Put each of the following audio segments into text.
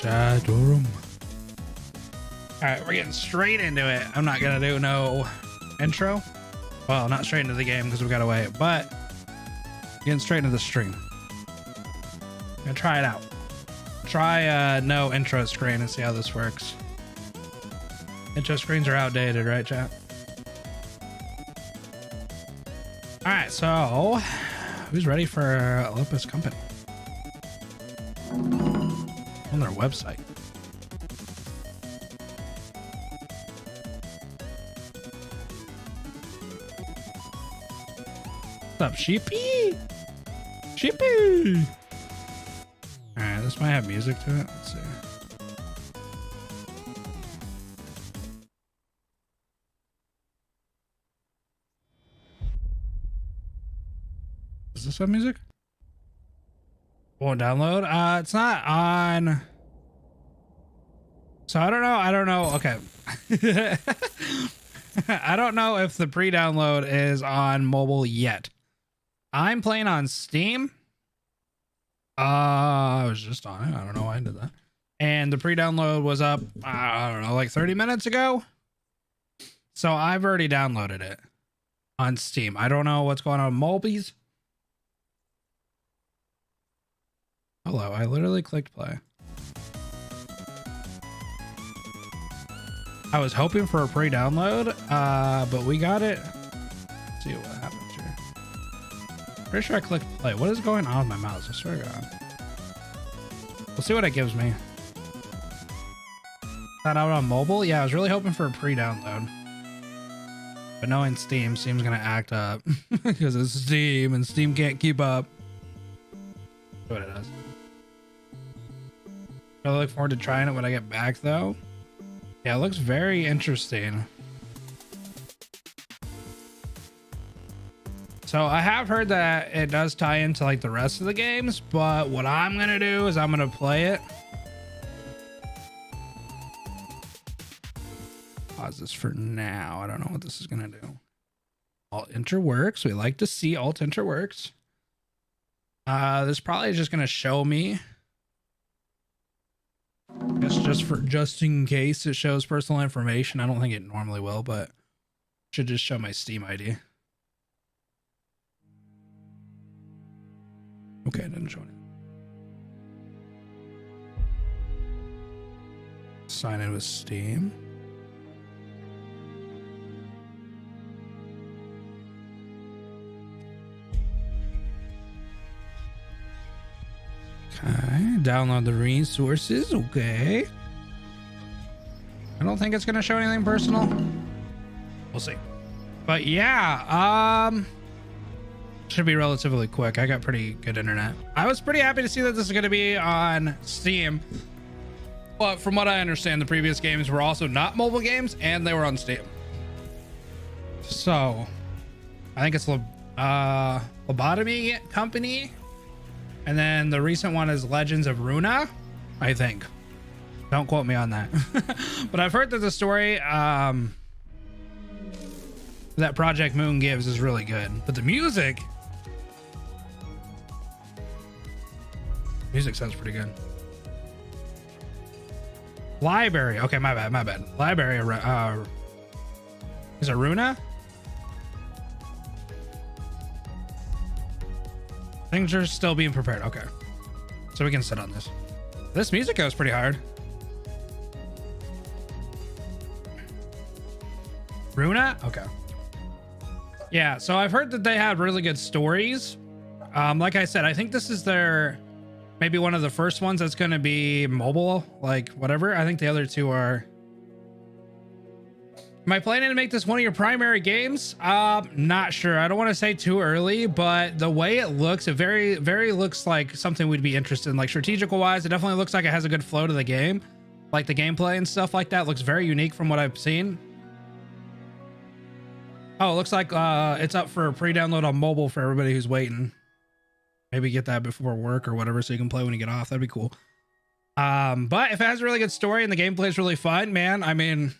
All right, we're getting straight into it. I'm not gonna do no intro. Well, not straight into the game because we gotta wait, but getting straight into the stream. Gonna try it out. Try no intro screen and see how this works. Intro screens are outdated, right, chat? All right, so who's ready for Limbus Company on their website? What's up, sheepy? Sheepy! All right, this might have music to it. Let's see. Does this have music? Won't download. It's not on. So I don't know. Okay. I don't know if the pre-download is on mobile yet. I'm playing on Steam. I was just on it. I don't know why I did that. And the pre-download was up, I don't know, like 30 minutes ago. So I've already downloaded it on Steam. I don't know what's going on with mobies. Hello, I literally clicked play. I was hoping for a pre-download, but we got it. Let's see what happens here. Pretty sure I clicked play. What is going on with my mouse? I swear to God. We'll see what it gives me. That out on mobile? Yeah, I was really hoping for a pre-download. But knowing Steam's gonna act up because it's Steam and Steam can't keep up. See what it does. I look forward to trying it when I get back though. Yeah, it looks very interesting. So I have heard that it does tie into like the rest of the games, but what I'm gonna do is I'm gonna play it. Pause this for now. I don't know what this is gonna do. Alt enter works. We like to see alt enter works. This probably is just gonna show me. I guess just in case it shows personal information. I don't think it normally will, but it should just show my Steam ID. Okay, it didn't show it. Sign in with Steam. Okay, download the resources. Okay. I don't think it's gonna show anything personal. We'll see. But yeah, should be relatively quick. I got pretty good internet. I was pretty happy to see that this is gonna be on Steam. But from what I understand, the previous games were also not mobile games and they were on Steam. So I think it's Lobotomy Company. And then the recent one is Legends of Runa, I think. Don't quote me on that. But I've heard that the story that Project Moon gives is really good. But the music sounds pretty good. Library. Okay, my bad. Library. Is it Runa? Things are still being prepared. Okay. So we can sit on this. This music goes pretty hard. Runa? Okay. Yeah, so I've heard that they have really good stories. Like I said, I think this is their maybe one of the first ones that's going to be mobile, like whatever. I think the other two are. Am I planning to make this one of your primary games? Not sure. I don't want to say too early, but the way it looks, it very looks like something we'd be interested in. Like strategical wise, it definitely looks like it has a good flow to the game. Like the gameplay and stuff like that looks very unique from what I've seen. Oh, it looks like it's up for a pre-download on mobile for everybody who's waiting. Maybe get that before work or whatever so you can play when you get off. That'd be cool. But if it has a really good story and the gameplay is really fun, man, I mean,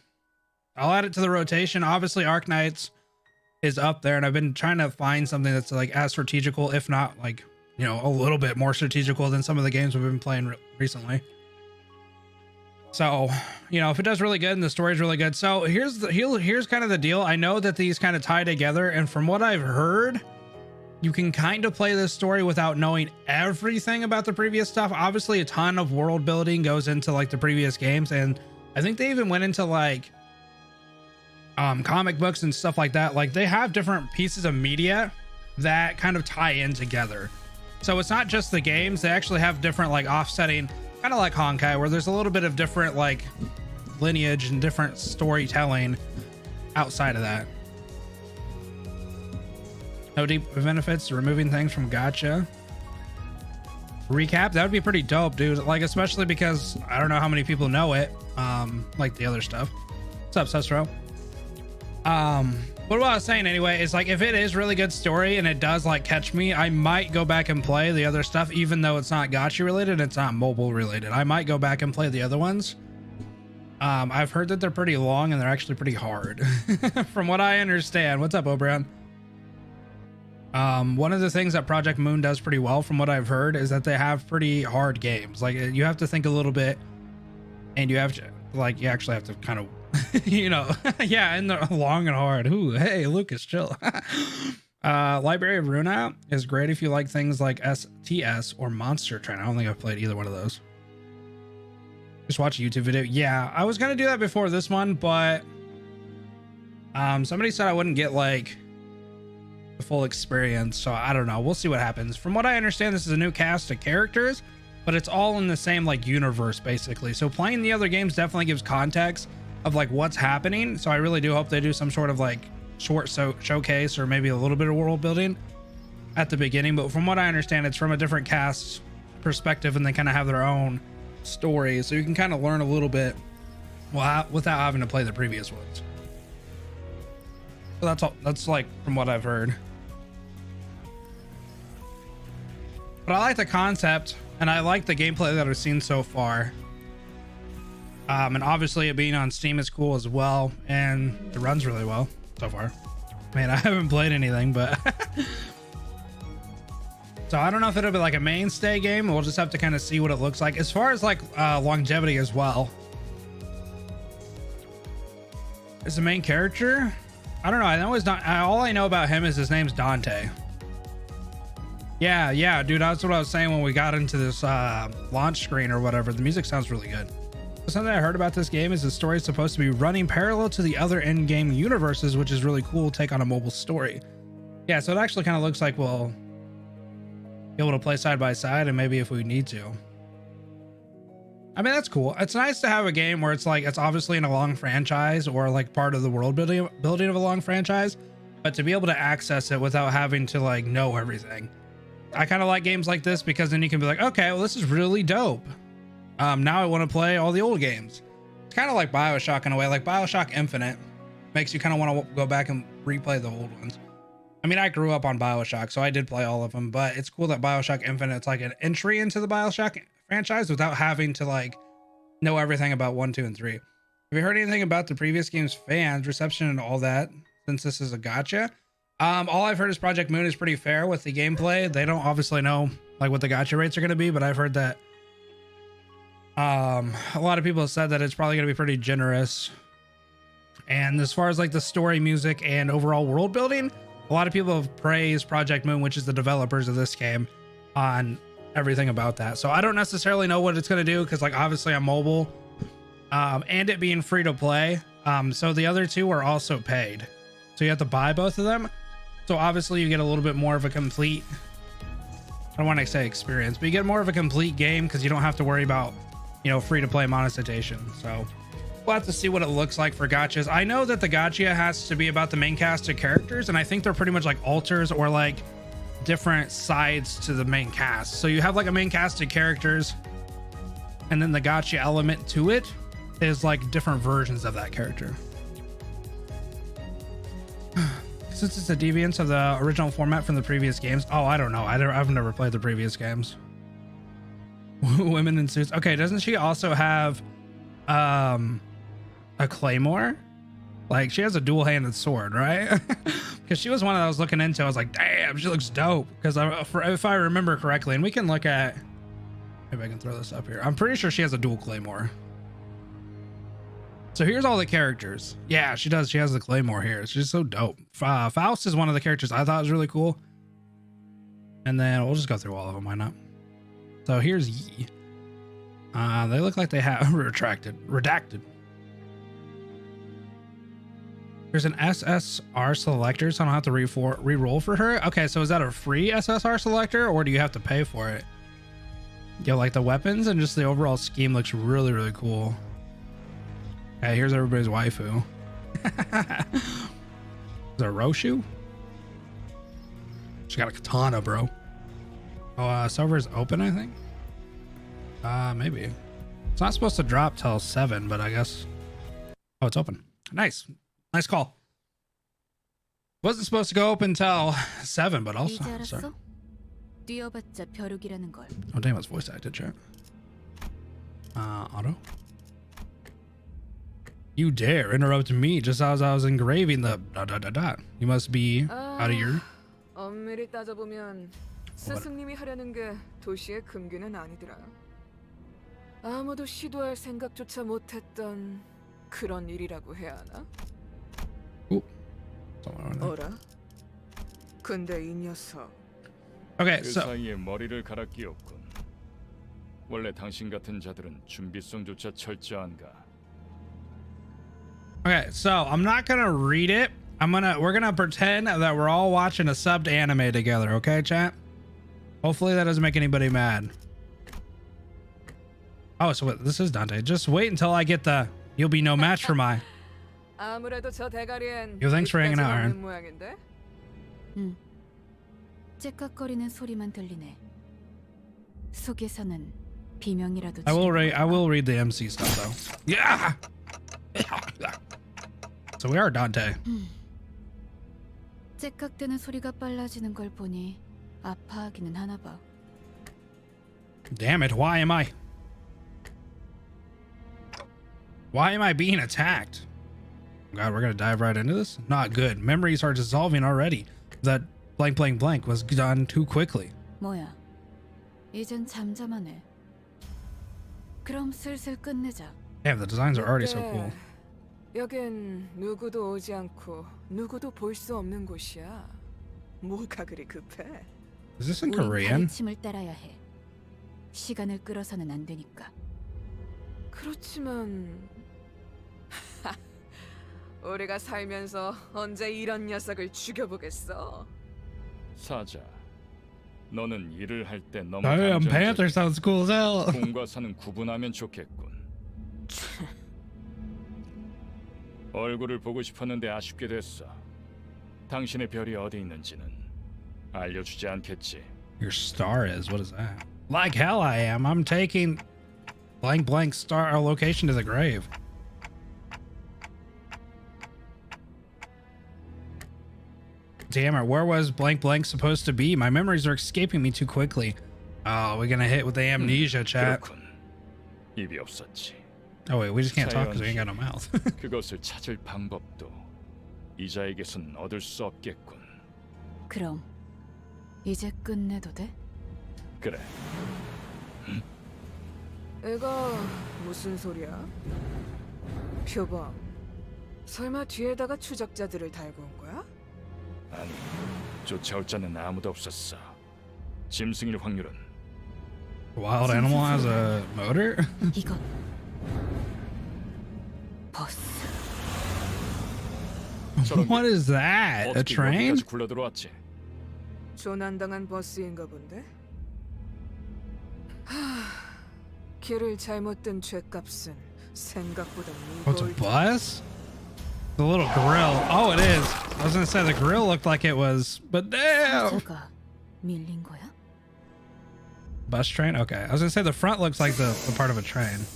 I'll add it to the rotation. Obviously, Arknights is up there, and I've been trying to find something that's like as strategical, if not like, you know, a little bit more strategical than some of the games we've been playing recently. So, you know, if it does really good and the story's really good. So here's kind of the deal. I know that these kind of tie together, and from what I've heard, you can kind of play this story without knowing everything about the previous stuff. Obviously, a ton of world building goes into like the previous games, and I think they even went into like comic books and stuff like that. Like they have different pieces of media that kind of tie in together. So it's not just the games. They actually have different like offsetting, kind of like Honkai, where there's a little bit of different like lineage and different storytelling outside of that. No deep benefits, removing things from Gacha. Recap, that would be pretty dope, dude. Like, especially because I don't know how many people know it, like the other stuff. What's up, Sestro? But what I was saying anyway is like, if it is really good story and it does like catch me, I might go back and play the other stuff, even though it's not Gacha related, it's not mobile related. I might go back and play the other ones. I've heard that they're pretty long and they're actually pretty hard from what I understand. What's up, O'Brien? One of the things that Project Moon does pretty well from what I've heard is that they have pretty hard games. Like you have to think a little bit, and you have to like, you actually have to kind of you know, yeah, and they're long and hard. Ooh, hey, Lucas, chill. Library of Runa is great if you like things like STS or Monster Train. I don't think I've played either one of those. Just watch a YouTube video. Yeah, I was gonna do that before this one, but somebody said I wouldn't get like the full experience, so I don't know. We'll see what happens. From what I understand, this is a new cast of characters, but it's all in the same like universe basically. So playing the other games definitely gives context of like what's happening. So I really do hope they do some sort of like short showcase or maybe a little bit of world building at the beginning. But from what I understand, it's from a different cast perspective, and they kind of have their own story, so you can kind of learn a little bit without having to play the previous ones. So that's all. That's like from what I've heard. But I like the concept, and I like the gameplay that I've seen so far. And obviously it being on Steam is cool as well, and it runs really well so far. Man, I haven't played anything, but so I don't know if it'll be like a mainstay game. We'll just have to kind of see what it looks like as far as like longevity as well. Is the main character? I don't know. I know he's not. All I know about him is his name's Dante. Yeah, dude. That's what I was saying when we got into this launch screen or whatever. The music sounds really good. Something I heard about this game is the story is supposed to be running parallel to the other in-game universes, which is really cool. Take on a mobile story. Yeah, so it actually kind of looks like we'll be able to play side by side, and maybe if we need to. I mean, that's cool. It's nice to have a game where it's like it's obviously in a long franchise or like part of the world building of a long franchise, but to be able to access it without having to like know everything. I kind of like games like this because then you can be like, okay, well, this is really dope. Now I want to play all the old games. It's kind of like BioShock in a way. Like BioShock Infinite makes you kind of want to go back and replay the old ones. I mean, I grew up on BioShock, so I did play all of them, but it's cool that BioShock Infinite's like an entry into the BioShock franchise without having to like know everything about 1, 2, and 3. Have you heard anything about the previous game's fans, reception, and all that since this is a gacha? All I've heard is Project Moon is pretty fair with the gameplay. They don't obviously know like what the gacha rates are going to be, but I've heard that a lot of people have said that it's probably going to be pretty generous. And as far as like the story, music, and overall world building, a lot of people have praised Project Moon, which is the developers of this game, on everything about that. So I don't necessarily know what it's going to do because like obviously I'm mobile, and it being free to play. So the other two are also paid, so you have to buy both of them. So obviously you get a little bit more of a complete, I don't want to say experience, but you get more of a complete game because you don't have to worry about, you know, free to play monetization. So we'll have to see what it looks like for gachas. I know that the gacha has to be about the main cast of characters, and I think they're pretty much like alters or like different sides to the main cast. So you have like a main cast of characters, and then the gacha element to it is like different versions of that character. Since it's a deviance of the original format from the previous games. Oh, I don't know. I've never played the previous games. Women in suits. Okay, doesn't she also have a claymore? Like she has a dual-handed sword, right? Because she was one that I was looking into. I was like, damn, she looks dope. Because if I remember correctly, and we can look at, maybe I can throw this up here. I'm pretty sure she has a dual claymore. So here's all the characters. Yeah, she does. She has the claymore here. It's just so dope. Faust is one of the characters I thought was really cool. And then we'll just go through all of them. Why not? So here's Yi. They look like they have redacted. There's an SSR selector, so I don't have to re-roll for her. Okay, so is that a free SSR selector, or do you have to pay for it? Yo, like the weapons and just the overall scheme looks really, really cool. Okay, here's everybody's waifu. Is there a Roshu? She got a katana, bro. Oh, server is open, I think. Maybe. It's not supposed to drop till 7, but I guess. Oh, it's open. Nice. Nice call. Wasn't supposed to go open till 7, but also. Sorry. Oh, damn, it's voice acted, chat. Auto. You dare interrupt me just as I was engraving the ... You must be out of your. 엄밀히 따져보면 스승님이 하려는 게 도시의 금기는 아니더라. 아무도 시도할 생각조차 못했던 그런 일이라고 해야 하나? 어라? 근데 이 녀석. Okay, 그 so. 사이에 머리를 갈아 끼웠군. 원래 당신 같은 자들은 준비성조차 철저한가? Okay, so I'm not gonna read it. We're gonna pretend that we're all watching a subbed anime together, okay, chat? Hopefully that doesn't make anybody mad. Oh, so wait, this is Dante. Just wait until I get the you'll be no match for my. 아무래도 저 대가리엔 Yo, thanks for hanging out, Aaron. 모양인데? 째깍거리는 소리만 들리네. 속에서는 비명이라도. I will read the MC stuff though. Yeah. So we are Dante. 째깍대는 소리가 빨라지는 걸 보니 아파하기는 하나 봐. Damn it! Why am I being attacked? God, we're gonna dive right into this. Not good. Memories are dissolving already. That blank was done too quickly. 뭐야? 이젠 잠잠하네. 그럼 슬슬 끝내자. Damn, the designs are already so cool. 여긴 누구도 오지 않고 누구도 볼 수 없는 곳이야. 뭐가 그리 급해? Is this in Korean? 가르침을 따라야 해. 시간을 끌어서는 안 되니까. 그렇지만 우리가 살면서 언제 이런 녀석을 죽여보겠어? 사자, 너는 일을 할 때 너무 Damn, Panther sounds cool as hell. 공과 사는 구분하면 좋겠군. 얼굴을 보고 싶었는데 아쉽게 됐어. 당신의 별이 어디 있는지는 알려주지 않겠지. Your star is? What is that? Like hell I am. I'm taking blank star location to the grave. Damn it, where was blank supposed to be? My memories are escaping me too quickly. Oh, we're gonna hit with the amnesia, chat. 그렇군. 입이 없었지. Oh wait, we just can't talk because we ain't got no mouth. 그것을 찾을 방법도 이자에게선 얻을 수 없겠군. 그럼 이제 끝내도 돼? 그래. 이거 무슨 소리야? 표범, 설마 뒤에다가 추적자들을 달고 온 거야? 아니, 쫓아올 자는 아무도 없었어. 짐승일 확률은 Wild animal has a motor? 이거 버스. What is that? A train? 여기까지 굴러들어왔지. 조난당한 버스인가 본데? 길을 잘못 든 죄값은 생각보다 What's a bus? The little grill. Oh, it is. I was gonna say the grill looked like it was, but damn. 사자가 밀린 거야? Bus train? Okay. I was gonna say the front looks like the part of a train.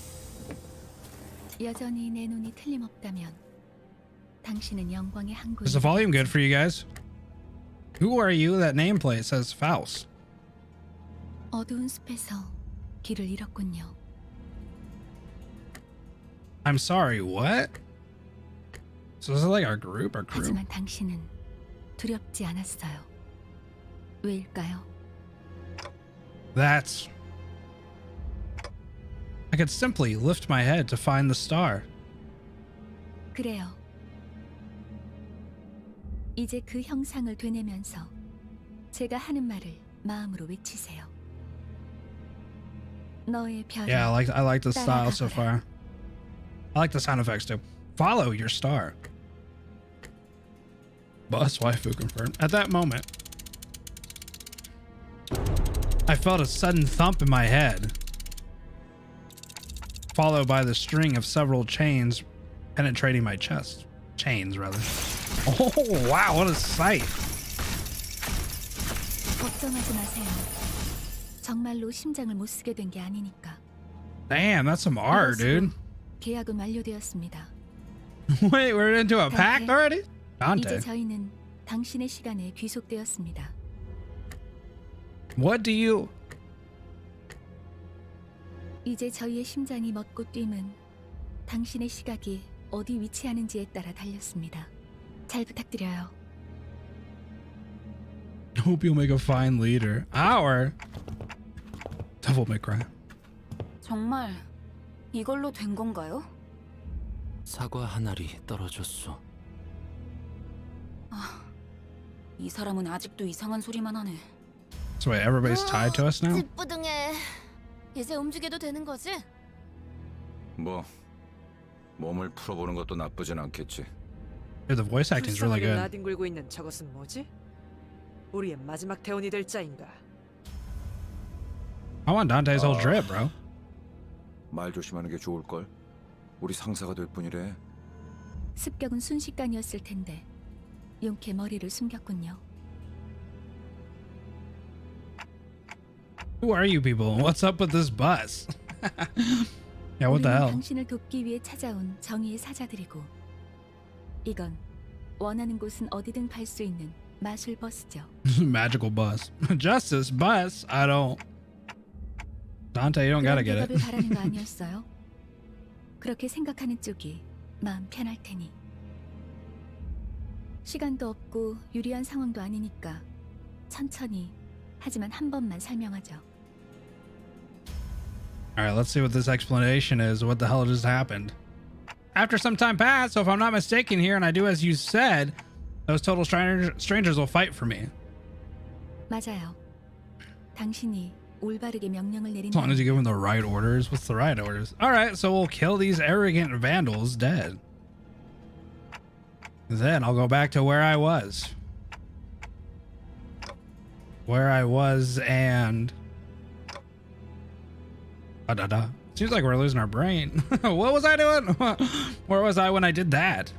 여전히 내 눈이 틀림없다면 당신은 영광의 항구. Is the volume good for you guys? Who are you? That nameplate says Faust. 어두운 숲에서 길을 잃었군요. I'm sorry, what? So this is like our group, our crew? 하지만 당신은 두렵지 않았어요. 왜일까요? That's... I could simply lift my head to find the star. 그래요. 이제 그 형상을 되뇌면서 제가 하는 말을 마음으로 외치세요. 너의 별을 Yeah, I like the style so far. I like the sound effects too. Follow your star. Bus waifu confirmed. At that moment, I felt a sudden thump in my head, followed by the string of several chains penetrating my chest. Chains, rather. Oh, wow, what a sight. 걱정하지 마세요. 정말로 심장을 못 쓰게 된 게 아니니까. Damn, that's some art, dude. 계약은 완료되었습니다. Wait, we're into a pact already? 이제 Dante, 저희는 당신의 시간에 귀속되었습니다. what do you... 이제 저희의 심장이 멎고 뛰면 당신의 시각이 어디 위치하는지에 따라 달렸습니다. 잘 부탁드려요. Hope you'll make a fine leader. Our Devil May Cry. 정말 이걸로 된 건가요? 사과 한 알이 떨어졌어. 이 사람은 아직도 이상한 소리만 하네. So wait, everybody's tied to us now? 찌뿌둥해. 이제 움직여도 되는 거지? 뭐 몸을 풀어보는 것도 나쁘진 않겠지. Dude, the voice acting's really 불쌍하게 good. 나뒹굴고 있는 저것은 뭐지? 우리의 마지막 대원이 될 자인가? I want Dante's whole drip, bro. 말 조심하는 게 좋을걸. 우리 상사가 될 뿐이래. 습격은 순식간이었을 텐데 용케 머리를 숨겼군요. Who are you people? What's up with this bus? Yeah, what the 우리는 hell? 당신을 돕기 위해 찾아온 정의의 사자들이고 이건 원하는 곳은 어디든 갈 수 있는 마술 버스죠. Magical bus. Justice bus? I don't. Dante, you don't gotta get 대답을 it. 바라는 거 아니었어요? 그렇게 생각하는 쪽이 마음 편할 테니. 시간도 없고 유리한 상황도 아니니까 천천히 하지만 한 번만 설명하죠. Alright, let's see what this explanation is. What the hell just happened? After some time passed, so if I'm not mistaken here and I do as you said, those total strangers will fight for me. 맞아요. 당신이 올바르게 명령을 As long as you give them 내린다면 the right orders. What's the right orders? Alright, so we'll kill these arrogant vandals dead. Then I'll go back to where I was. And... Da-da-da. Seems like we're losing our brain. What was I doing? Where was I when I did that?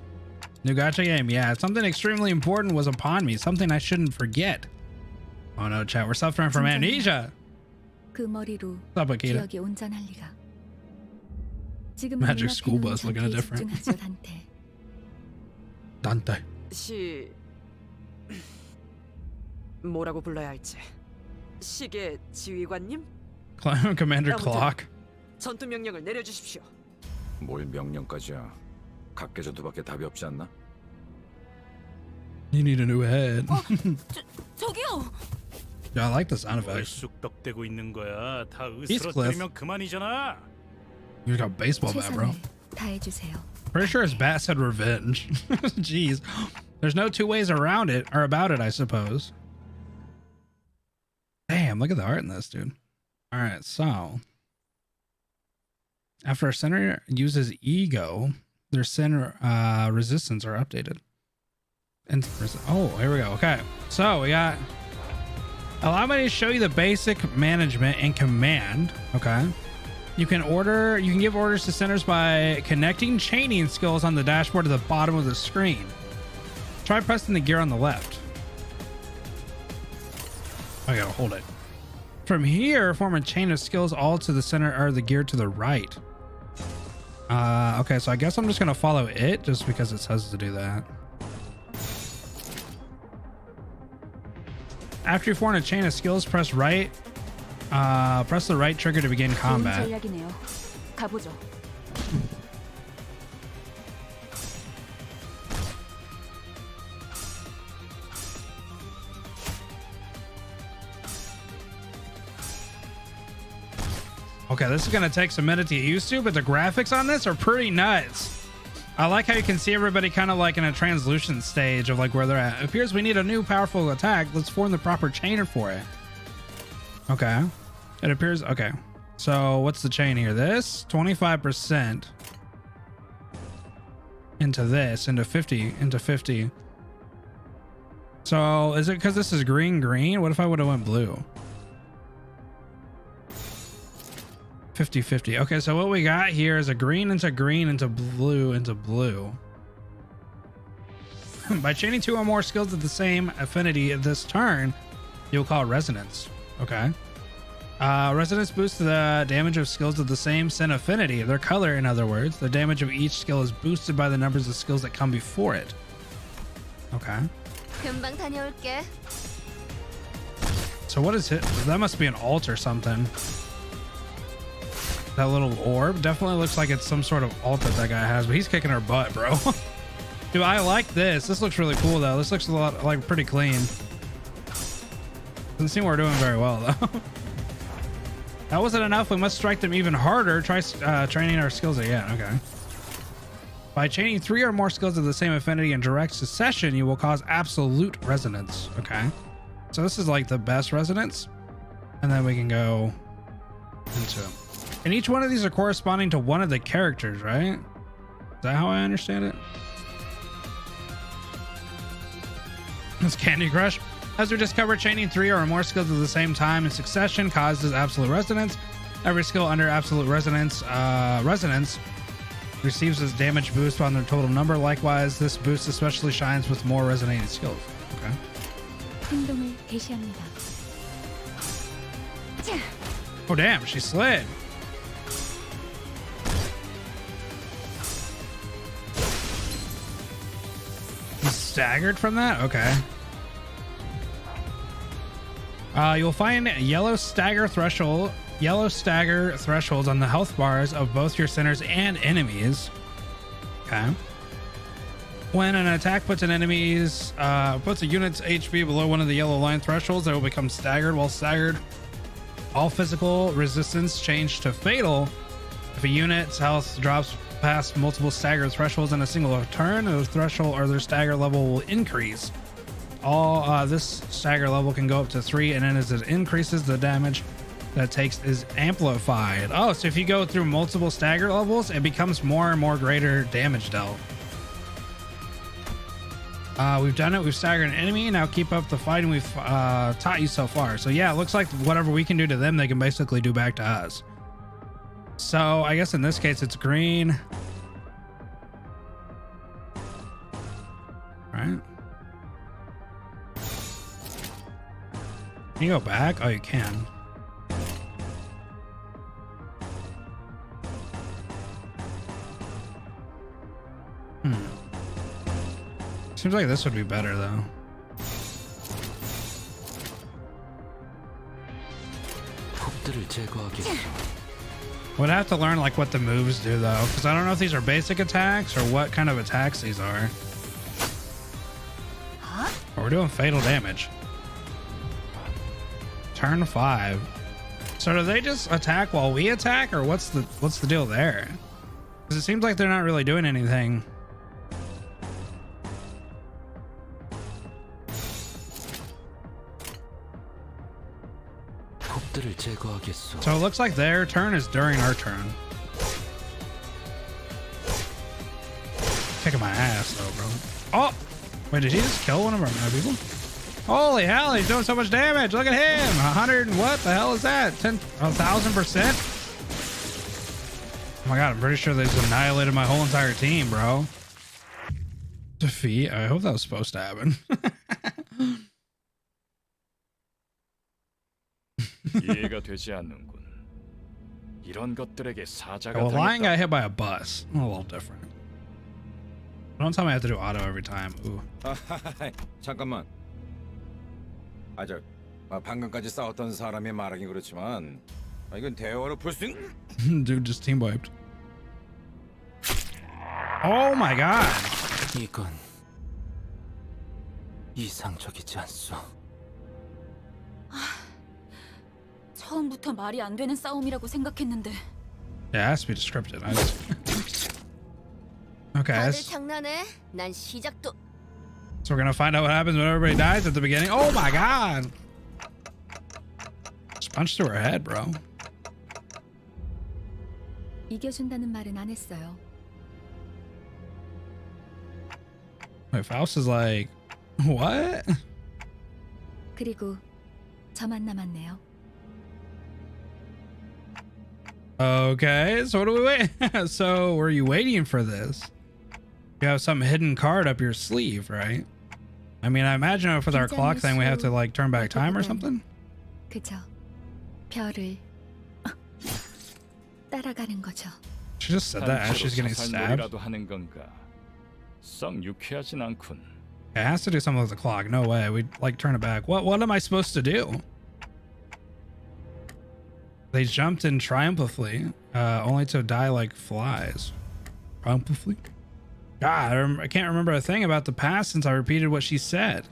New gacha game. Yeah, something extremely important was upon me. Something I shouldn't forget. Oh no, chat. We're suffering from amnesia. 그 머리로 What's up, Akita? 기억이 온전할 리가. 지금은 Magic 눈앞에 school 놓인 bus looking 전투에 different. 집중하죠, 단테. Dante. 뭐라고 불러야 할지. 시계 지휘관님? Commander 아무튼. Clock. 전투 명령을 내려주십시오. 뭘 명령까지야. 각계전투밖에 답이 없지 않나? You need a new head. 저기요. Yeah, I like the sound 뭘 effects. 쑥덕대고 있는 거야? 다 Heathcliff. 으스러뜨리면 그만이잖아. You got a baseball bat, bro. 최선을 다해주세요. Pretty sure his bat said revenge. Jeez. There's no two ways around it, or about it, I suppose. Damn, look at the art in this, dude. All right, so after a center uses ego, their center resistance are updated. And oh, here we go. Okay, so we got. Allow me to show you the basic management and command. Okay, you can give orders to centers by connecting chaining skills on the dashboard to the bottom of the screen. Try pressing the gear on the left. I gotta hold it. From here, form a chain of skills all to the center or the gear to the right. Okay, so I guess I'm just gonna follow it just because it says to do that. After you form a chain of skills, press the right trigger to begin 좋은 combat. 전략이네요. 가보죠. Okay, this is gonna take some minutes to get used to, but the graphics on this are pretty nuts. I like how you can see everybody kind of like in a translucent stage of like where they're at. It appears we need a new powerful attack. Let's form the proper chainer for it. Okay. It appears, okay. So what's the chain here? This 25% into this, into 50. So is it because this is green? What if I would have went blue? 50-50. Okay, so what we got here is a green into green into blue into blue. By chaining 2 or more skills of the same affinity this turn, you'll call resonance. Okay. Resonance boosts the damage of skills of the same sin affinity, their color in other words. The damage of each skill is boosted by the numbers of skills that come before it. Okay. 금방 다녀올게. So what is it? That must be an alt or something. That little orb definitely looks like it's some sort of alt that guy has, but he's kicking our butt, bro. Dude, I like this. This looks really cool, though. This looks a lot like pretty clean. Doesn't seem we're doing very well, though. That wasn't enough. We must strike them even harder. Try training our skills again. Okay. By chaining 3 or more skills of the same affinity in direct succession, you will cause absolute resonance. Okay. So this is like the best resonance. And then we can go into... And each one of these are corresponding to one of the characters, right? Is that how I understand it? It's Candy Crush. As we discovered, chaining 3 or more skills at the same time in succession causes absolute resonance. Every skill under absolute resonance receives this damage boost on their total number. Likewise, this boost especially shines with more resonating skills. Okay. 행동을 개시합니다. Oh damn, she slid. He's staggered from that? Okay. You'll find yellow stagger thresholds on the health bars of both your centers and enemies. Okay. When an attack puts a unit's HP below one of the yellow line thresholds, they will become staggered. While staggered, all physical resistance change to fatal. If a unit's health drops past multiple stagger thresholds in a single turn, the threshold or their stagger level will increase. This stagger level can go up to 3, and then as it increases, the damage that it takes is amplified. Oh, so if you go through multiple stagger levels, it becomes more and more greater damage dealt. We've done it. We've staggered an enemy. Now keep up the fighting we've taught you so far. So yeah, it looks like whatever we can do to them, they can basically do back to us. So I guess in this case, it's green. Right. Can you go back? Oh, you can. Seems like this would be better, though. Would have to learn like what the moves do, though, because I don't know if these are basic attacks or what kind of attacks these are. Oh, we're doing fatal damage. Turn 5. So do they just attack while we attack, or what's the deal there? Because it seems like they're not really doing anything. So it looks like their turn is during our turn. Kicking my ass though, bro. Oh, wait, did he just kill one of our people? Holy hell, he's doing so much damage. Look at him. 100 and what the hell is that? 1,000%? Oh my god, I'm pretty sure they just annihilated my whole entire team, bro. Defeat. I hope that was supposed to happen. 이해가 되지 않는군. 이런 것들에게 사자가 Well, Lion 당했다. got hit by a bus. A little different. Don't tell me I have to do auto every time. Ooh. 잠깐만. 방금까지 싸웠던 사람이 말하긴 그렇지만 이건 대화로 풀 수 있는... Dude just team wiped. Oh my god. 이건 이상적이지 않소. 처음부터 말이 안 되는 싸움이라고 생각했는데 Yeah, it has to be descriptive. Okay, 다들 so 장난해? 난 시작도 we're gonna find out what happens when everybody dies at the beginning. Oh my god! Just punched through her head, bro. 이겨준다는 말은 안 했어요. Wait, Faust is like, what? 그리고 저만 남았네요. Okay, so what do we wait? So were you waiting for this? You have some hidden card up your sleeve, right? I mean, I imagine if with our clock thing, we have to like turn back time or something. 그저 별을 따라가는 거죠. She just said that as she's getting stabbed. 사살놀이라도 하는 건가? 썩 유쾌하진 않군. It has to do something with the clock. No way. We'd like turn it back. What am I supposed to do? They jumped in triumphantly, only to die like flies. Triumphantly? God, I can't remember a thing about the past since I repeated what she said.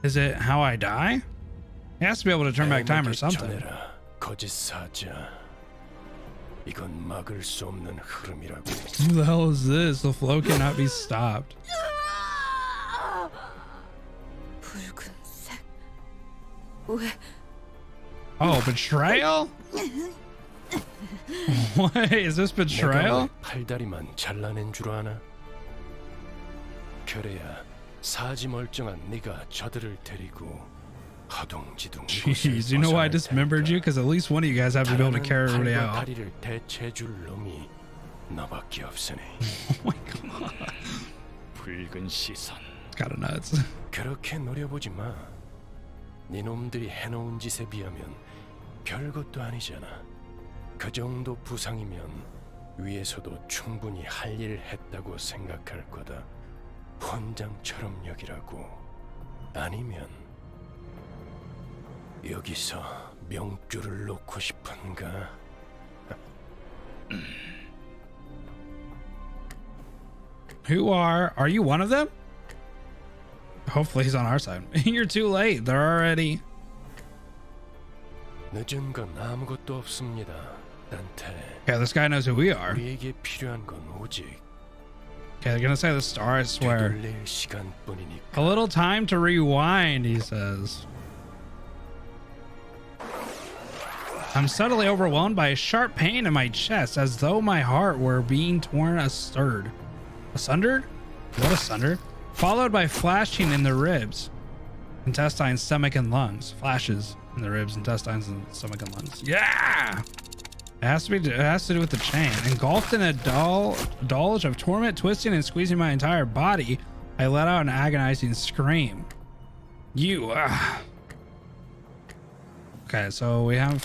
Is it how I die? He has to be able to turn back time or something. 거짓 사자. 이건 막을 수 없는 흐름이라고. Who the hell is this? The flow cannot be stopped. 붉은색. 왜? Oh, betrayal? What? Is this betrayal? 팔다리만 잘라낸 줄 아나? 그래야 사지 멀쩡한 네가 저들을 데리고 허둥지둥. Jeez, you know why I dismembered you? Because at least one of you guys have to be able to carry everybody out. 다리를 대체줄 놈이 너밖에 없으니. Oh my god. 붉은 시선. It's kind of nuts. 그렇게 노려보지 마. 네 놈들이 해놓은 짓에 비하면 별것도 아니잖아. 그 정도 부상이면 위에서도 충분히 할 일 했다고 생각할 거다. 혼장처럼 여기라고. 아니면 여기서 명줄을 놓고 싶은가? Who are you one of them? Hopefully he's on our side. You're too late. They're already. 늦은 건 아무것도 없습니다. 단테. Yeah, this guy knows who we are. 우리에게 필요한 건 오직 Okay, they're gonna say the star, I swear. 되돌릴 시간뿐이니까. A little time to rewind, he says. I'm suddenly overwhelmed by a sharp pain in my chest, as though my heart were being torn asunder. Asunder? What asunder? Followed by flashing in the ribs, intestines, stomach, and lungs. Flashes in the ribs, intestines, and stomach and lungs. Yeah! It has to do with the chain. Engulfed in a dulge of torment, twisting and squeezing my entire body, I let out an agonizing scream. You. Okay, so we have.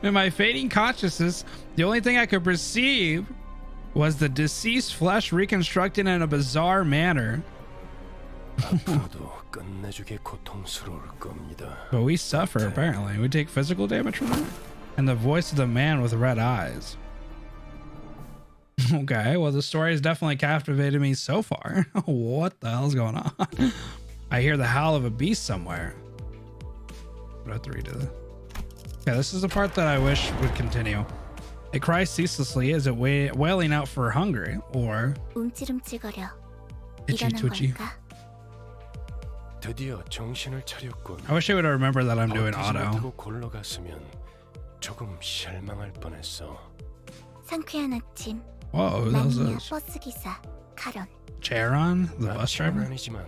In my fading consciousness, the only thing I could perceive was the deceased flesh reconstructed in a bizarre manner. 앞으로도 끝내주게 고통스러울 겁니다. But we suffer, apparently. We take physical damage from that? And the voice of the man with red eyes. Okay, well, the story has definitely captivated me so far. What the hell's going on? I hear the howl of a beast somewhere. I have to redo this. Okay, this is the part that I wish would continue. It cries ceaselessly as it wailing out for hunger, or 움찔움찔거려. itchy twitchy. 드디어 정신을 차렸군. I wish I would remember that I'm doing 버티지 auto. 못하고 골로 갔으면 조금 실망할 뻔했어. 상쾌한 아침. Whoa, who the hell is 만미야 this? 버스 기사 카런. Charon, the bus 난 driver? 아니지만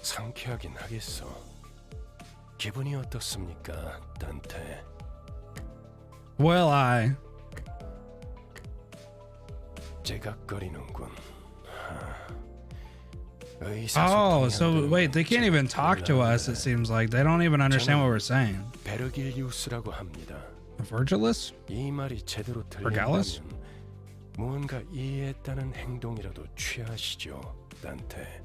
상쾌하긴 하겠어. 기분이 어떻습니까, 단테? Well, I. 제각거리는군. Oh, so wait, they can't even talk to us, it seems like. They don't even understand what we're saying. 베르길리우스라고 합니다. Virgilus? 이 말이 제대로 Vergalis? 들린다면 무언가 이해했다는 행동이라도 취하시죠, 단테.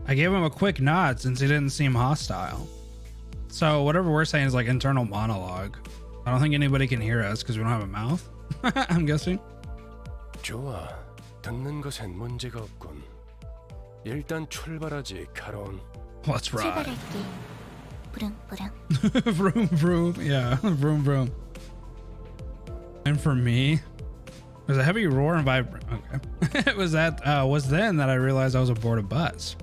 I gave him a quick nod since he didn't seem hostile. So whatever we're saying is like internal monologue. I don't think anybody can hear us because we don't have a mouth. I'm guessing. 좋아, 듣는 것엔 문제가 없군. 일단 출발하지, 카론. Let's ride. 출발할게. 부릉부릉. Vroom vroom. Yeah, vroom vroom. And for me, There's a heavy roar and vibrate. Okay. It was then that I realized I was aboard a bus.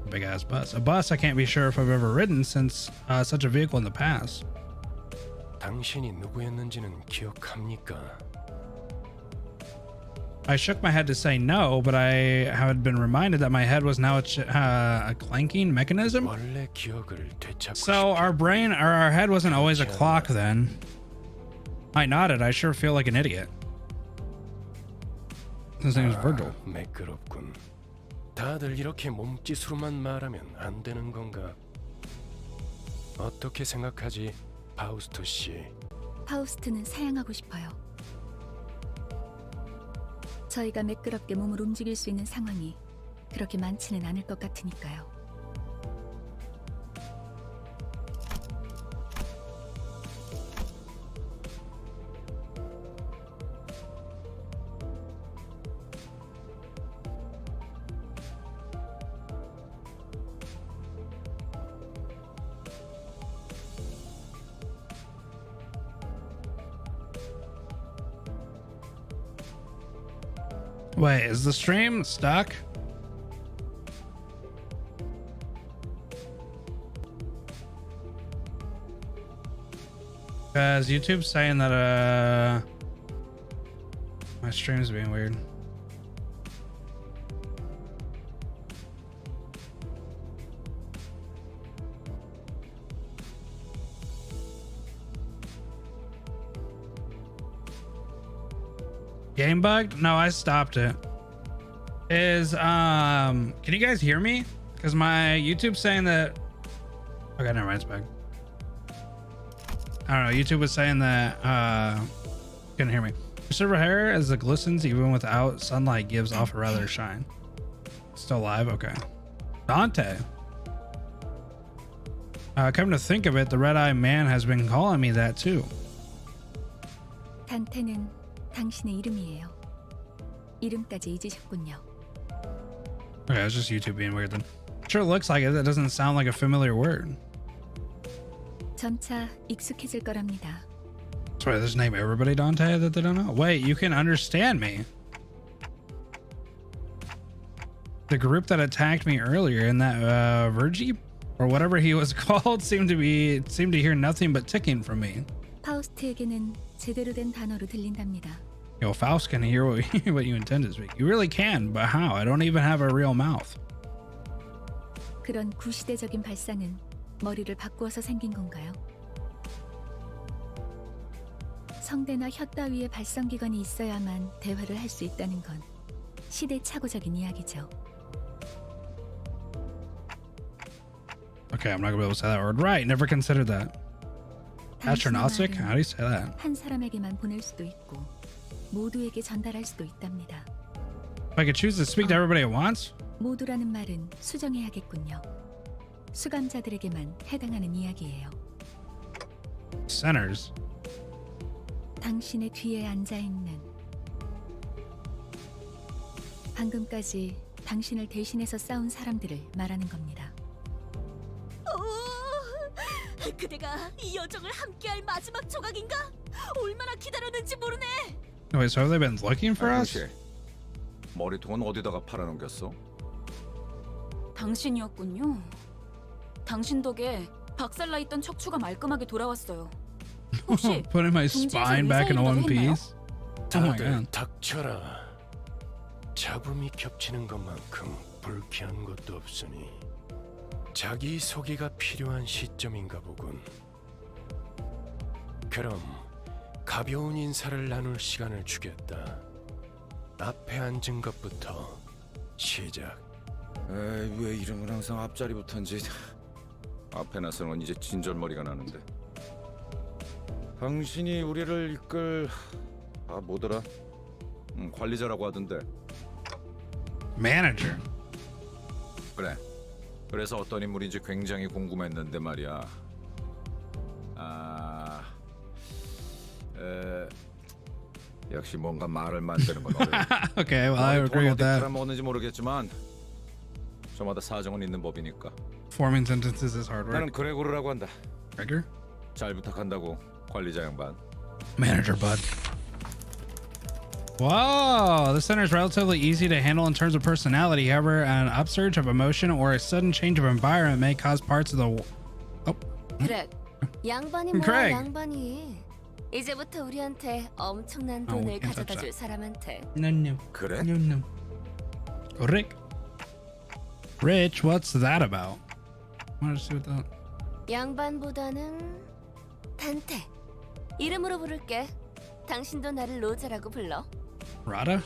A big ass bus. A bus I can't be sure if I've ever ridden since such a vehicle in the past. 당신이 누구였는지는 기억합니까? I shook my head to say no, but I had been reminded that my head was now a clanking mechanism. 원래 기억을 되찾고 So our head wasn't always a clock then. I nodded. I sure feel like an idiot. His name is Virgil. 매끄럽군. 다들 이렇게 몸짓으로만 말하면 안 되는 건가? 어떻게 생각하지, 파우스토 씨? 파우스트는 사양하고 싶어요. 저희가 매끄럽게 몸을 움직일 수 있는 상황이 그렇게 많지는 않을 것 같으니까요. Wait, is the stream stuck? Because YouTube's saying that my stream's being weird. Game bugged? No, I stopped it. Can you guys hear me? Because my YouTube's saying that. Okay, never mind, it's back. I don't know. YouTube was saying that couldn't hear me. Silver hair as it glistens even without sunlight gives off a rather shine. Still alive? Okay. Dante. Come to think of it, the red-eye man has been calling me that too. 단테는 당신의 이름이에요. 이름까지 잊으셨군요. Okay, it's just YouTube being weird then. Sure looks like it. That doesn't sound like a familiar word. 점차 익숙해질 거랍니다. Sorry, just name everybody Dante that they don't know? Wait, you can understand me. The group that attacked me earlier in that Virgie or whatever he was called seemed to hear nothing but ticking from me. 파우스트에게는 제대로 된 단어로 들린답니다. Yo, Faust can hear what you intend to speak. You really can, but how? I don't even have a real mouth. 그런 구시대적인 발상은 머리를 바꾸어서 생긴 건가요? 성대나 혀 따위의 발성기관이 있어야만 대화를 할 수 있다는 건 시대착오적인 이야기죠. Okay, I'm not gonna be able to say that word right. Never considered that. Astronautic? How do you say that? 한 사람에게만 보낼 수도 있고 모두에게 전달할 수도 있답니다. If I could choose to speak to everybody at once? 모두라는 말은 수정해야겠군요. 수감자들에게만 해당하는 이야기예요. Sinners. 당신의 뒤에 앉아있는 방금까지 당신을 대신해서 싸운 사람들을 말하는 겁니다. 그대가 이 여정을 함께할 마지막 조각인가? 얼마나 기다렸는지 모르네. Wait, so have they been looking for us? 당신, 머리통은 어디다가 팔아넘겼어? 당신이었군요. 당신 덕에 박살나 있던 척추가 말끔하게 돌아왔어요. 혹시 Putting my 둥지에서 spine back in one 의사일이라도 했나요? piece? Oh my 다들 god. 닥쳐라. 잡음이 겹치는 것만큼 불쾌한 것도 없으니 자기 소개가 필요한 시점인가 보군. 그럼 가벼운 인사를 나눌 시간을 주겠다. 앞에 앉은 것부터 시작. 에이, 왜 이름은 항상 앞자리부터인지. 앞에 나서는 건 이제 진절머리가 나는데. 당신이 우리를 이끌 뭐더라? 관리자라고 하던데. Manager. 그래. 그래서 어떤 인물인지 굉장히 궁금했는데 말이야. 역시 뭔가 말을 만드는 건 어려워. Okay, well, I agree with that. 먹는지 모르겠지만 저마다 사정은 있는 법이니까. Forming sentences is hard work. 나는 그레고르라고 한다. Gregor? 잘 부탁한다고 관리자 양반. Manager bud. Whoa, the center is relatively easy to handle in terms of personality. However, an upsurge of emotion or a sudden change of environment may cause parts of the... Oh. 그래. 양반이 뭐야 Craig. 양반이. 이제부터 우리한테 엄청난 Oh, we 돈을 can't touch 가져다 줄 that. 사람한테. No. 그래? No. Rick. Rich, what's that about? I want to see what that... 양반보다는 단테. 이름으로 부를게. 당신도 나를 로제라고 불러. Rada?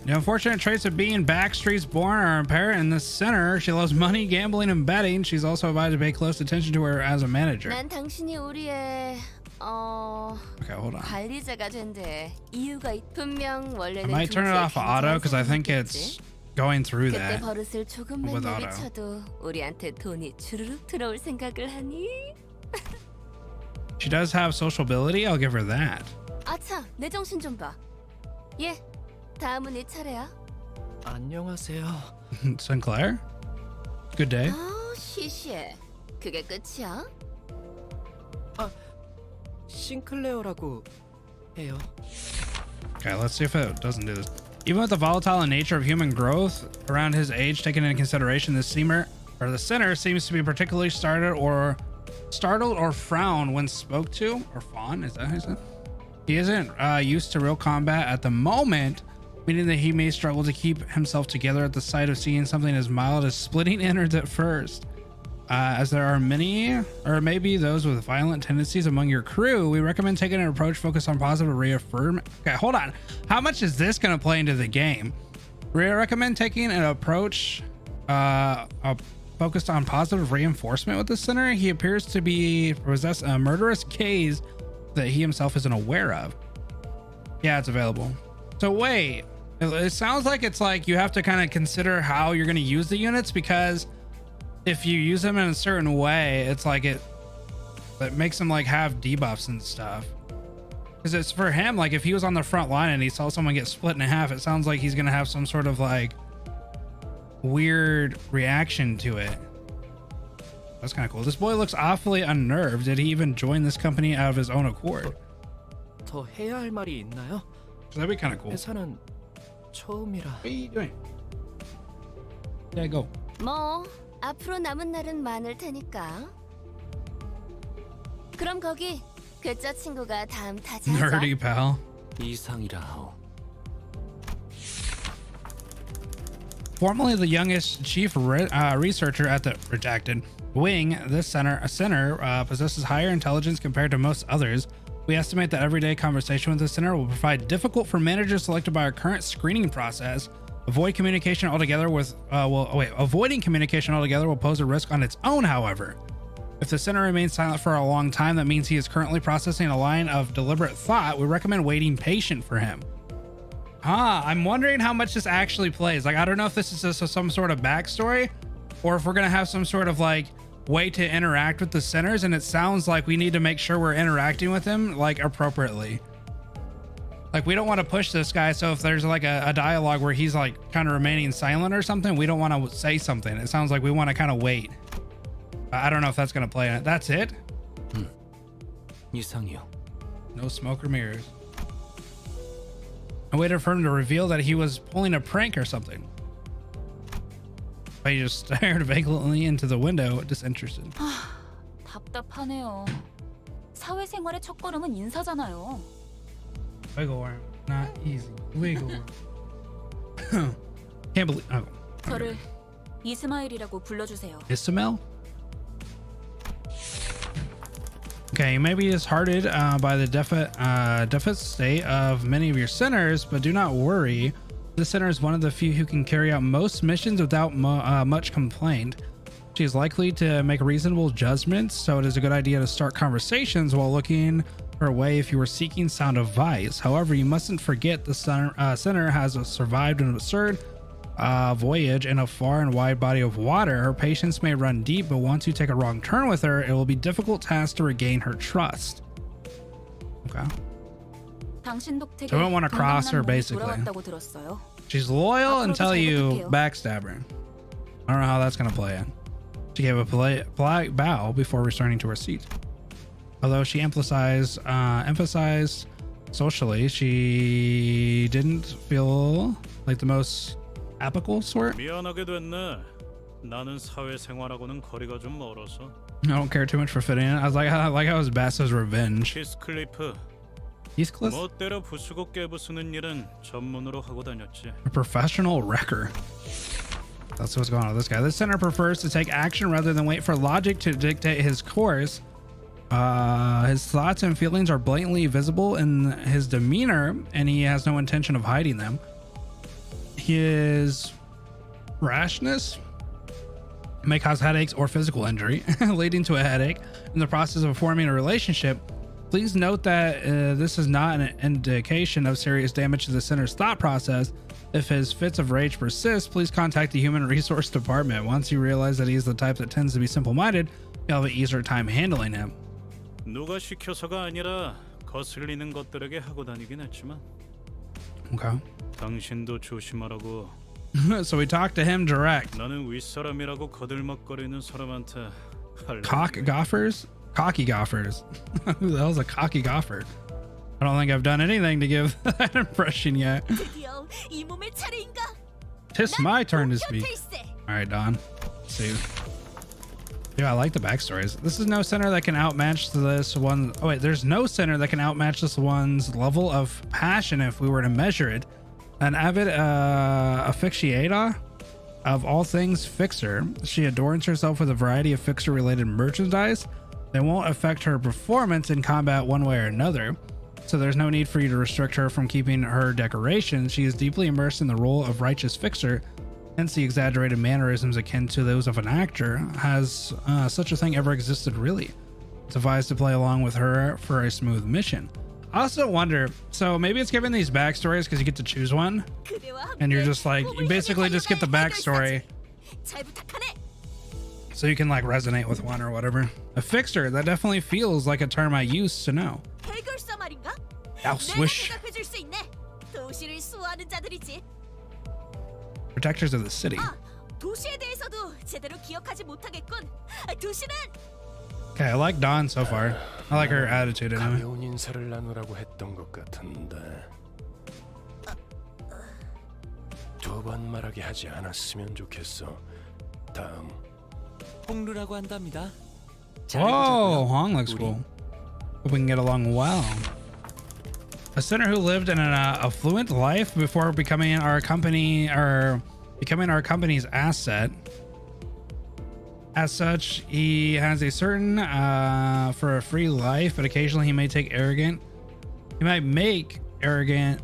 The unfortunate traits of being Backstreet's born are apparent in the center. She loves money, gambling, and betting. She's also advised to pay close attention to her as a manager. 난 당신이 우리의 Okay, hold on. 관리자가 된대. 이유가 분명 I 원래는 might turn it off auto because I think it's going through 그때 that. 버릇을 조금만 with auto. 내비쳐도 우리한테 돈이 주르륵 들어올 생각을 하니? She does have sociability. I'll give her that. 아차, 내 정신 좀 봐. 예, 다음은 네 차례야. 안녕하세요. Sinclair? Good day. 시시해. 그게 끝이야? 싱클레어라고 해요. Okay, let's see if it doesn't do this. Even with the volatile nature of human growth around his age taken into consideration, the center seems to be particularly startled or frown when spoke to, or fawn, is that how he said? He isn't used to real combat at the moment, meaning that he may struggle to keep himself together at the sight of seeing something as mild as splitting innards at first. As there are many, or maybe those with violent tendencies among your crew, we recommend taking an approach focused on positive reaffirm. Okay, hold on. How much is this going to play into the game? We recommend taking an approach focused on positive reinforcement with the center. He appears to possess a murderous gaze that he himself isn't aware of. Yeah, it's available. So wait, it sounds like it's like you have to kind of consider how you're going to use the units, because if you use them in a certain way, it's like it makes them like have debuffs and stuff. Because it's for him, like if he was on the front line and he saw someone get split in half, it sounds like he's going to have some sort of like weird reaction to it. That's kind of cool. This boy looks awfully unnerved. Did he even join this company out of his own accord? 더 해야 할 말이 있나요? So that'd be kind of cool. 회사는 처음이라. What are you doing? Yeah, go. 뭐 앞으로 남은 날은 많을 테니까. 그럼 거기 괴짜 친구가 다음 타자자. Nerdy pal. 이상이라 하오. Formerly the youngest chief researcher at the redacted wing, this center possesses higher intelligence compared to most others. We estimate that everyday conversation with the center will provide difficult for managers selected by our current screening process. Avoiding communication altogether will pose a risk on its own, however. If the center remains silent for a long time, that means he is currently processing a line of deliberate thought. We recommend waiting patient for him. I'm wondering how much this actually plays. Like, I don't know if this is just some sort of backstory or if we're going to have some sort of like way to interact with the centers. And it sounds like we need to make sure we're interacting with him like appropriately. Like, we don't want to push this guy. So if there's like a dialogue where he's like kind of remaining silent or something, we don't want to say something. It sounds like we want to kind of wait. I don't know if that's going to play in it. That's it. 이상이요. No smoke or mirrors. I waited for him to reveal that he was pulling a prank or something. But he just stared vacantly into the window, disinterested. 답답하네요. 사회생활의 첫걸음은 인사잖아요. Wiggle worm, not easy. Wiggle worm. Can't believe. Oh. 저를 이스마일이라고 불러주세요. Ismail? Okay, you may be disheartened by the deficit state of many of your centers, but do not worry. This center is one of the few who can carry out most missions without much complaint. She is likely to make reasonable judgments, so it is a good idea to start conversations while looking her way if you are seeking sound advice. However, you mustn't forget the center has survived an absurd voyage in a far and wide body of water. Her patience may run deep, but once you take a wrong turn with her, it will be a difficult task to regain her trust. Okay. So we don't want to cross her, basically. She's loyal until you backstab her. I don't know how that's going to play in. She gave a polite bow before returning to her seat. Although she emphasized socially, she didn't feel like the most apical sort. 미안하게 됐네. 나는 사회생활하고는 거리가 좀 멀어서. I don't care too much for fitting in. I like how his Bass's revenge. 히스클리프. Heathcliff? 멋대로 부수고 깨부수는 일은 전문으로 하고 다녔지. A professional wrecker. That's what's going on with this guy. This center prefers to take action rather than wait for logic to dictate his course. His thoughts and feelings are blatantly visible in his demeanor, and he has no intention of hiding them. His rashness may cause headaches or physical injury, leading to a headache in the process of forming a relationship. Please note that this is not an indication of serious damage to the center's thought process. If his fits of rage persist, please contact the Human Resource Department. Once you realize that he's the type that tends to be simple-minded, you'll have an easier time handling him. 누가 시켜서가 아니라 거슬리는 것들에게 하고 다니긴 했지만. Okay. 당신도 조심하라고. So we talked to him direct. 나는 윗사람이라고 거들먹거리는 사람한테 Cocky gophers? Who the hell's a cocky gopher? I don't think I've done anything to give that impression yet. 드디어 이 몸의 차례인가? It's my turn to speak. 곁일세. All right, Don. Let's see. Yeah, I like the backstories. This is no center that can outmatch this one. Oh wait, there's no center that can outmatch this one's level of passion if we were to measure it. An avid aficionada of all things Fixer, she adorns herself with a variety of Fixer-related merchandise. They won't affect her performance in combat one way or another, so there's no need for you to restrict her from keeping her decorations. She is deeply immersed in the role of righteous Fixer, hence the exaggerated mannerisms akin to those of an actor. Has such a thing ever existed, really? It's advised to play along with her for a smooth mission. I also wonder, so maybe it's giving these backstories because you get to choose one, and you're just like, you basically just get the backstory so you can like resonate with one or whatever. A Fixer, that definitely feels like a term I used to know. 해결사 말인가? Ow, swish. 내가 대답해줄 수 있네. 도시를 수호하는 자들이지. Protectors of the city. 아, 도시에 대해서도 제대로 기억하지 못하겠군. 도시는 Okay, I like Dawn so far. I like her attitude anyway. 가벼운 인사를 나누라고 했던 것 같은데 두 번 말하게 하지 않았으면 좋겠어. 다음. 홍루라고 한답니다. Whoa, Hong looks cool. Hope we can get along well. A sinner who lived in an affluent life before becoming our company's asset. As such, he has a certain for a free life, but occasionally he may make arrogant,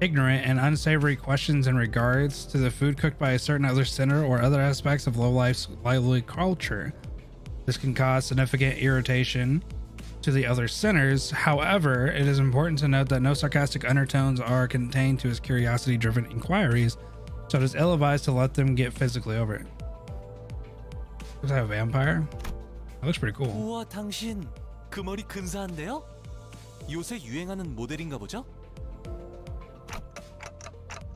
ignorant, and unsavory questions in regards to the food cooked by a certain other sinner or other aspects of low life's lively culture. This can cause significant irritation to the other sinners. However, it is important to note that no sarcastic undertones are contained to his curiosity-driven inquiries, so it is ill-advised to let them get physically over it. Looks like a vampire. That looks pretty cool. 우와, 당신 그 머리 근사한데요? 요새 유행하는 모델인가 보죠?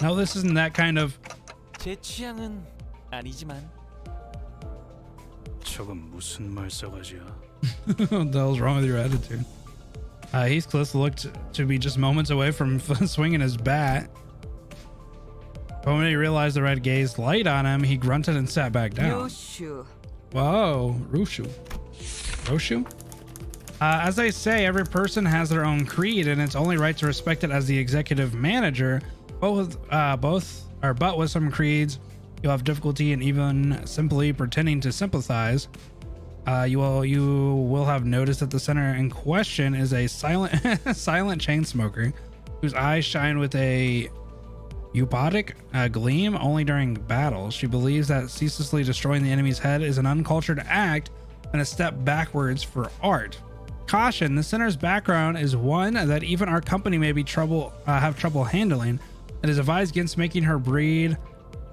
No, this isn't that kind of. 제 취향은 아니지만. 저건 무슨 말싸가지야? What the hell's wrong with your attitude? Heathcliff looked to be just moments away from swinging his bat. But when he realized the red gaze light on him, he grunted and sat back down. 요슈. Whoa, Roshu. As they say, every person has their own creed, and it's only right to respect it as the executive manager. But with some creeds, you'll have difficulty in even simply pretending to sympathize. You will have noticed that the center in question is a silent chain smoker whose eyes shine with a eupodic gleam only during battle. She believes that ceaselessly destroying the enemy's head is an uncultured act and a step backwards for art. Caution: the center's background is one that even our company may be have trouble handling. It is advised against making her breed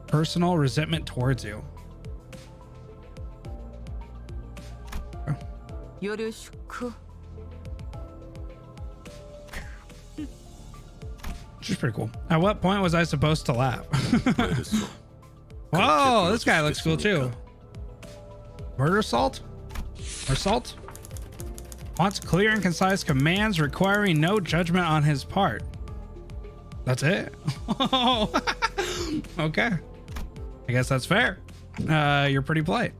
personal resentment towards you. 요르슈크. Which is pretty cool. At what point was I supposed to laugh? Whoa, this guy looks cool too. Murder salt? Or salt? Wants clear and concise commands requiring no judgment on his part. That's it? Okay. I guess that's fair. You're pretty polite.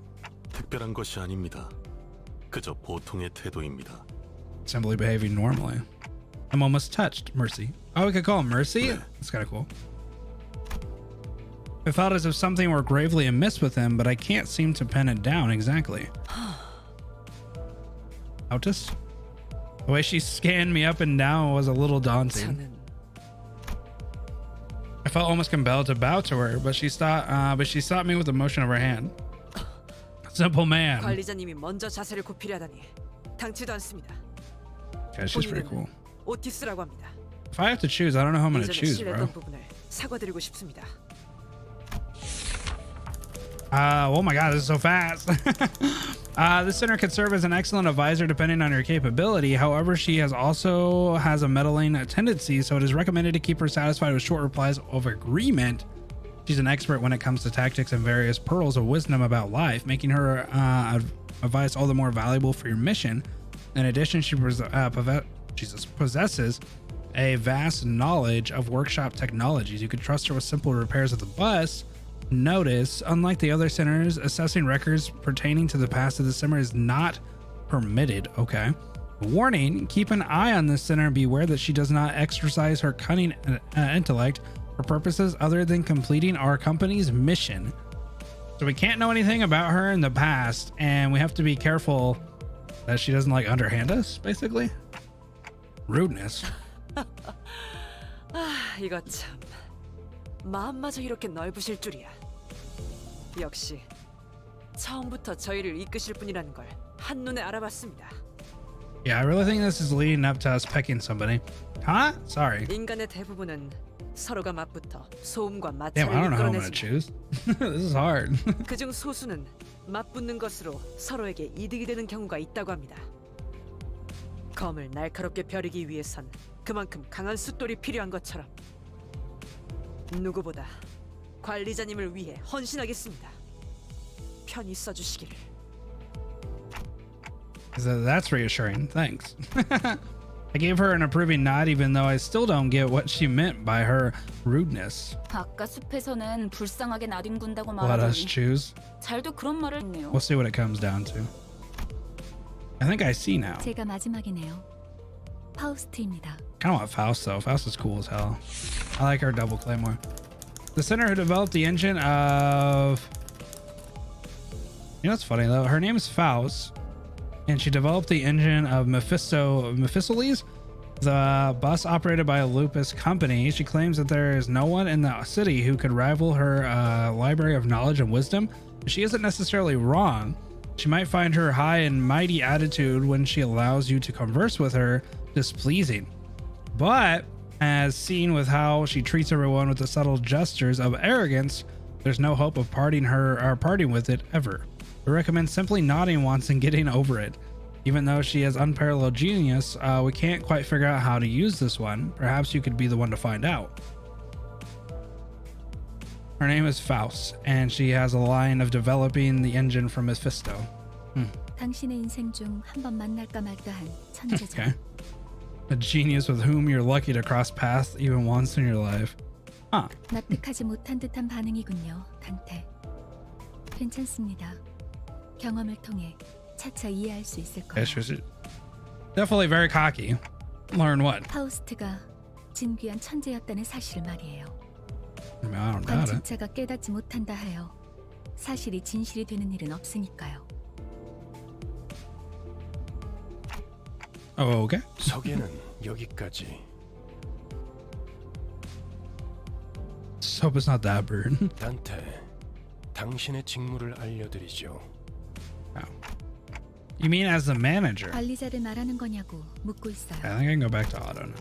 특별한 것이 아닙니다. 그저 보통의 태도입니다. Simply behaving normally. I'm almost touched. Mercy. Oh, we could call him Mercy? That's kind of cool. It felt as if something were gravely amiss with him, but I can't seem to pin it down exactly. Autis? The way she scanned me up and down was a little daunting. 저는 I felt almost compelled to bow to her, but she stopped me with a motion of her hand. Simple man. 관리자님이 먼저 자세를 굽히려다니 당치도 않습니다. Okay, she's pretty cool. 오티스라고 합니다. If I have to choose, I don't know who I'm gonna 예전에 choose, bro. 신뢰했던 부분을 사과드리고 싶습니다. Oh my god, this is so fast. This center could serve as an excellent advisor depending on your capability. However, she also has a meddling tendency, so it is recommended to keep her satisfied with short replies of agreement. She's an expert when it comes to tactics and various pearls of wisdom about life, making her advice all the more valuable for your mission. In addition, she possesses a vast knowledge of workshop technologies. You could trust her with simple repairs of the bus. Notice, unlike the other centers, assessing records pertaining to the past of the center is not permitted. Okay. Warning, keep an eye on this center and beware that she does not exercise her cunning intellect for purposes other than completing our company's mission. So we can't know anything about her in the past, and we have to be careful that she doesn't like underhand us, basically. Rudeness. 이거 참 마음마저 이렇게 넓으실 줄이야. 역시 처음부터 저희를 이끄실 분이라는 걸 한눈에 알아봤습니다. Yeah, I really think this is leading up to us pecking somebody. Huh? Sorry. 인간의 대부분은 서로가 맞붙어 소음과 Damn, I 마찰을 don't know who I'm gonna 이끌어내지만 choose. This is hard. 그중 소수는 맞붙는 것으로 서로에게 이득이 되는 경우가 있다고 합니다. 검을 날카롭게 벼르기 위해선 그만큼 강한 숫돌이 필요한 것처럼 누구보다 관리자님을 위해 헌신하겠습니다. 편히 써주시기를. So that's reassuring. Thanks. I gave her an approving nod, even though I still don't get what she meant by her rudeness. 아까 숲에서는 불쌍하게 나뒹군다고 Let us 말하더니 choose. 잘도 그런 말을 했네요. We'll see what it comes down to. I think I see now. 제가 마지막이네요. 파우스트입니다. Kind of want Faust though. Faust is cool as hell. I like her double claymore. The center who developed the engine of... You know what's funny though? Her name is Faust, and she developed the engine of Mephistopheles, the bus operated by a Limbus company. She claims that there is no one in the city who could rival her library of knowledge and wisdom. She isn't necessarily wrong. She might find her high and mighty attitude when she allows you to converse with her displeasing. But as seen with how she treats everyone with the subtle gestures of arrogance, there's no hope of parting with it ever. We recommend simply nodding once and getting over it. Even though she has unparalleled genius, we can't quite figure out how to use this one. Perhaps you could be the one to find out. Her name is Faust, and she has a line of developing the engine from Mephisto. 당신의 인생 중 한 번 만날까 말까한 천재죠. Okay. A genius with whom you're lucky to cross paths even once in your life. Huh. 납득하지 못한 듯한 반응이군요, 단테. 괜찮습니다. 경험을 통해 차차 이해할 수 있을 Yeah, 거예요. she was definitely very cocky. Learn what? 파우스트가 진귀한 천재였다는 사실 말이에요. I mean, I don't doubt it. 관측자가 깨닫지 못한다 하여 사실이 진실이 되는 일은 없으니까요. Oh, okay. 소개는 여기까지. Just hope it's not that bird. 단테, 당신의 직무를 알려드리죠. You mean as the manager? 관리자를 말하는 거냐고 묻고 I 있어요. think I can go back to Otto now.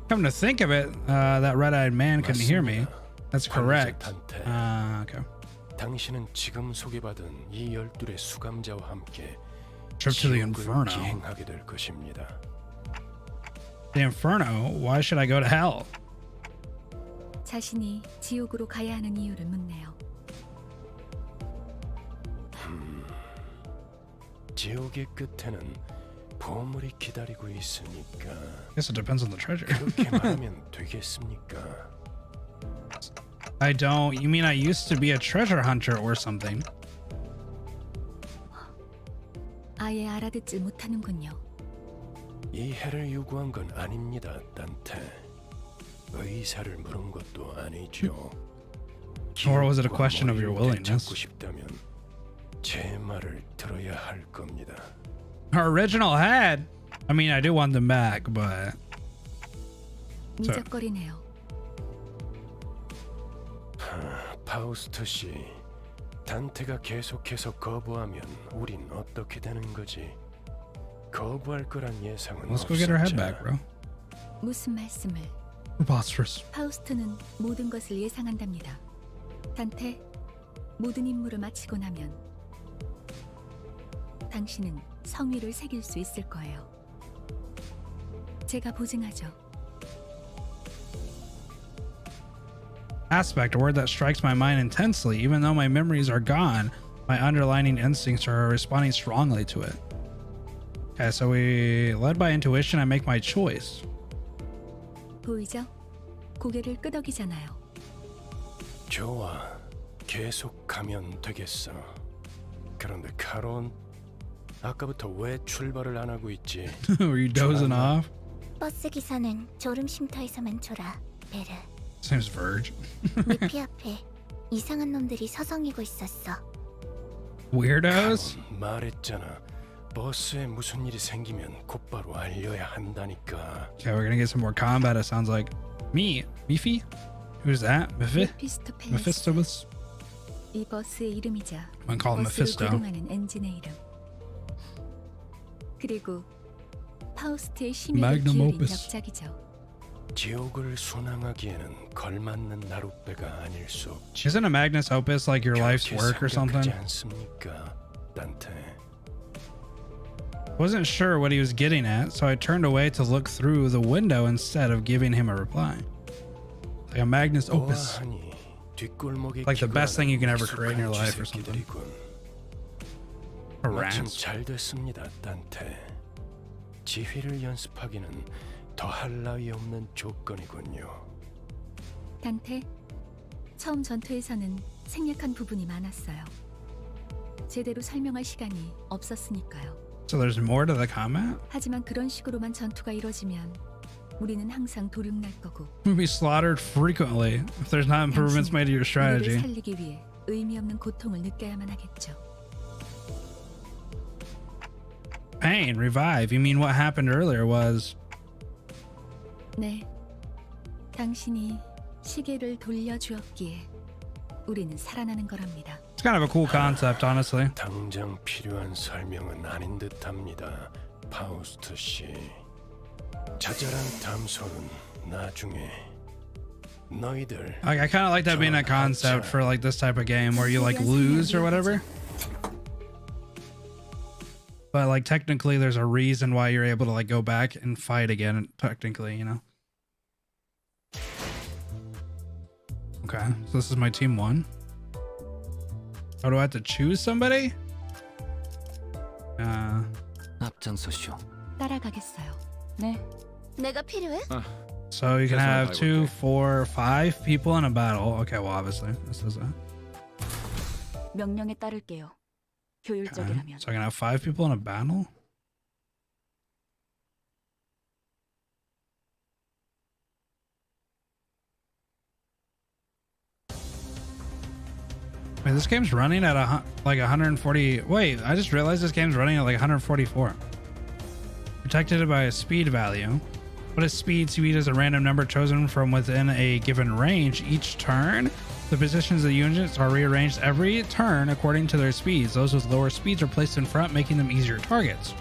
Come to think of it, that red-eyed man couldn't hear me. That's correct. 단테, Okay. 당신은 지금 소개받은 이 12의 수감자와 함께 Trip to the 지옥을 Inferno. 기행하게 될 것입니다. The Inferno? Why should I go to hell? 자신이 지옥으로 가야 하는 이유를 묻네요. 지옥의 끝에는 보물이 기다리고 있으니까. Guess it depends on the treasure. 그렇게 말하면 되겠습니까? I don't. You mean I used to be a treasure hunter or something? 아예 알아듣질 못하는군요. 이해를 요구한 건 아닙니다, 단테. 의사를 물은 것도 아니죠. Or was it a question of your willingness? 찾고 싶다면 제 말을 들어야 할 겁니다. Her original head. I mean, I do want them back, but 미적거리네요. 파우스트 씨, 단테가 계속해서 거부하면 우린 어떻게 되는 거지? 거부할 거란 예상은 let's go get her head 없었잖아. back, bro. 무슨 말씀을? Preposterous. 파우스트는 모든 것을 예상한답니다. 단테, 모든 임무를 마치고 나면 당신은 성위를 새길 수 있을 거예요. 제가 보증하죠. Aspect, a word that strikes my mind intensely. Even though my memories are gone, my underlying instincts are responding strongly to it. Okay, so we led by intuition. I make my choice. 보이죠? 고개를 끄덕이잖아요. 좋아, 계속 가면 되겠어. 그런데 카론, 아까부터 왜 출발을 안 하고 있지? Were you dozing off? 버스 기사는 졸음 쉼터에서만 졸아. 베르. Seems verge. 미피 앞에 이상한 놈들이 서성이고 있었어. Weirdos? 카론, 말했잖아. 버스에 무슨 일이 생기면 곧바로 알려야 한다니까. Okay, we're gonna get some more combat. It sounds like me, Miffy. Who's that? 메피스토펠레스. Mephistopheles. 이 버스의 이름이자 I'm calling 버스를 Mephisto. 구동하는 엔진의 이름. 그리고 파우스트의 심의를 Magnum 기울인 opus. 역작이죠. 지옥을 순항하기에는 걸맞는 나룻배가 아닐 수 없지. Isn't a Magnus Opus like your life's 그렇게 work or something? 생각하지 않습니까, 단테? Wasn't sure what he was getting at, so I turned away to look through the window instead of giving him a reply. Like a Magnus Opus. 보아하니 뒷골목에 Like the best thing you can ever 기관한 create in your 익숙한 life or something. 쥐새끼들이군. A 마침 rant. 잘 됐습니다, 단테. 지휘를 연습하기는 더할 나위 없는 조건이군요. 단테, 처음 전투에서는 생략한 부분이 많았어요. 제대로 설명할 시간이 없었으니까요. So there's more to the combat? 하지만 그런 식으로만 전투가 이뤄지면 우리는 항상 도륙날 거고 We'll be slaughtered frequently if there's not improvements made to your 우리를 strategy. 살리기 위해 의미 없는 고통을 느껴야만 하겠죠. Pain, revive. You mean what happened earlier was... 네, 당신이 시계를 돌려주었기에 우리는 살아나는 거랍니다. It's kind of a cool concept, honestly. 당장 필요한 설명은 아닌 듯합니다, 파우스트 씨. 자잘한 담소는 나중에 너희들. Like, I kind of like that being a concept for like this type of game where you like lose or whatever. But like technically there's a reason why you're able to like go back and fight again, technically, you know. Okay, so this is my team 1. Oh, do I have to choose somebody? 앞장서시오. 따라가겠어요. 네. 내가 필요해? So you can That's have what I 2, would 4, 5 people in a battle. Okay, well obviously this is that. 명령에 따를게요. Okay. 효율적이라면. So I can have 5 people in a battle? Wait, this game's running at like 140. Wait, I just realized this game's running at like 144. Protected by a speed value. What is speed? Speed is a random number chosen from within a given range. Each turn, the positions of the units are rearranged every turn according to their speeds. Those with lower speeds are placed in front, making them easier targets.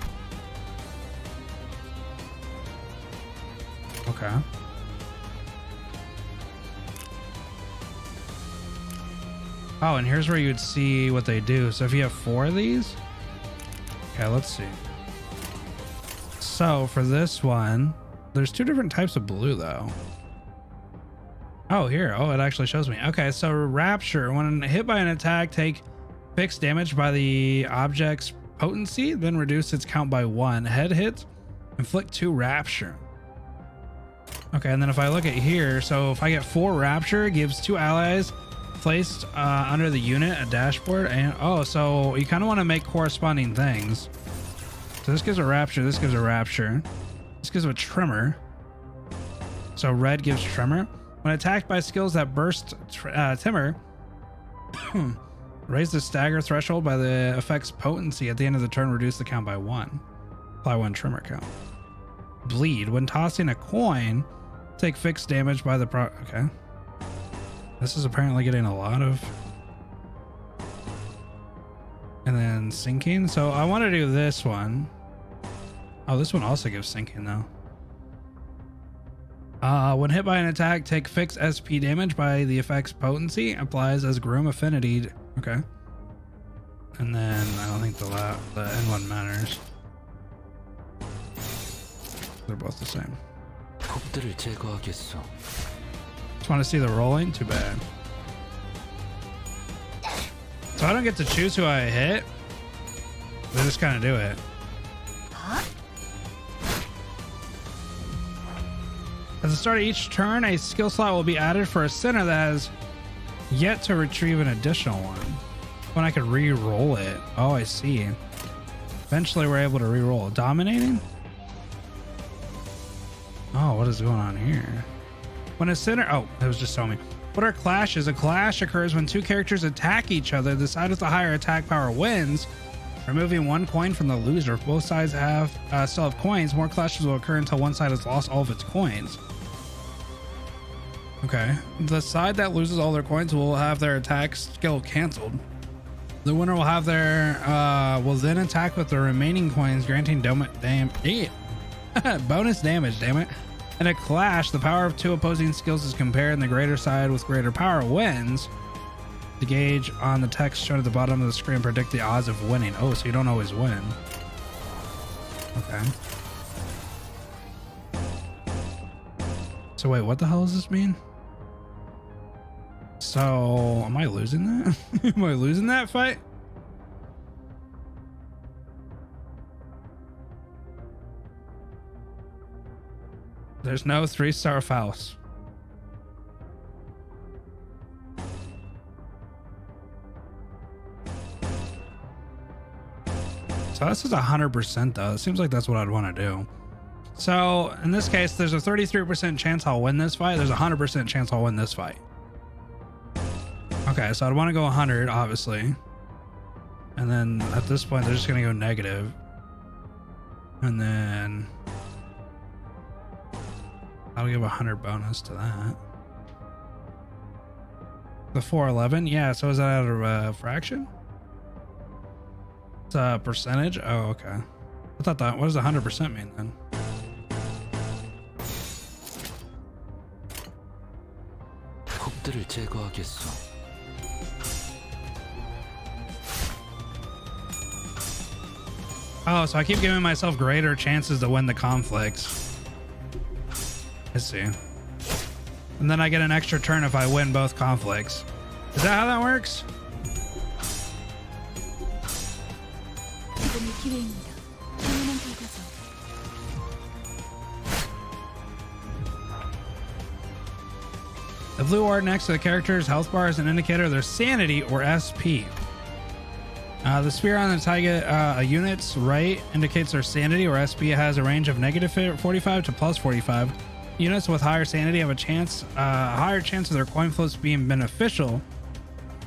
Okay. Oh, and here's where you'd see what they do. So if you have 4 of these, okay, let's see. So for this one, there's 2 different types of blue though. Oh, here. Oh, it actually shows me. Okay, so Rapture. When hit by an attack, take fixed damage by the object's potency, then reduce its count by 1. Head hits, inflict 2 rapture. Okay, and then if I look at here, so if I get 4 rapture, it gives 2 allies placed under the unit a dashboard. And oh, so you kind of want to make corresponding things. So this gives a rapture, this gives a rapture, this gives a tremor. So red gives tremor. When attacked by skills that burst timor, raise the stagger threshold by the effect's potency at the end of the turn, reduce the count by 1. Apply 1 tremor count. Bleed. When tossing a coin, take fixed damage by the okay. This is apparently getting a lot of. And then sinking. So I want to do this one. Oh, this one also gives sinking though. When hit by an attack, take fixed SP damage by the effect's potency. Applies as Groom Affinity. Okay. And then I don't think the end one matters. They're both the same. Just want to see the rolling. Too bad. So I don't get to choose who I hit. They just kind of do it. At the start of each turn, a skill slot will be added for a center that has yet to retrieve an additional one. When I could re-roll it. Oh, I see. Eventually we're able to re-roll. Dominating? Oh, what is going on here? When a center... Oh, it was just showing me. What are clashes? A clash occurs when 2 characters attack each other. The side with the higher attack power wins, removing 1 coin from the loser. If both sides still have coins, more clashes will occur until one side has lost all of its coins. Okay. The side that loses all their coins will have their attack skill canceled. The winner will have their will then attack with the remaining coins, granting bonus damage. Damn it! In a clash, the power of 2 opposing skills is compared, and the greater side with greater power wins. The gauge on the text shown at the bottom of the screen predict the odds of winning. Oh, so you don't always win. Okay. So wait, what the hell does this mean? So, am I losing that? Am I losing that fight? There's no 3-star Faust. So this is 100% though. It seems like that's what I'd want to do. So in this case, there's a 33% chance I'll win this fight. There's a 100% chance I'll win this fight. Okay, so I'd want to go 100, obviously. And then at this point, they're just going to go negative. And then I'll give 100 bonus to that. The 411, yeah. So is that out of a fraction? It's a percentage. Oh, okay. I thought that. What does 100% mean then? Oh, so I keep giving myself greater chances to win the conflicts. I see. And then I get an extra turn if I win both conflicts. Is that how that works? The blue art next to the character's health bar is an indicator of their sanity or SP. The sphere on the Taiga unit's right indicates their sanity or SP. It has a range of negative 45 to plus 45. Units with higher sanity have a higher chance of their coin floats being beneficial.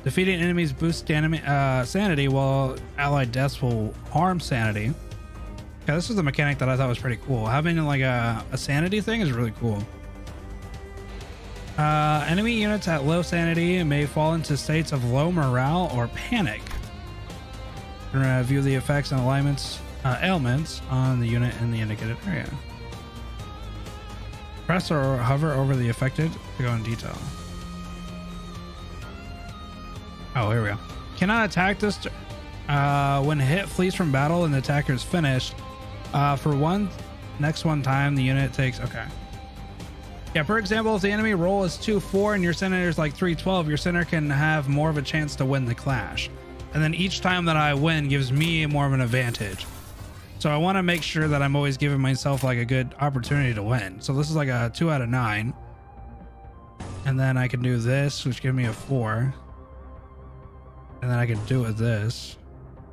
Defeating enemies boosts sanity, while allied deaths will harm sanity. Okay, this is the mechanic that I thought was pretty cool. Having like a sanity thing is really cool. Enemy units at low sanity may fall into states of low morale or panic. Review the effects and ailments on the unit in the indicated area. Press or hover over the affected to go in detail. Oh, here we go. Cannot attack this when hit, flees from battle and the attacker is finished. For next one time the unit takes. Okay. Yeah, for example, if the enemy roll is 2-4 and your center is like 3-12, your center can have more of a chance to win the clash. and then each time that I win gives me more of an advantage. So I want to make sure that I'm always giving myself like a good opportunity to win. So this is like a 2 out of 9. And then I can do this, which gives me a 4. And then I can do it with this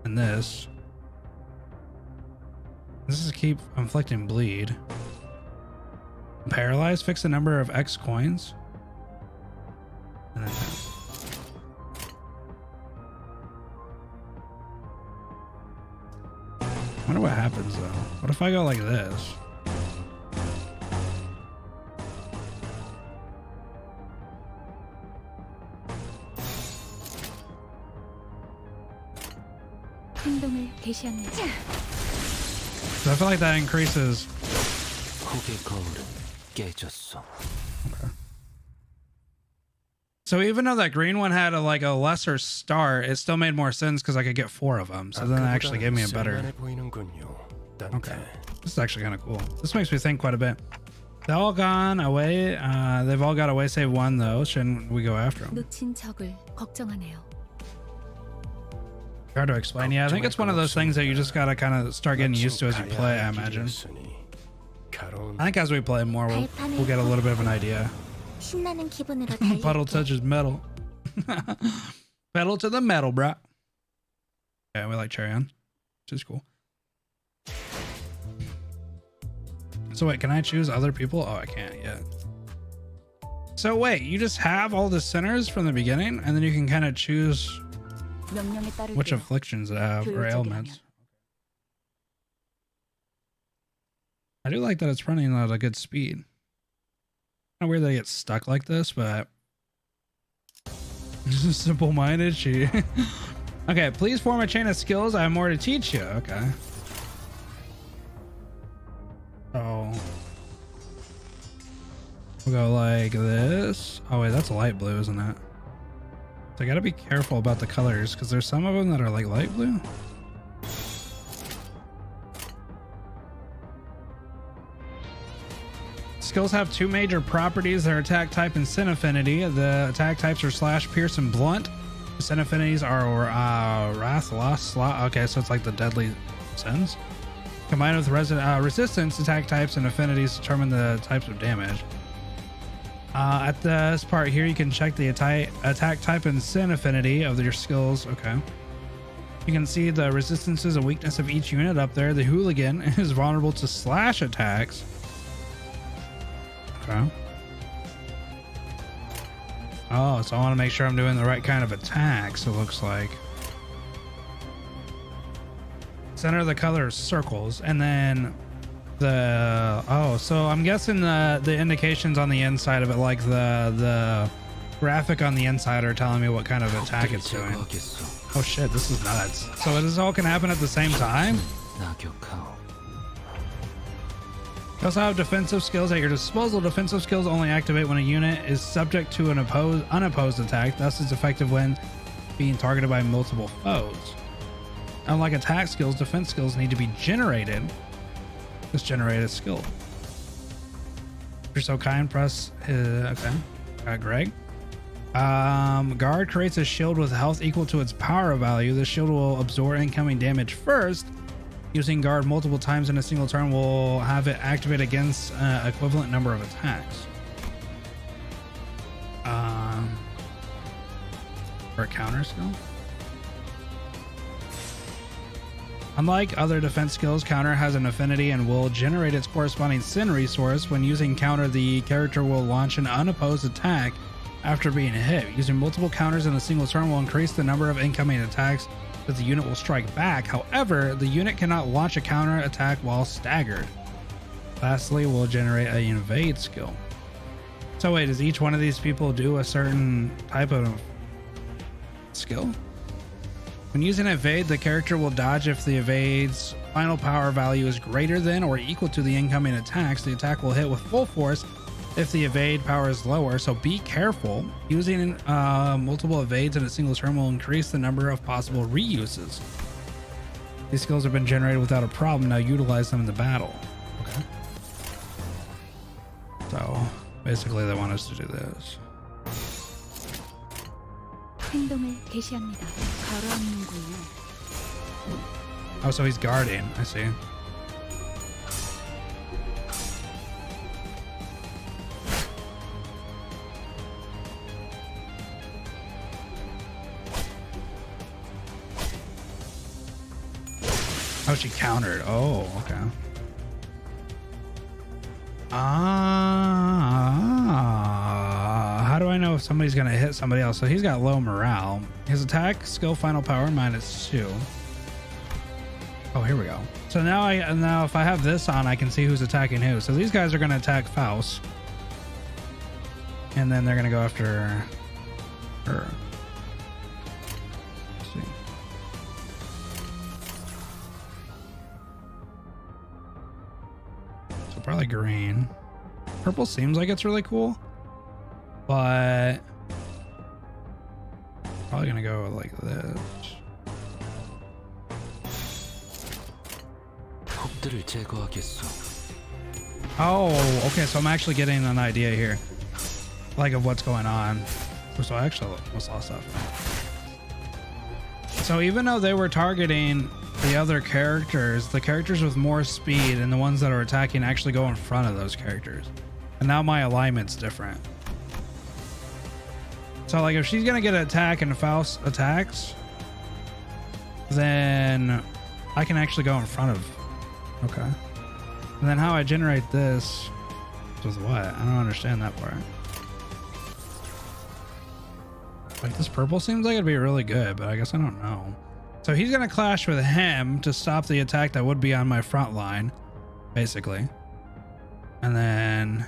and this. This is keep inflicting bleed. Paralyzed, fix the number of X coins. And then I wonder what happens though. What if I go like this? 행동을 개시합니다. So I feel like that increases. 후계 거울은 깨졌어. Okay. So even though that green one had a lesser start, it still made more sense because I could get 4 of them. So then it actually gave me a better. Okay, this is actually kind of cool. This makes me think quite a bit. They've all gone away. They've all got away save 1 though. Shouldn't we go after them? 놓친 적을 걱정하네요. Hard to explain. Yeah, I think it's one of those things that you just gotta kind of start getting used to as you play, I imagine. I think as we play more, we'll get a little bit of an idea. 신나는 기분으로 Puddle 달릴게. touches metal. Pedal to the metal, bro. Yeah, we like cherry on, which is cool. So wait, can I choose other people? Oh, I can't yet. So wait, you just have all the sinners from the beginning, and then you can kind of choose 명령에 따를게요. which afflictions they have or ailments. I do like that it's running at a good speed. Kind of weird that it gets stuck like this, but this is simple-minded. She. Okay, please form a chain of skills. I have more to teach you. Okay. Oh. We'll go like this. Oh wait, that's light blue, isn't it? So I gotta be careful about the colors because there's some of them that are like light blue. Skills have 2 major properties: their attack type and sin affinity. The attack types are slash, pierce, and blunt. The sin affinities are wrath, loss, slot. Okay, so it's like the deadly sins. Combined with resistance, attack types and affinities determine the types of damage. At this part here, you can check the attack type and sin affinity of your skills. Okay. You can see the resistances and weakness of each unit up there. The hooligan is vulnerable to slash attacks. Okay. Oh, so I want to make sure I'm doing the right kind of attacks, it looks like. Center of the color is circles, and then the so I'm guessing the indications on the inside of it, like the graphic on the inside, are telling me what kind of attack it's doing. Oh shit, this is nuts. So this all can happen at the same time? You also have defensive skills at your disposal. Defensive skills only activate when a unit is subject to an unopposed attack. Thus, it's effective when being targeted by multiple foes. Unlike attack skills, defense skills need to be generated. Just generate a skill. If you're so kind, press okay. Greg. Guard creates a shield with health equal to its power value. The shield will absorb incoming damage first. Using guard multiple times in a single turn will have it activate against equivalent number of attacks. For a counter skill. Unlike other defense skills, counter has an affinity and will generate its corresponding sin resource. When using counter, the character will launch an unopposed attack after being hit. Using multiple counters in a single turn will increase the number of incoming attacks that the unit will strike back. However, the unit cannot launch a counter attack while staggered. Lastly, will generate an invade skill. So wait, does each one of these people do a certain type of skill? When using evade, the character will dodge if the evade's final power value is greater than or equal to the incoming attacks. The attack will hit with full force if the evade power is lower, so be careful. Using multiple evades in a single turn will increase the number of possible reuses. These skills have been generated without a problem. Now utilize them in the battle. Okay. So basically they want us to do this. 행동을 개시합니다. 가라앉는군요. Oh, so he's guarding. I see. Oh, she countered. Oh, okay. How do I know if somebody's gonna hit somebody else? So he's got low morale. His attack, skill, final power, -2. Oh, here we go. So now if I have this on, I can see who's attacking who. So these guys are gonna attack Faust, and then they're gonna go after her. Let's see. So probably green. Purple seems like it's really cool, but probably gonna go like this. Oh, okay, so I'm actually getting an idea here, like, of what's going on. So I actually almost lost that. So even though they were targeting the other characters, the characters with more speed and the ones that are attacking actually go in front of those characters. And now my alignment's different. So like if she's gonna get an attack and Faust attacks, then I can actually go in front of. Okay. And then how I generate this with what? I don't understand that part. Like this purple seems like it'd be really good, but I guess I don't know. So he's gonna clash with him to stop the attack that would be on my front line, basically. And then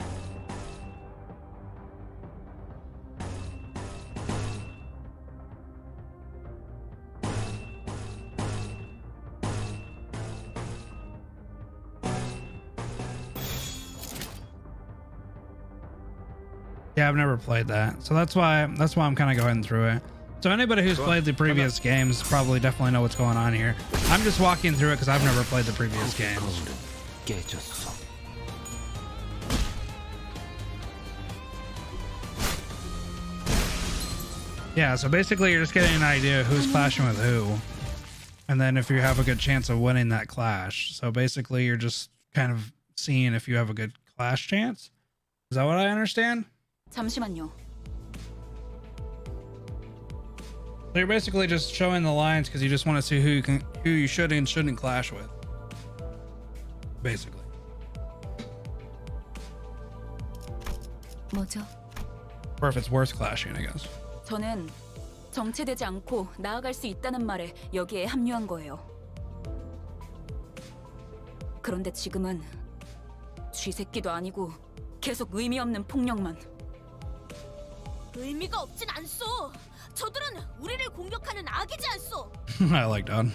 yeah, I've never played that, so that's why I'm kind of going through it. So anybody who's played the previous games probably definitely know what's going on here. I'm just walking through it because I've never played the previous games. Yeah, so basically you're just getting an idea of who's clashing with who, and then if you have a good chance of winning that clash. So basically you're just kind of seeing if you have a good clash chance. Is that what I understand? 잠시만요. So you're basically just showing the lines because you just want to see who you should and shouldn't clash with. Basically. 뭐죠? Or if it's worth clashing, I guess. 저는 정체되지 않고 나아갈 수 있다는 말에 여기에 합류한 거예요. 그런데 지금은 쥐새끼도 아니고 계속 의미 없는 폭력만. 의미가 없진 않소. 저들은 우리를 공격하는 악이지 않소. I like that.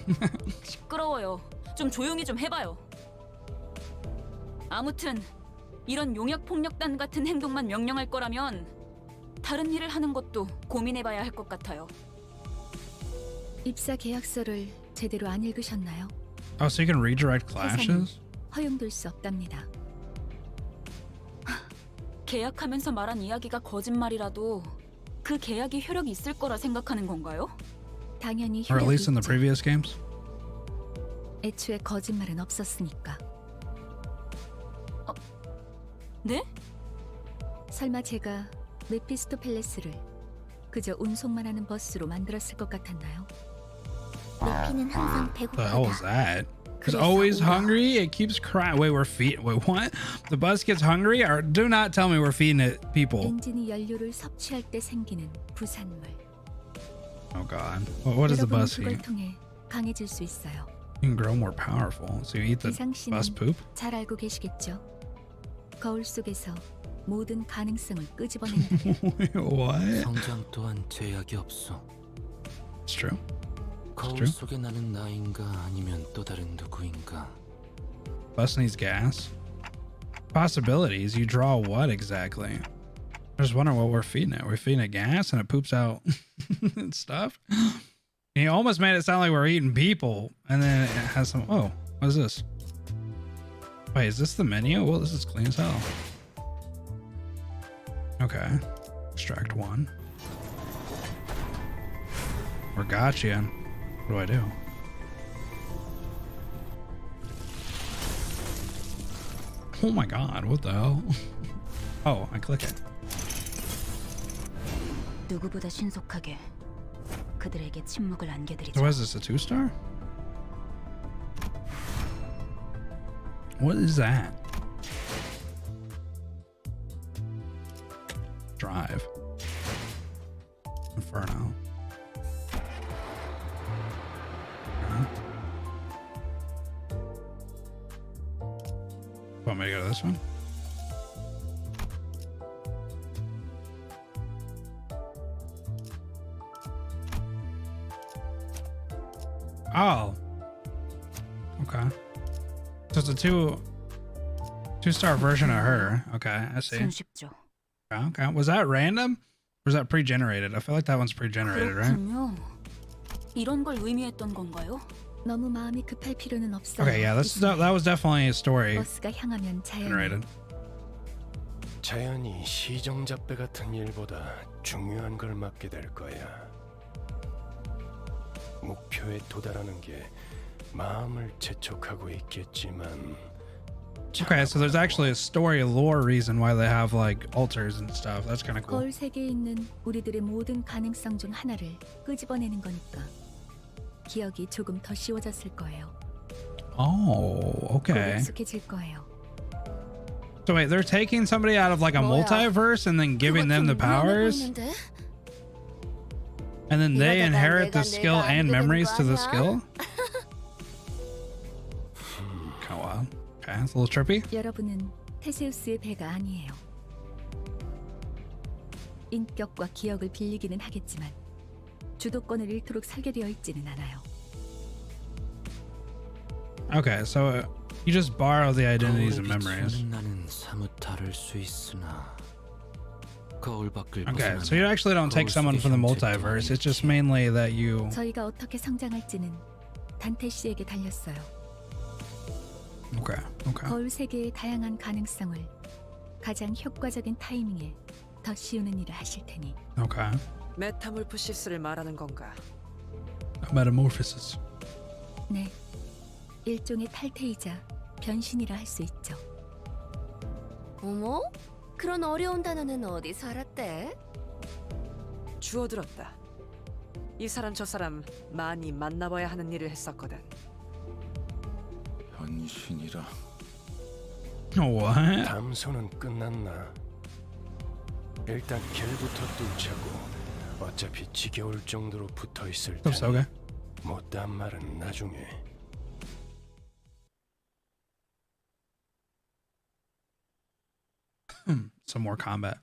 시끄러워요. 좀 조용히 좀 해봐요. 아무튼 이런 용역 폭력단 같은 행동만 명령할 거라면 다른 일을 하는 것도 고민해봐야 할 것 같아요. 입사 계약서를 제대로 안 읽으셨나요? Oh, so you can redirect clashes? 허용될 수 없답니다. 계약하면서 말한 이야기가 거짓말이라도 그 계약이 효력이 있을 거라 생각하는 건가요? 당연히 Or at 효력이 least in the 있죠. previous games? 애초에 거짓말은 없었으니까. 네? 설마 제가 메피스토펠레스를 그저 운송만 하는 버스로 만들었을 것 같았나요? 루피는 항상 The hell was 배고프다. that? It's 그래서 always 우와. hungry. It keeps crying. Wait, wait, what? The bus gets hungry? Or do not tell me we're feeding it people. 엔진이 연료를 섭취할 때 생기는 부산물. Oh god. What does the 여러분은 bus 그걸 eat? 통해 강해질 수 있어요. You can grow more powerful. So you eat the 이상 씨는 bus poop? 잘 알고 계시겠죠? 거울 속에서 모든 가능성을 끄집어낸다. Wait, what? 성장 또한 제약이 없어. It's true. 거울 속에 나는 나인가 아니면 또 다른 누구인가. Bus needs gas. Possibilities. You draw what exactly? I just wonder what we're feeding it. We're feeding it gas and it poops out stuff. You almost made it sound like we're eating people, and then it has some. Oh, what is this? Wait, is this the menu? Well, this is clean as hell. Okay, extract one. Or Gacha. What do I do? Oh my god, what the hell? Oh, I click it. 누구보다 신속하게 그들에게 침묵을 So 안겨드리죠. what is this, a 2-star? What is that? Drive. Inferno. Want me to go to this one? Oh. Okay. So it's a two-star version of her. Okay, I see. 손쉽죠. Okay. Was that random? Or was that pre-generated? I feel like that one's pre-generated, right? 그렇군요. 이런 걸 의미했던 건가요? 너무 마음이 급할 필요는 없어요. Okay, yeah, that was definitely a story 버스가 향하면 자연히 generated. 자연이 시정잡배 같은 일보다 중요한 걸 맡게 될 거야. 목표에 도달하는 게 마음을 재촉하고 있겠지만. Okay, so there's actually a story lore reason why they have like altars and stuff. That's kind of cool. 거울 세계에 있는 우리들의 모든 가능성 중 하나를 끄집어내는 거니까 기억이 조금 더 쉬워졌을 거예요. Oh, okay. 익숙해질 거예요. So wait, they're taking somebody out of like a multiverse and then giving them the powers? And then they inherit the skill and memories to the skill? Kind of wild. Okay, it's a little trippy. 여러분은 테세우스의 배가 아니에요. 인격과 기억을 빌리기는 하겠지만 주도권을 잃도록 설계되어 있지는 않아요. Okay, so you just borrow the identities and memories. Okay, so you actually don't take someone from the multiverse. It's just mainly that you... 저희가 어떻게 성장할지는 단테 씨에게 달렸어요. Okay, okay. 거울 세계의 다양한 가능성을 가장 효과적인 타이밍에 더 씌우는 일을 하실 테니. Okay. 메타몰프시스를 말하는 건가? Metamorphosis. 네, 일종의 탈퇴이자 변신이라 할 수 있죠. 어머? 그런 어려운 단어는 어디서 알았대? 주워들었다. 이 사람 저 사람 많이 만나봐야 하는 일을 했었거든. 변신이라. What? 담소는 끝났나? 일단 길부터 뚫자고. 어차피 지겨울 정도로 붙어 있을 That's 테니 okay. 못한 말은 나중에. Some more combat.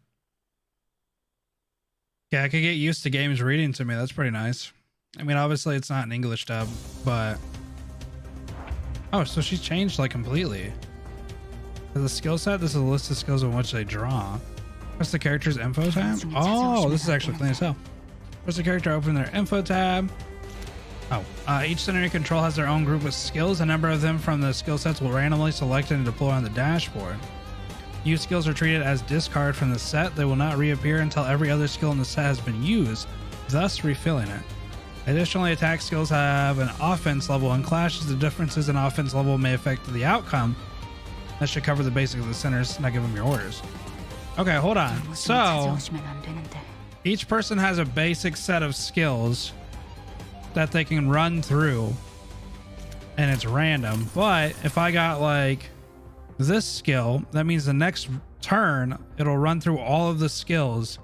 Yeah, I could get used to games reading to me. That's pretty nice. I mean, obviously it's not an English dub, but... Oh, so she's changed like completely. The skill set, this is a list of skills on which they draw. What's the character's info tab? Oh, this is actually clean as hell. What's the character open their info tab? Oh, each center you control has their own group of skills. A number of them from the skill sets will randomly select and deploy on the dashboard. Used skills are treated as discard from the set. They will not reappear until every other skill in the set has been used, thus refilling it. Additionally, attack skills have an offense level and clashes. The differences in offense level may affect the outcome. That should cover the basics of the centers, not give them your orders. Okay, hold on. So, each person has a basic set of skills that they can run through, and it's random. But if I got like this skill, that means the next turn it'll run through all of the skills.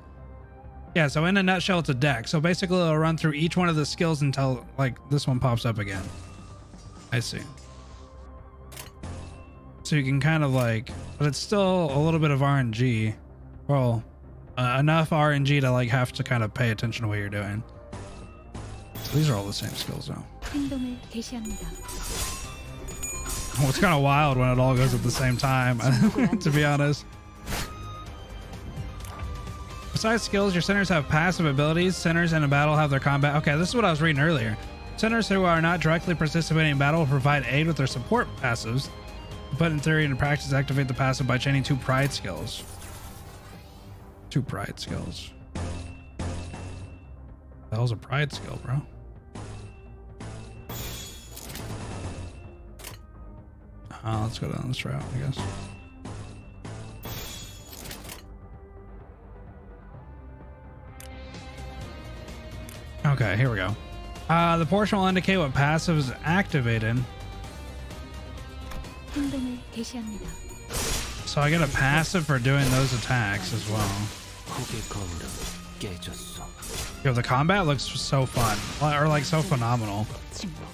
Yeah, so in a nutshell, it's a deck. So basically it'll run through each one of the skills until like this one pops up again. I see. So you can kind of like, but it's still a little bit of RNG. Well, enough RNG to like have to kind of pay attention to what you're doing. So these are all the same skills now. 행동을 개시합니다. Well, it's kind of wild when it all goes at the same time, to be honest. Besides skills, your centers have passive abilities. Centers in a battle have their combat. Okay, this is what I was reading earlier. Centers who are not directly participating in battle will provide aid with their support passives, but in theory and in practice activate the passive by chaining 2 pride skills. 2 pride skills. That was a pride skill, bro. Let's go down this route, I guess. Okay, here we go. The portion will indicate what passive is activated. 행동을 개시합니다. So I get a passive for doing those attacks as well. Yo, the combat looks so fun, or like so phenomenal.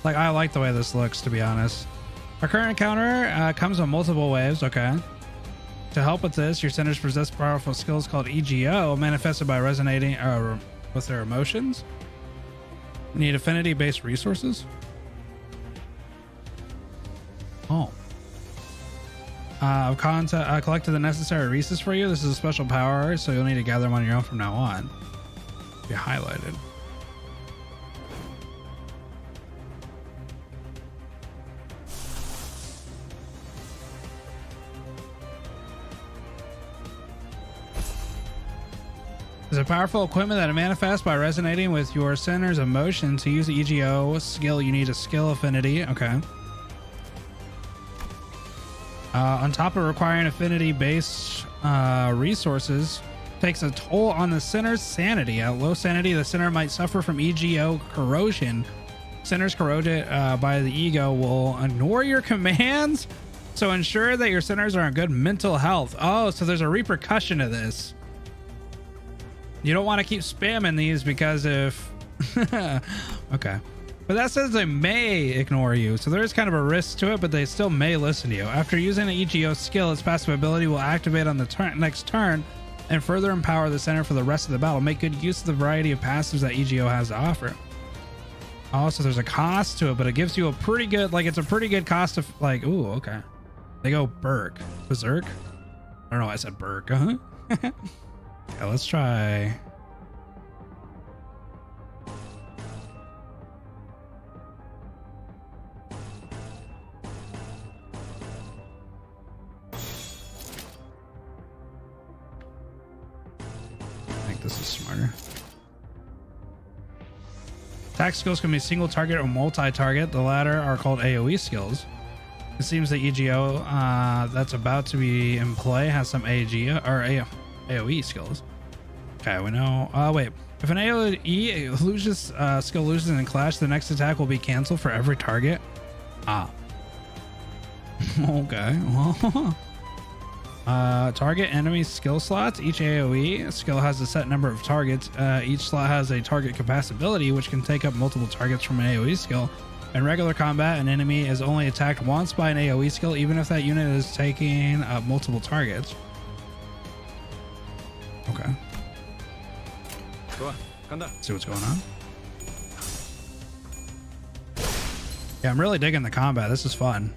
Like, I like the way this looks, to be honest. Our current encounter comes in multiple waves. Okay. To help with this, your centers possess powerful skills called EGO, manifested by resonating with their emotions. Need affinity-based resources. Oh. I've collected the necessary resources for you. This is a special power, so you'll need to gather them on your own from now on. Be highlighted. It's a powerful equipment that manifests by resonating with your center's emotion. To use the EGO skill, you need a skill affinity. Okay. On top of requiring affinity-based resources, takes a toll on the center's sanity. At low sanity, the center might suffer from EGO corrosion. Centers corroded by the ego will ignore your commands, so ensure that your centers are in good mental health. Oh, so there's a repercussion to this. You don't want to keep spamming these because if... Okay. But that says they may ignore you, so there is kind of a risk to it, but they still may listen to you. After using the EGO skill, its passive ability will activate on the next turn and further empower the center for the rest of the battle. Make good use of the variety of passives that EGO has to offer. Also, there's a cost to it, but it gives you a pretty good, like, it's a pretty good cost of, like, ooh, okay. They go Berserk. I don't know why I said Berk. Okay, let's try... This is smarter. Attack skills can be single target or multi-target. The latter are called AoE skills. It seems the EGO that's about to be in play has some AoE skills. Okay, we know. Wait. If an AoE loses skill loses in clash, the next attack will be canceled for every target. Ah. Okay. Well. Target enemy skill slots. Each AoE skill has a set number of targets. Each slot has a target capacity, which can take up multiple targets from an AoE skill. In regular combat, an enemy is only attacked once by an AoE skill, even if that unit is taking up multiple targets. Okay. See what's going on. Yeah, I'm really digging the combat. This is fun.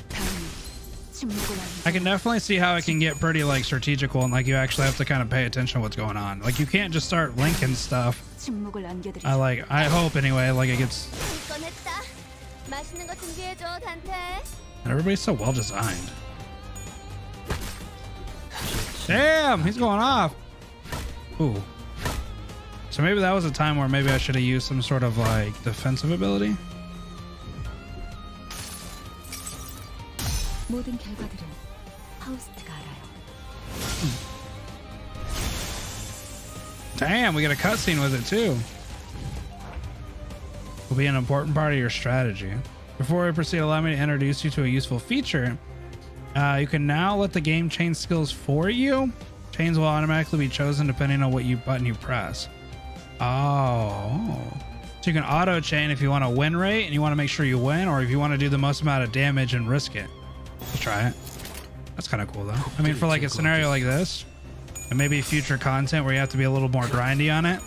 I can definitely see how it can get pretty like strategical and like you actually have to kind of pay attention to what's going on. Like you can't just start linking stuff. I hope anyway, like it gets... And everybody's so well designed. Damn, he's going off. Ooh. So maybe that was a time where maybe I should have used some sort of like defensive ability. 모든 결과들은 파우스트가 알아요. Damn, we get a cutscene with it too. Will be an important part of your strategy. Before we proceed, allow me to introduce you to a useful feature. You can now let the game change skills for you. Chains will automatically be chosen depending on what button you press. Oh. So you can auto chain if you want a win rate and you want to make sure you win, or if you want to do the most amount of damage and risk it. Let's try it. That's kind of cool though. I mean, for like a scenario like this, and maybe future content where you have to be a little more grindy on it,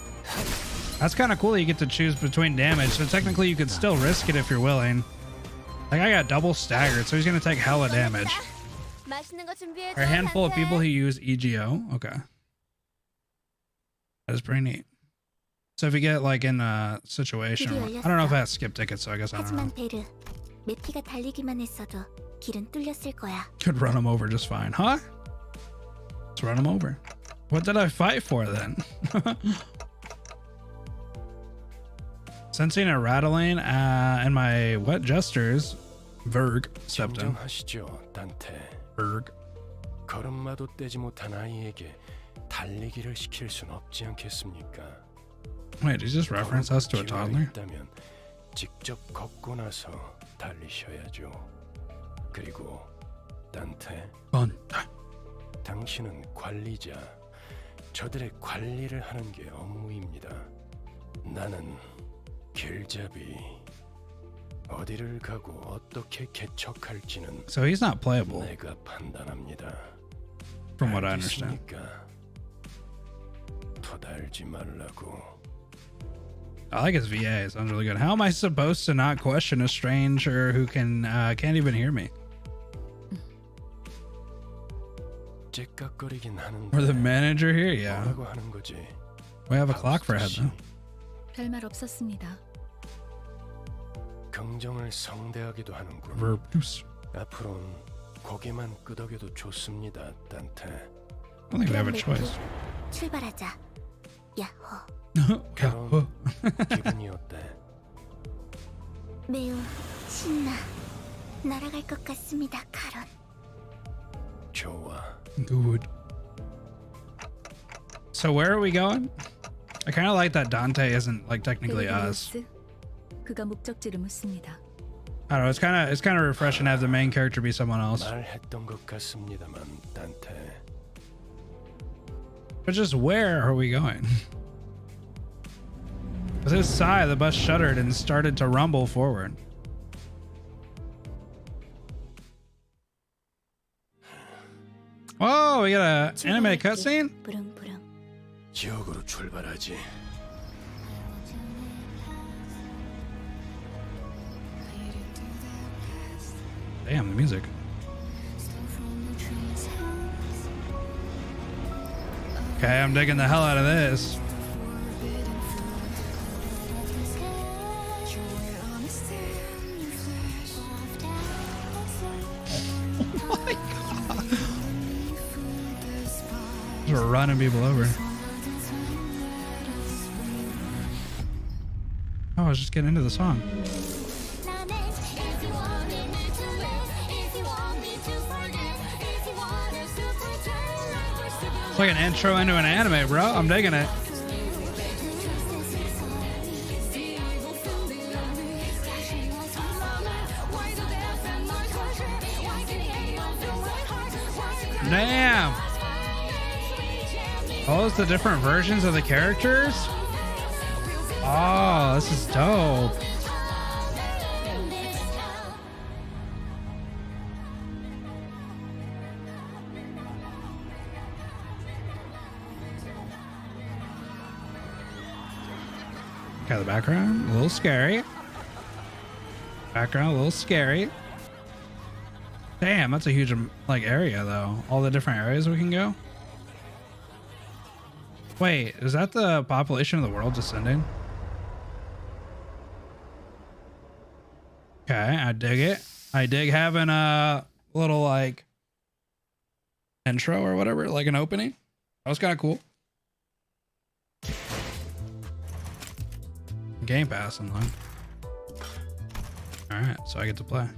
that's kind of cool that you get to choose between damage. So technically you could still risk it if you're willing. Like I got double staggered, so he's going to take hella damage. A handful of people who use EGO. Okay. That is pretty neat. So if you get like in a situation, I don't know if I have skip tickets, so I guess I don't know. Could run him over just fine, huh? Let's run him over. What did I fight for then? Sensing a rattling in my wet gestures, Verg stepped in. 진정하시죠, 단테. Verg. 걸음마도 떼지 못한 아이에게 달리기를 시킬 순 없지 않겠습니까? Wait, did you just reference us to a 기회가 toddler? 있다면 직접 걷고 나서 달리셔야죠. 그리고 단테, 당신은 관리자. 저들의 관리를 하는 게 업무입니다. 나는 길잡이. 어디를 가고 어떻게 개척할지는 So he's not playable, 내가 판단합니다. from what I understand. 알겠습니까? 토달지 말라고. I like his VA. It sounds really good. How am I supposed to not question a stranger who can't even hear me? 째깍거리긴 하는데. We're the manager here? Yeah. 뭐라고 하는 거지? We have a clock for a head though. 별말 없었습니다. 긍정을 성대하기도 하는군. Verbose. 앞으로는 고개만 끄덕여도 좋습니다, 단테. I don't think we have a choice. 출발하자. 야호. 그럼 기분이 어때? 매우 신나. 날아갈 것 같습니다, 카론. 좋아. Good. So where are we going? I kind of like that Dante isn't like technically us. 그가 목적지를 묻습니다. I don't know. It's kind of refreshing to have the main character be someone else. 말했던 것 같습니다만, 단테. But just where are we going? With his sigh, the bus shuddered and started to rumble forward. Whoa, we got a anime cutscene? 부릉부릉. 지옥으로 출발하지. Damn, the music. Okay, I'm digging the hell out of this. Oh my god. Just running people over. Oh, I was just getting into the song. It's like an intro into an anime, bro. I'm digging it. Damn. Oh, it's the different versions of the characters? Oh, this is dope. Okay, the background, a little scary. Background, a little scary. Damn, that's a huge like area though. All the different areas we can go. Wait, is that the population of the world descending? Okay, I dig it. I dig having a little like intro or whatever, like an opening. That was kind of cool. Game Pass online. All right, so I get to play.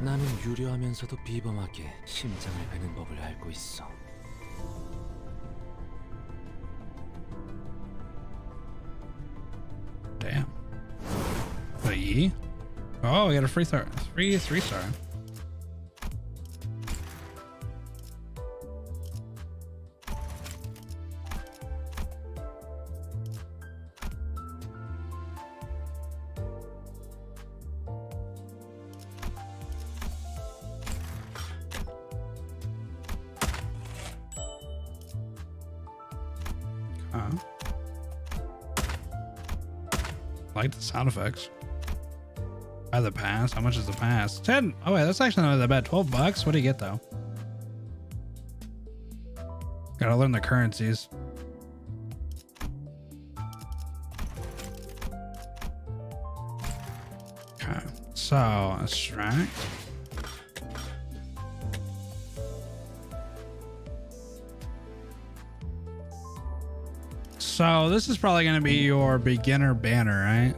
나는 유려하면서도 비범하게 심장을 베는 법을 알고 있어. Damn. What, E? Oh, we got a free star. Free 3-star. Like the sound effects. Buy the pass. How much is the pass? 10. Oh wait, that's actually not that bad. 12 bucks. What do you get though? Gotta learn the currencies. Okay, so extract. So this is probably going to be your beginner banner, right?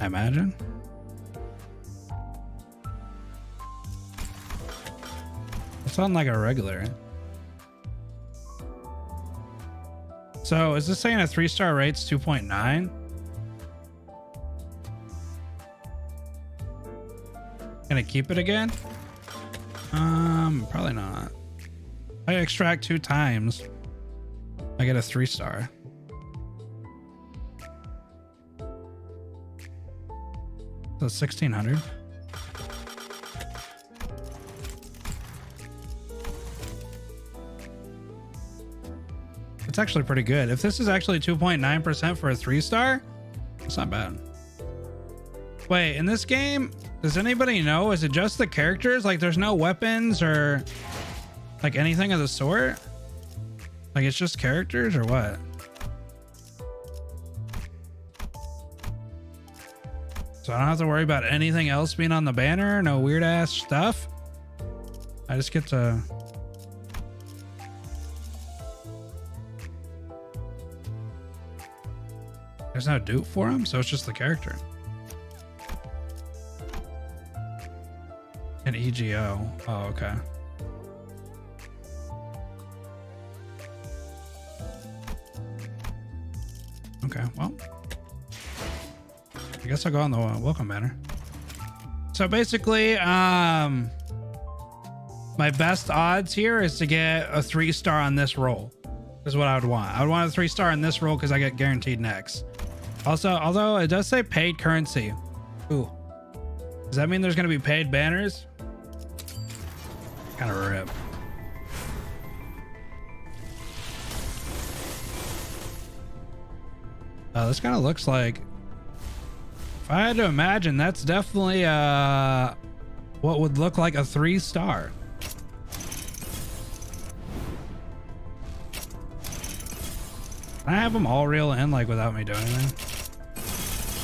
I imagine. It's on like a regular. So is this saying a 3-star rate's 2.9? Can I keep it again? Probably not. I extract 2 times. I get a 3-star. So 1600. It's actually pretty good. If this is actually 2.9% for a 3-star, it's not bad. Wait, in this game, does anybody know? Is it just the characters? Like there's no weapons or like anything of the sort? Like it's just characters or what? So I don't have to worry about anything else being on the banner. No weird ass stuff. I just get to... There's no dupe for him, so it's just the character. An EGO. Oh, okay. Okay, well. I guess I'll go on the welcome banner. So basically, my best odds here is to get a 3-star on this roll. Is what I would want. I would want a 3-star in this roll because I get guaranteed next. Also, although it does say paid currency. Ooh. Does that mean there's going to be paid banners? Kind of a rip. This kind of looks like... If I had to imagine, that's definitely what would look like a 3-star. Can I have them all reel in like without me doing anything?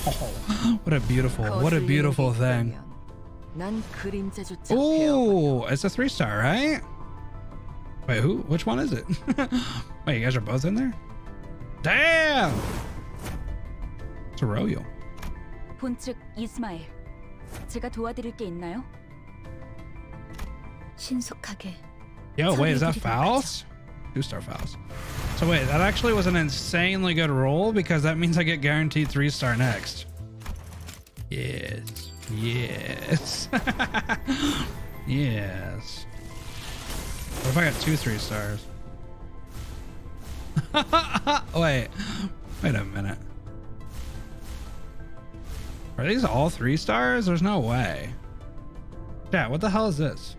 Oh, what a beautiful thing. Oh, it's a 3-star, right? Wait, who? Which one is it? Wait, you guys are both in there? Damn! It's a royal. 본측 이스마엘. 제가 도와드릴 게 있나요? 신속하게. Yo, wait, is that fouls? 2-star fouls. So wait, that actually was an insanely good roll because that means I get guaranteed 3-star next. Yes. Yes. Yes. What if I got 2 3-stars? Wait a minute. Are these all 3-stars? There's no way. Yeah, what the hell is this?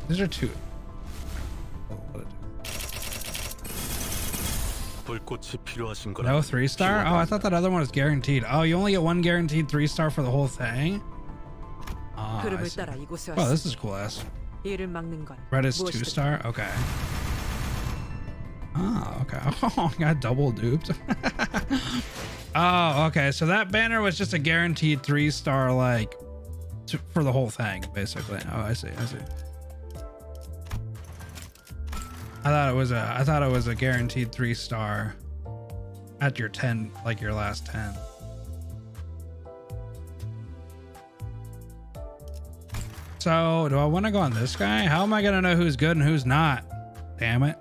These are 2. No 3-star? Oh, I thought that other one was guaranteed. Oh, you only get 1 guaranteed 3-star for the whole thing? Oh, wow, this is cool ass. Red is 2-star? Okay. Oh, okay. Oh, I got double duped. Oh, okay. So that banner was just a guaranteed 3-star, like, for the whole thing, basically. Oh, I see. I thought it was a guaranteed 3-star at your 10, like your last 10. So do I want to go on this guy? How am I gonna know who's good and who's not? Damn it.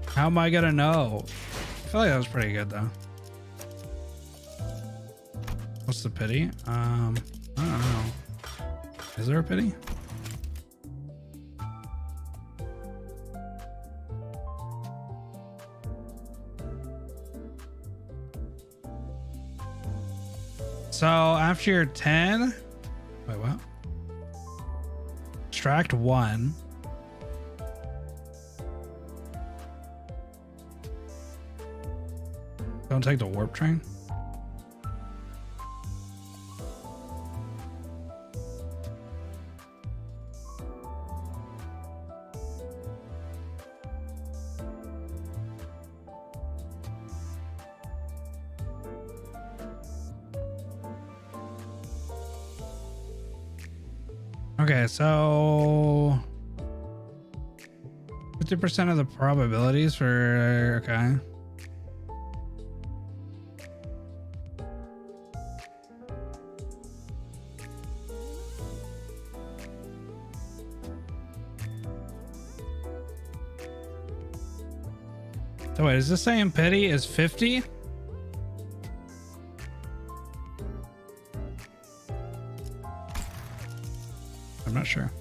How am I gonna know? I feel like that was pretty good though. What's the pity? I don't know. Is there a pity? So after your 10, wait, what? Extract 1. Don't take the warp train. Okay, so 50% of the probabilities for, okay. So wait, is this saying pity is 50? I'm not sure.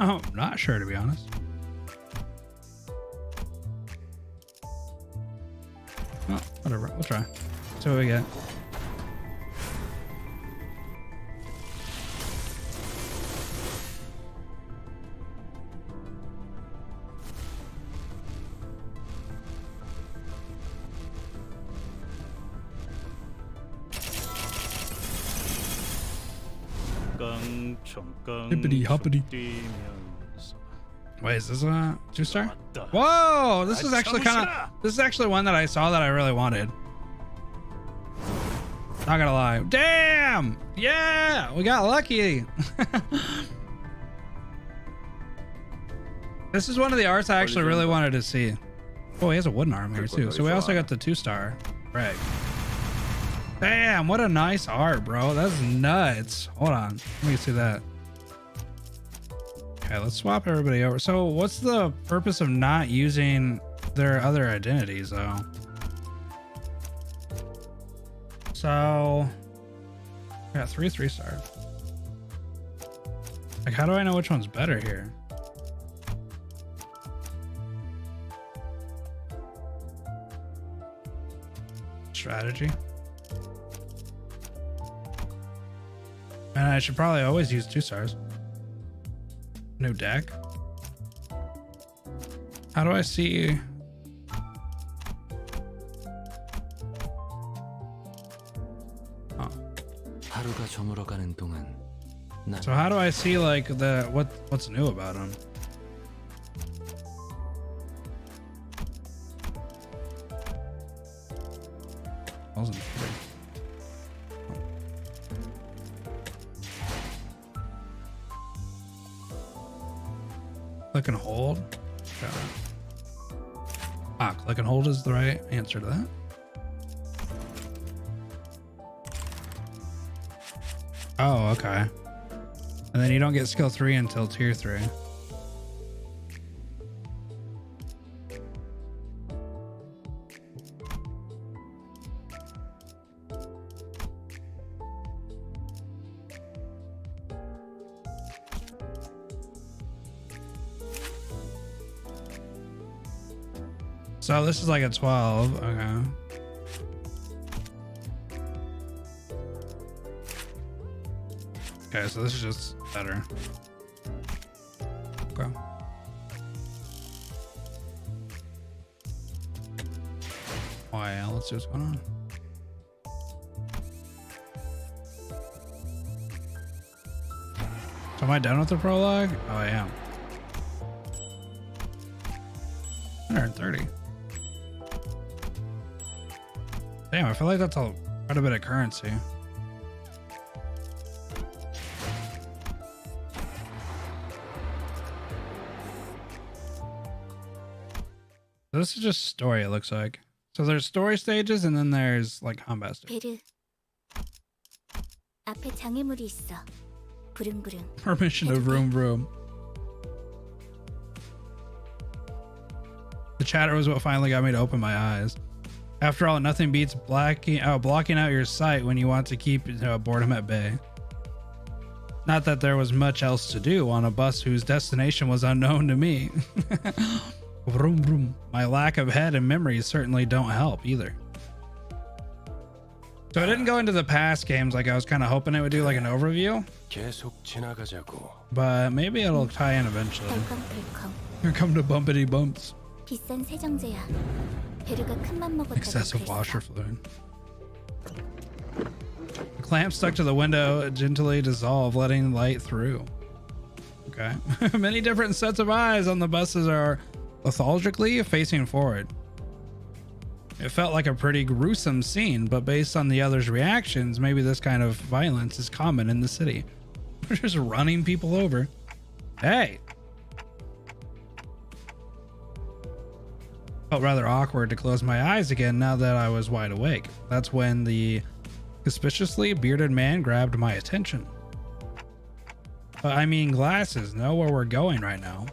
Oh, I'm not sure, to be honest. Oh, whatever. We'll try. See what we get. Hippity hoppity. 뛰면서 Wait, is this a 2-star? Whoa, this is actually this is actually one that I saw that I really wanted. Not gonna lie. Damn! Yeah, we got lucky. This is one of the arts I actually really wanted to see. Oh, he has a wooden arm here too. So we also got the 2-star. Right. Damn, what a nice art, bro. That's nuts. Hold on. Let me see that. Okay, let's swap everybody over. So what's the purpose of not using their other identities though? So I got 3-3-stars. Like, how do I know which one's better here? Strategy. And I should probably always use 2-stars. New deck. How do I see? Oh. So how do I see like what's new about him? Wasn't free. Click and hold. Got it. Ah, click and hold is the right answer to that. Oh, okay. And then you don't get skill 3 until tier 3. So this is like a 12. Okay. Okay, so this is just better. Okay. Oh yeah, let's see what's going on. So am I done with the prologue? Oh, I am. 130. Damn, I feel like that's quite a bit of currency. This is just story, it looks like. So there's story stages and then there's like combat stages. 앞에 장애물이 있어. 부릉부릉. Permission of vroom vroom. The chatter was what finally got me to open my eyes. After all, nothing beats blocking out your sight when you want to keep boredom at bay. Not that there was much else to do on a bus whose destination was unknown to me. Vroom vroom. My lack of head and memory certainly don't help either. So I didn't go into the past games like I was kind of hoping it would do like an overview. But maybe it'll tie in eventually. Here come the bumpity bumps. 비싼 세정제야. 베르가 큰맘 먹었다고 Excessive 그랬어. washer fluid. The clamp stuck to the window gently dissolve, letting light through. Okay. Many different sets of eyes on the buses are lethargically facing forward. It felt like a pretty gruesome scene, but based on the others' reactions, maybe this kind of violence is common in the city. We're just running people over. Hey! Felt rather awkward to close my eyes again now that I was wide awake. That's when the suspiciously bearded man grabbed my attention. But I mean glasses, know where we're going right now.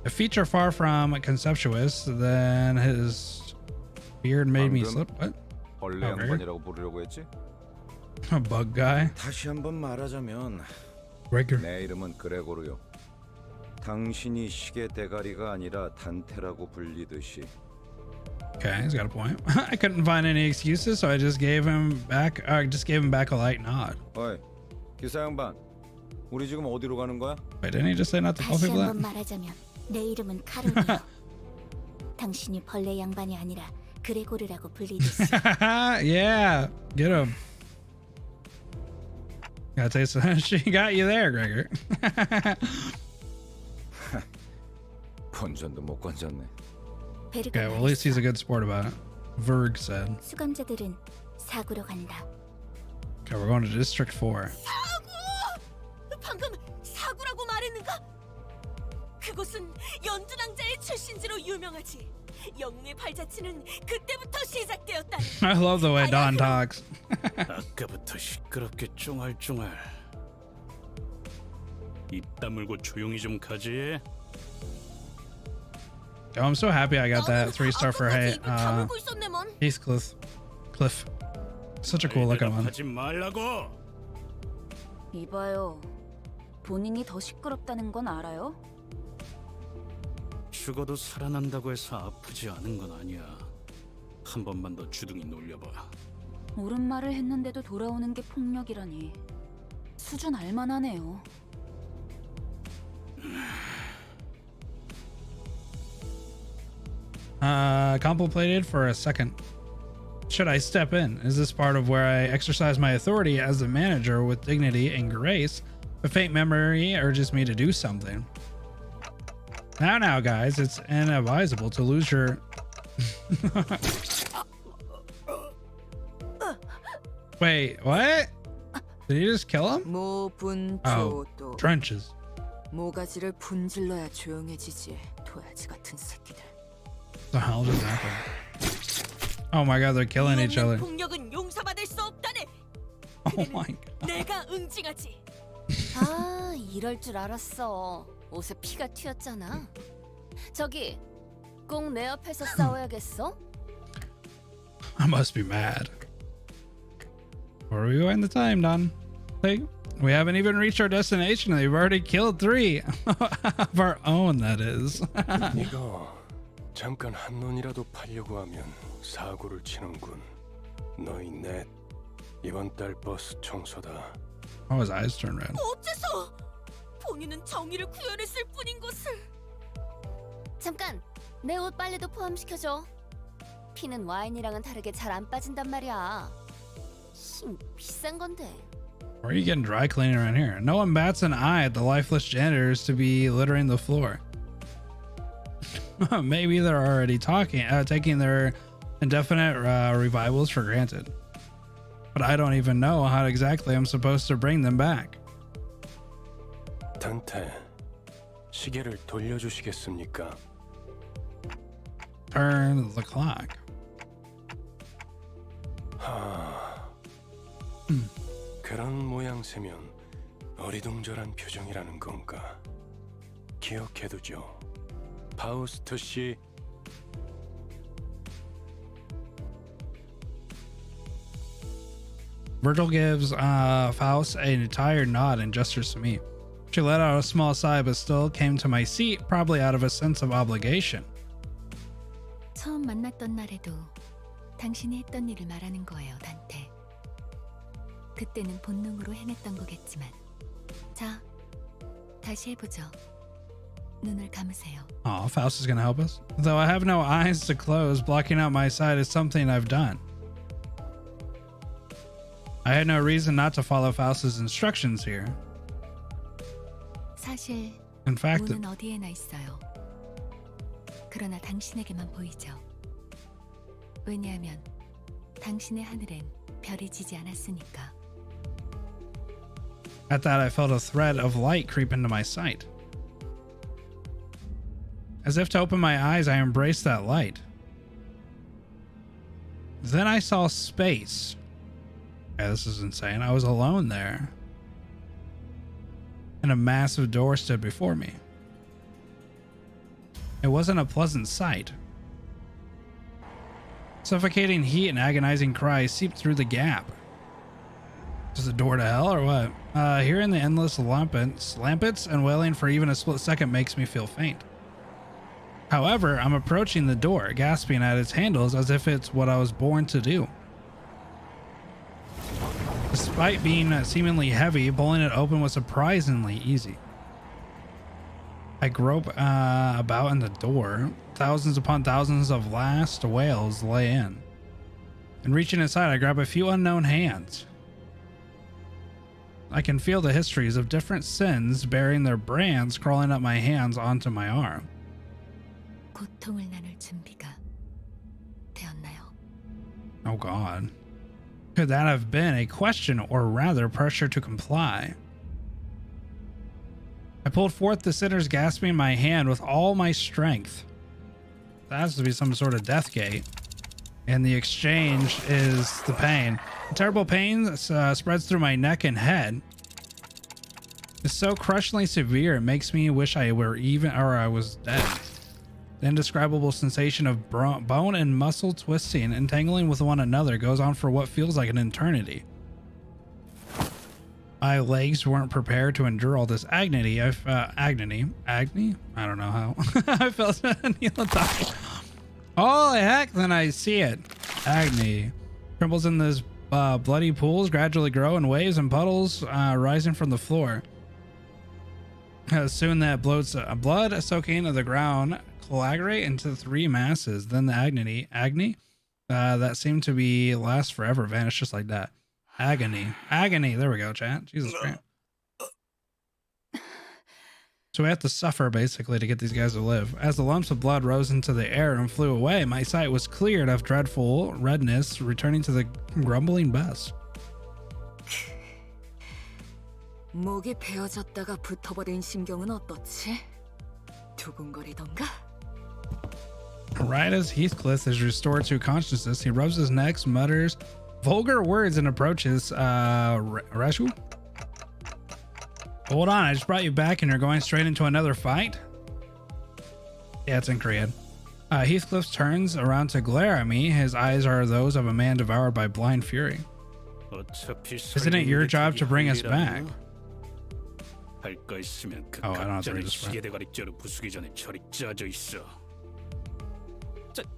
A feature far from conceptuous, then his beard made me slip. What? 벌레 양반이라고 부르려고 했지? A bug guy? 다시 한번 말하자면 Gregor. 내 이름은 그레고르요. 당신이 시계 대가리가 아니라 단테라고 불리듯이. Okay, he's got a point. I couldn't find any excuses, so I just gave him back a light nod. 어이, 기사 양반. 우리 지금 어디로 가는 거야? Wait, didn't he just say not to call 다시 people 한번 that? 말하자면 내 이름은 카론이요. 당신이 벌레 양반이 아니라 그레고르라고 불리듯이. Yeah, get him. Gotta taste she got you there, Gregor. 본전도 못 건졌네. Okay, well, at least he's a good sport about it. Verg said. 수감자들은 사구로 간다. Okay, we're going to District 4. 사구! 방금 사구라고 말했는가? 그곳은 연두낭자의 출신지로 유명하지. 영웅의 발자취는 그때부터 시작되었다니. I love the way Don talks. 아까부터 시끄럽게 쫑알쫑알. 입 다물고 조용히 좀 가지. Oh, I'm so happy I got that 3-star for 다물고 있었네 뭔. Heathcliff. Cliff. Such a cool looking one. 하지 말라고. 이봐요. 본인이 더 시끄럽다는 건 알아요? 죽어도 살아난다고 해서 아프지 않은 건 아니야. 한 번만 더 주둥이 놀려봐. 옳은 말을 했는데도 돌아오는 게 폭력이라니. 수준 알만하네요. Contemplated for a second. Should I step in? Is this part of where I exercise my authority as the manager with dignity and grace? A faint memory urges me to do something. Now, guys, it's inadvisable to lose your... Wait, what? Did he just kill him? Oh, trenches. 모가지를 분질러야 조용해지지. 도야지 같은 새끼들. The hell just happened? Oh my god, they're killing each other. 폭력은 용서받을 수 없다네. Oh my god. 내가 응징하지. 아, 이럴 줄 알았어. 옷에 피가 튀었잖아. 저기, 꼭 내 앞에서 싸워야겠어? I must be mad. Where are we going the time, Don? Like, we haven't even reached our destination and they've already killed 3 of our own, that is. 이거 잠깐 한눈이라도 파려고 하면 사고를 치는군. 너희 넷 이번 달 버스 청소다. Oh, his eyes turned red. 어째서? 본인은 정의를 구현했을 뿐인 것을. 잠깐, 내 옷 빨래도 포함시켜줘. 피는 와인이랑은 다르게 잘 안 빠진단 말이야. 싱, 비싼 건데. Where are you getting dry cleaning around here? No one bats an eye at the lifeless janitors to be littering the floor. Maybe they're already taking their indefinite revivals for granted. But I don't even know how exactly I'm supposed to bring them back. 단테, 시계를 돌려주시겠습니까? Turn the clock. 그런 모양새면 어리둥절한 표정이라는 건가? 기억해두죠. 파우스트 씨. Virgil gives Faust a tired nod and gestures to me. She let out a small sigh but still came to my seat, probably out of a sense of obligation. 처음 만났던 날에도 당신이 했던 일을 말하는 거예요, 단테. 그때는 본능으로 해냈던 거겠지만. 자, 다시 해보죠. 눈을 감으세요. Oh, Faust is going to help us? Though I have no eyes to close, blocking out my sight is something I've done. I had no reason not to follow Faust's instructions here. 사실 In fact, 문은 어디에나 있어요. 그러나 당신에게만 보이죠. 왜냐하면 당신의 하늘엔 별이 지지 않았으니까. at that I felt a thread of light creep into my sight. As if to open my eyes, I embraced that light. Then I saw space. Yeah, this is insane. I was alone there. And a massive door stood before me. It wasn't a pleasant sight. Suffocating heat and agonizing cries seeped through the gap. Is it a door to hell or what? Hearing the endless lampets and wailing for even a split second makes me feel faint. However, I'm approaching the door, gasping at its handles as if it's what I was born to do. Despite being seemingly heavy, pulling it open was surprisingly easy. I grope about in the door. Thousands upon thousands of last wails lay in. And reaching inside, I grab a few unknown hands. I can feel the histories of different sins bearing their brands crawling up my hands onto my arm. 고통을 나눌 준비가 되었나요? Oh God. Could that have been a question, or rather pressure to comply? I pulled forth the sinner's gasping my hand with all my strength. That has to be some sort of death gate. And the exchange is the pain. A terrible pain spreads through my neck and head. It's so crushingly severe, it makes me wish I was dead. The indescribable sensation of bone and muscle twisting, entangling with one another, goes on for what feels like an eternity. My legs weren't prepared to endure all this agony. Agony? I don't know how. I felt holy heck, then I see it. Agony. Trembles in these bloody pools, gradually grow in waves and puddles rising from the floor. Soon that blood soaking the ground coagulate into three masses. Then the agony that seemed to be last forever vanished just like that. Agony. There we go, chat. Jesus Christ. So we have to suffer basically to get these guys to live. As the lumps of blood rose into the air and flew away, my sight was cleared of dreadful redness, returning to the grumbling best. 목이 베어졌다가 붙어버린 심경은 어떻지? 두근거리던가? Right as Heathcliff is restored to consciousness, he rubs his neck, mutters vulgar words, and approaches Rashu. Hold on, I just brought you back and you're going straight into another fight? Yeah, it's in Korean. Heathcliff turns around to glare at me. His eyes are those of a man devoured by blind fury. Isn't it your job to bring us back? Oh, I don't have to read this part.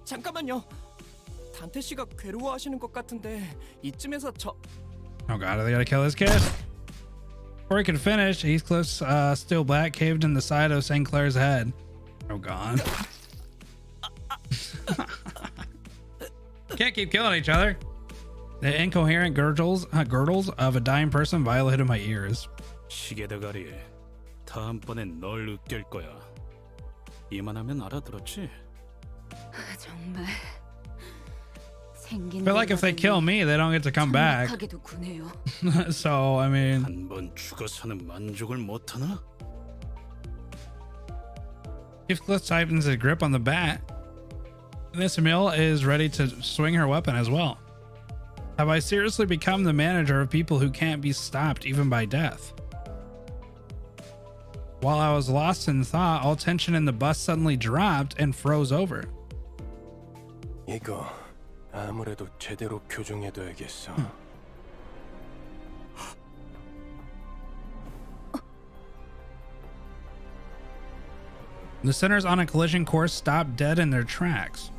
잠깐만요. 단테 씨가 괴로워하시는 것 같은데 이쯤에서 저. Oh God, they gotta kill this kid. Before he could finish, Heathcliff's steel back caved in the side of St. Clair's head. Oh God. Can't keep killing each other. The incoherent gurgles of a dying person violated my ears. 시계대가리, 다음번엔 널 으깰 거야. 이만하면 알아들었지? 정말 I feel like if they kill me, they don't get to come back. So, I mean... 한번 죽어서는 만족을 못하나? Heathcliff tightens his grip on the bat. This mill is ready to swing her weapon as well. Have I seriously become the manager of people who can't be stopped even by death? While I was lost in thought, all tension in the bus suddenly dropped and froze over. 이거 아무래도 제대로 교정해둬야겠어. The sinners on a collision course stopped dead in their tracks.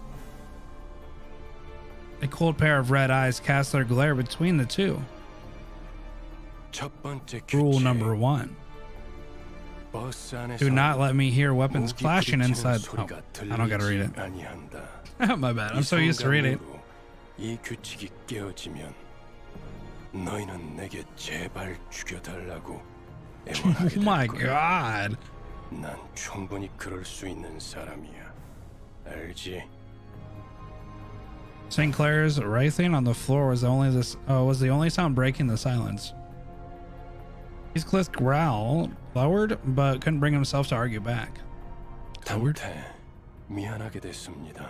A cold pair of red eyes cast their glare between the two. Rule number 1. Do not let me hear weapons clashing inside. Oh, I don't gotta read it. My bad. I'm so used to reading. 이 규칙이 깨어지면 너희는 내게 제발 죽여달라고 애원하게 Oh my God. 난 충분히 그럴 수 있는 사람이야. 알지? St. Clair's writhing on the floor was the only sound breaking the silence. Heathcliff growled, lowered, but couldn't bring himself to argue back. 단테, 미안하게 됐습니다.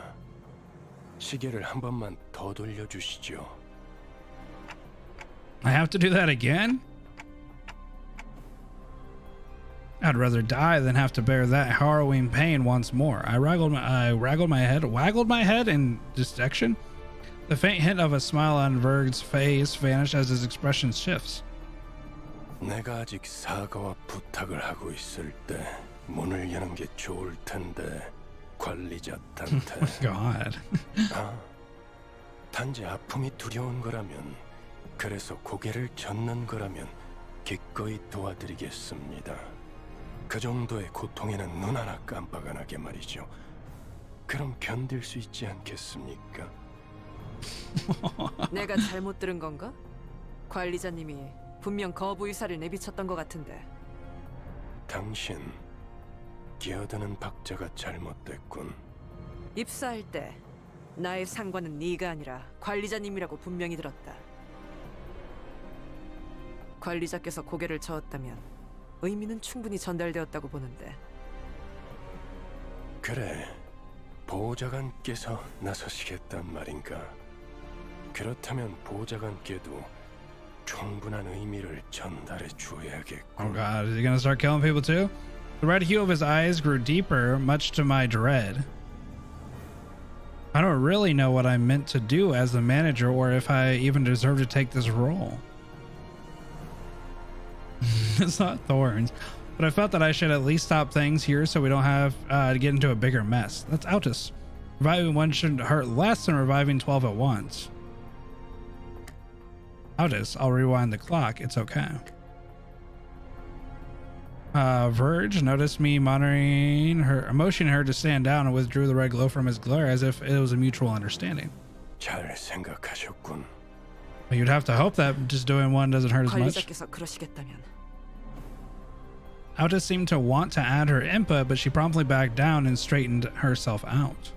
시계를 한 번만 더 돌려주시죠. I have to do that again? I'd rather die than have to bear that harrowing pain once more. I waggled my head in dissection. The faint hint of a smile on Verg's face vanished as his expression shifts. 내가 아직 사과와 부탁을 하고 있을 때 문을 여는 게 좋을 텐데 관리자한테. God. 아, 단지 아픔이 두려운 거라면, 그래서 고개를 젓는 거라면 기꺼이 도와드리겠습니다. 그 정도의 고통에는 눈 하나 깜빡 안 하게 말이죠. 그럼 견딜 수 있지 않겠습니까? 내가 잘못 들은 건가? 관리자님이 분명 거부 의사를 내비쳤던 것 같은데. 당신 기어드는 박자가 잘못됐군. 입사할 때 나의 상관은 네가 아니라 관리자님이라고 분명히 들었다. 관리자께서 고개를 저었다면 의미는 충분히 전달되었다고 보는데. 그래, 보좌관께서 나서시겠단 말인가? 그렇다면 보좌관께도 충분한 의미를 전달해 줘야겠고. Oh God, is he gonna start killing people too? The red hue of his eyes grew deeper, much to my dread. I don't really know what I'm meant to do as the manager, or if I even deserve to take this role. It's not thorns, but I felt that I should at least stop things here so we don't have to get into a bigger mess. That's Altus. Reviving one should hurt less than reviving 12 at once. Altus, I'll rewind the clock. It's okay. Verge noticed me motioning her to stand down, and withdrew the red glow from his glare as if it was a mutual understanding. 잘 생각하셨군. You'd have to hope that just doing one doesn't hurt as much. 관리자께서 그러시겠다면. Altus seemed to want to add her input, but she promptly backed down and straightened herself out.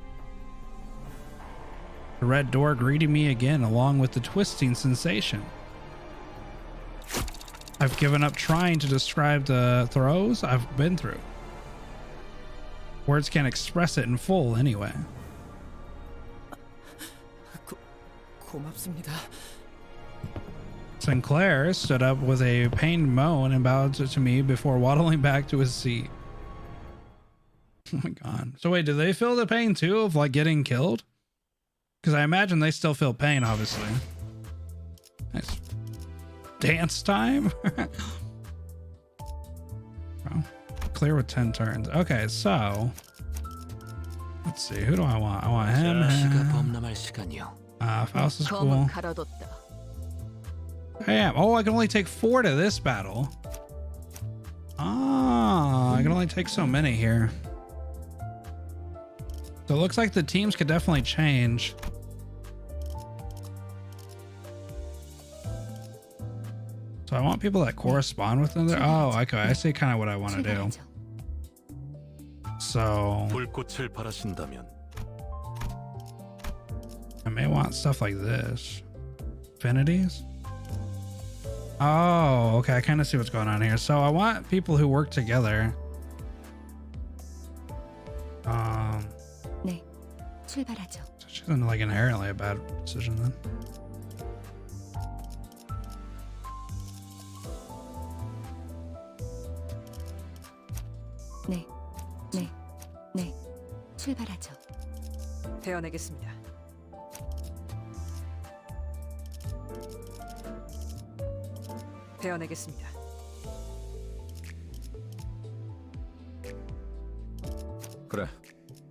The red door greeted me again, along with the twisting sensation. I've given up trying to describe the throes I've been through. Words can't express it in full anyway. 고맙습니다. Sinclair stood up with a pained moan and bowed to me before waddling back to his seat. Oh my God. So wait, do they feel the pain too of like getting killed? Because I imagine they still feel pain, obviously. Nice. Dance time? Well, clear with 10 turns. Okay, so let's see. Who do I want? I want him. Faust is cool. I am. Oh, I can only take 4 to this battle. Ah, I can only take so many here. So it looks like the teams could definitely change. So I want people that correspond with them. Oh, okay. I see kind of what I want to do. So 불꽃을 바라신다면 I may want stuff like this. Affinities? Oh, okay. I kind of see what's going on here. So I want people who work together. 네, 출발하죠. So she's in like inherently a bad decision then. 네, 네, 네, 출발하죠. 베어내겠습니다. 베어내겠습니다. 그래,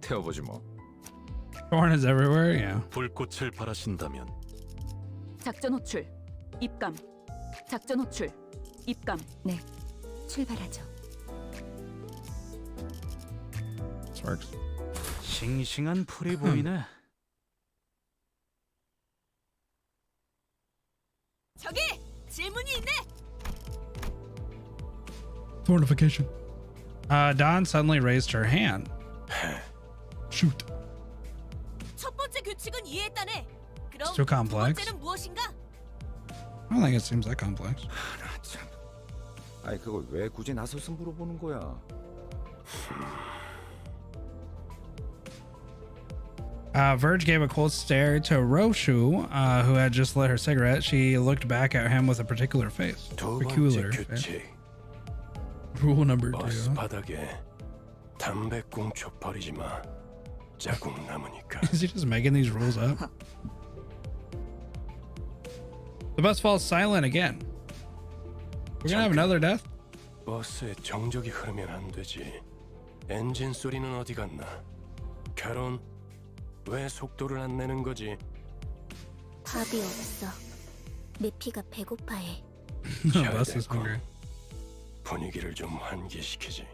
태워보지 뭐. Thorn is everywhere, yeah. 불꽃을 바라신다면 작전 호출, 입감. 작전 호출, 입감. 네, 출발하죠. This works. 싱싱한 풀이 보이네. 저기 질문이 있네. Fortification. Dawn suddenly raised her hand. Shoot. 첫 번째 규칙은 이해했다네. 그럼 It's too complex. 두 번째는 무엇인가? I don't think it seems that complex. 나 참. 아이 그걸 왜 굳이 나서서 물어보는 거야? Verge gave a cold stare to Roshu, who had just lit her cigarette. She looked back at him with a particular face. 두 번째 Peculiar. 규칙. Rule number 버스 2. 바닥에 담배꽁초 버리지 마. 자국 남으니까. Is he just making these rules up? The bus falls silent again. We're gonna have another death? 버스에 정적이 흐르면 안 되지. 엔진 소리는 어디 갔나? 캐론, 왜 속도를 안 내는 거지? 밥이 없어. 내 피가 배고파해. The bus is hungry. 분위기를 좀 환기시키지.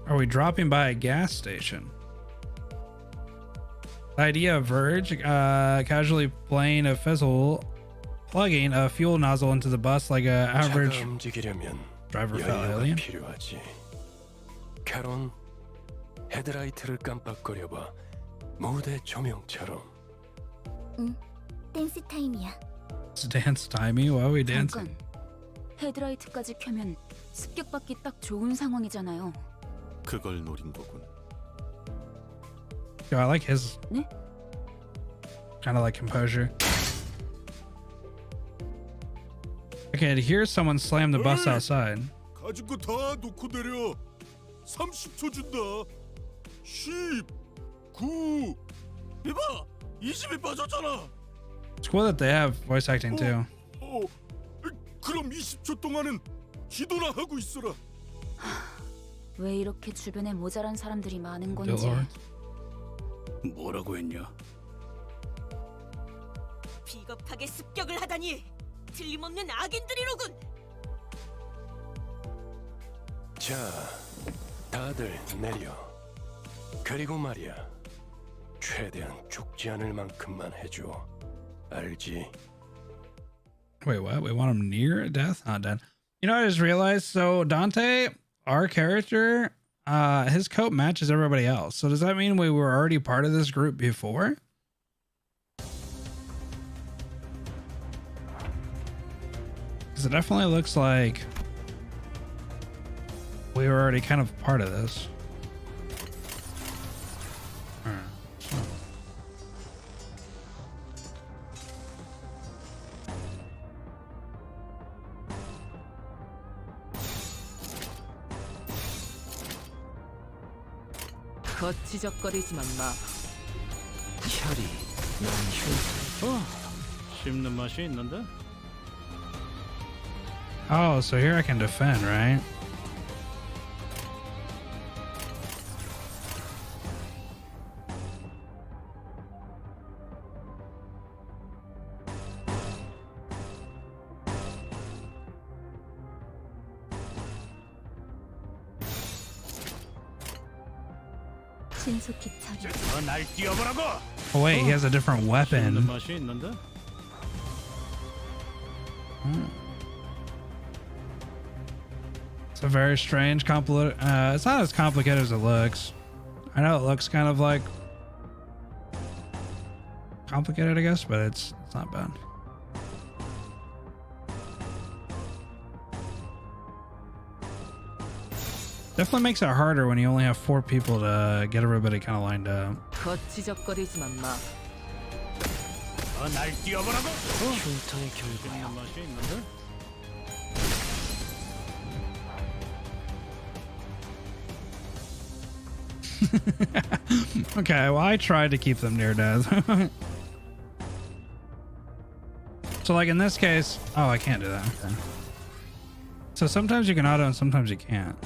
Are we dropping by a gas station? The idea of Verge casually playing a fizzle, plugging a fuel nozzle into the bus like a average 차가 움직이려면 driver felt 연료가 alien. 필요하지. 캐론, 헤드라이트를 깜빡거려봐. 무대 조명처럼. 응, 댄스 타임이야. It's dance timey. Why are we dancing? 잠깐. 헤드라이트까지 켜면 습격받기 딱 좋은 상황이잖아요. 그걸 노린 거군. Yo, I like his 네? kind of like composure. Okay, to hear someone slam the bus outside. 가진 거 다 놓고 내려. 30초 준다. 10, 9. 이봐, 20이 빠졌잖아. It's cool that they have voice acting too. 그럼 20초 동안은 기도나 하고 있어라. 왜 이렇게 주변에 모자란 사람들이 많은 Dear 건지. Lord. 뭐라고 했냐? 비겁하게 습격을 하다니. 틀림없는 악인들이로군. 자, 다들 내려. 그리고 말이야. 최대한 죽지 않을 만큼만 해줘. 알지? Wait, what? We want him near death? Not dead. You know, I just realized. So Dante, our character, his coat matches everybody else. So does that mean we were already part of this group before? Because it definitely looks like we were already kind of part of this. Alright. 거치적거리지만 마. 혈이 너무 씹는 맛이 있는데? Oh, so here I can defend, right? 신속히 처리. 날 뛰어보라고! Oh wait, he has a different 씹는 weapon. 맛이 있는데? It's a very strange, complicated. It's not as complicated as it looks. I know it looks kind of like complicated, I guess, but it's not bad. Definitely makes it harder when you only have 4 people to get everybody kind of lined up. 거치적거리지만 마. 날 뛰어보라고! 흉터의 결과야. 씹는 맛이 있는데? Okay, well, I tried to keep them near death. So, like in this case, oh, I can't do that. Okay. So sometimes you can auto and sometimes you can't.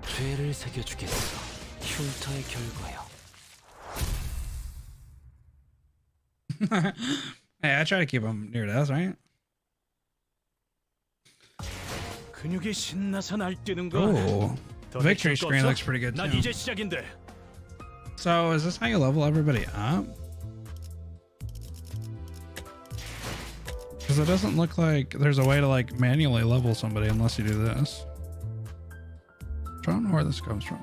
죄를 새겨주겠어. 흉터의 결과야. Hey, I try to keep them near death, right? 근육이 신나서 날뛰는 거. Oh, the victory screen looks pretty good 난 too. 이제 시작인데. So is this how you level everybody up? Because it doesn't look like there's a way to like manually level somebody unless you do this. I don't know where this comes from.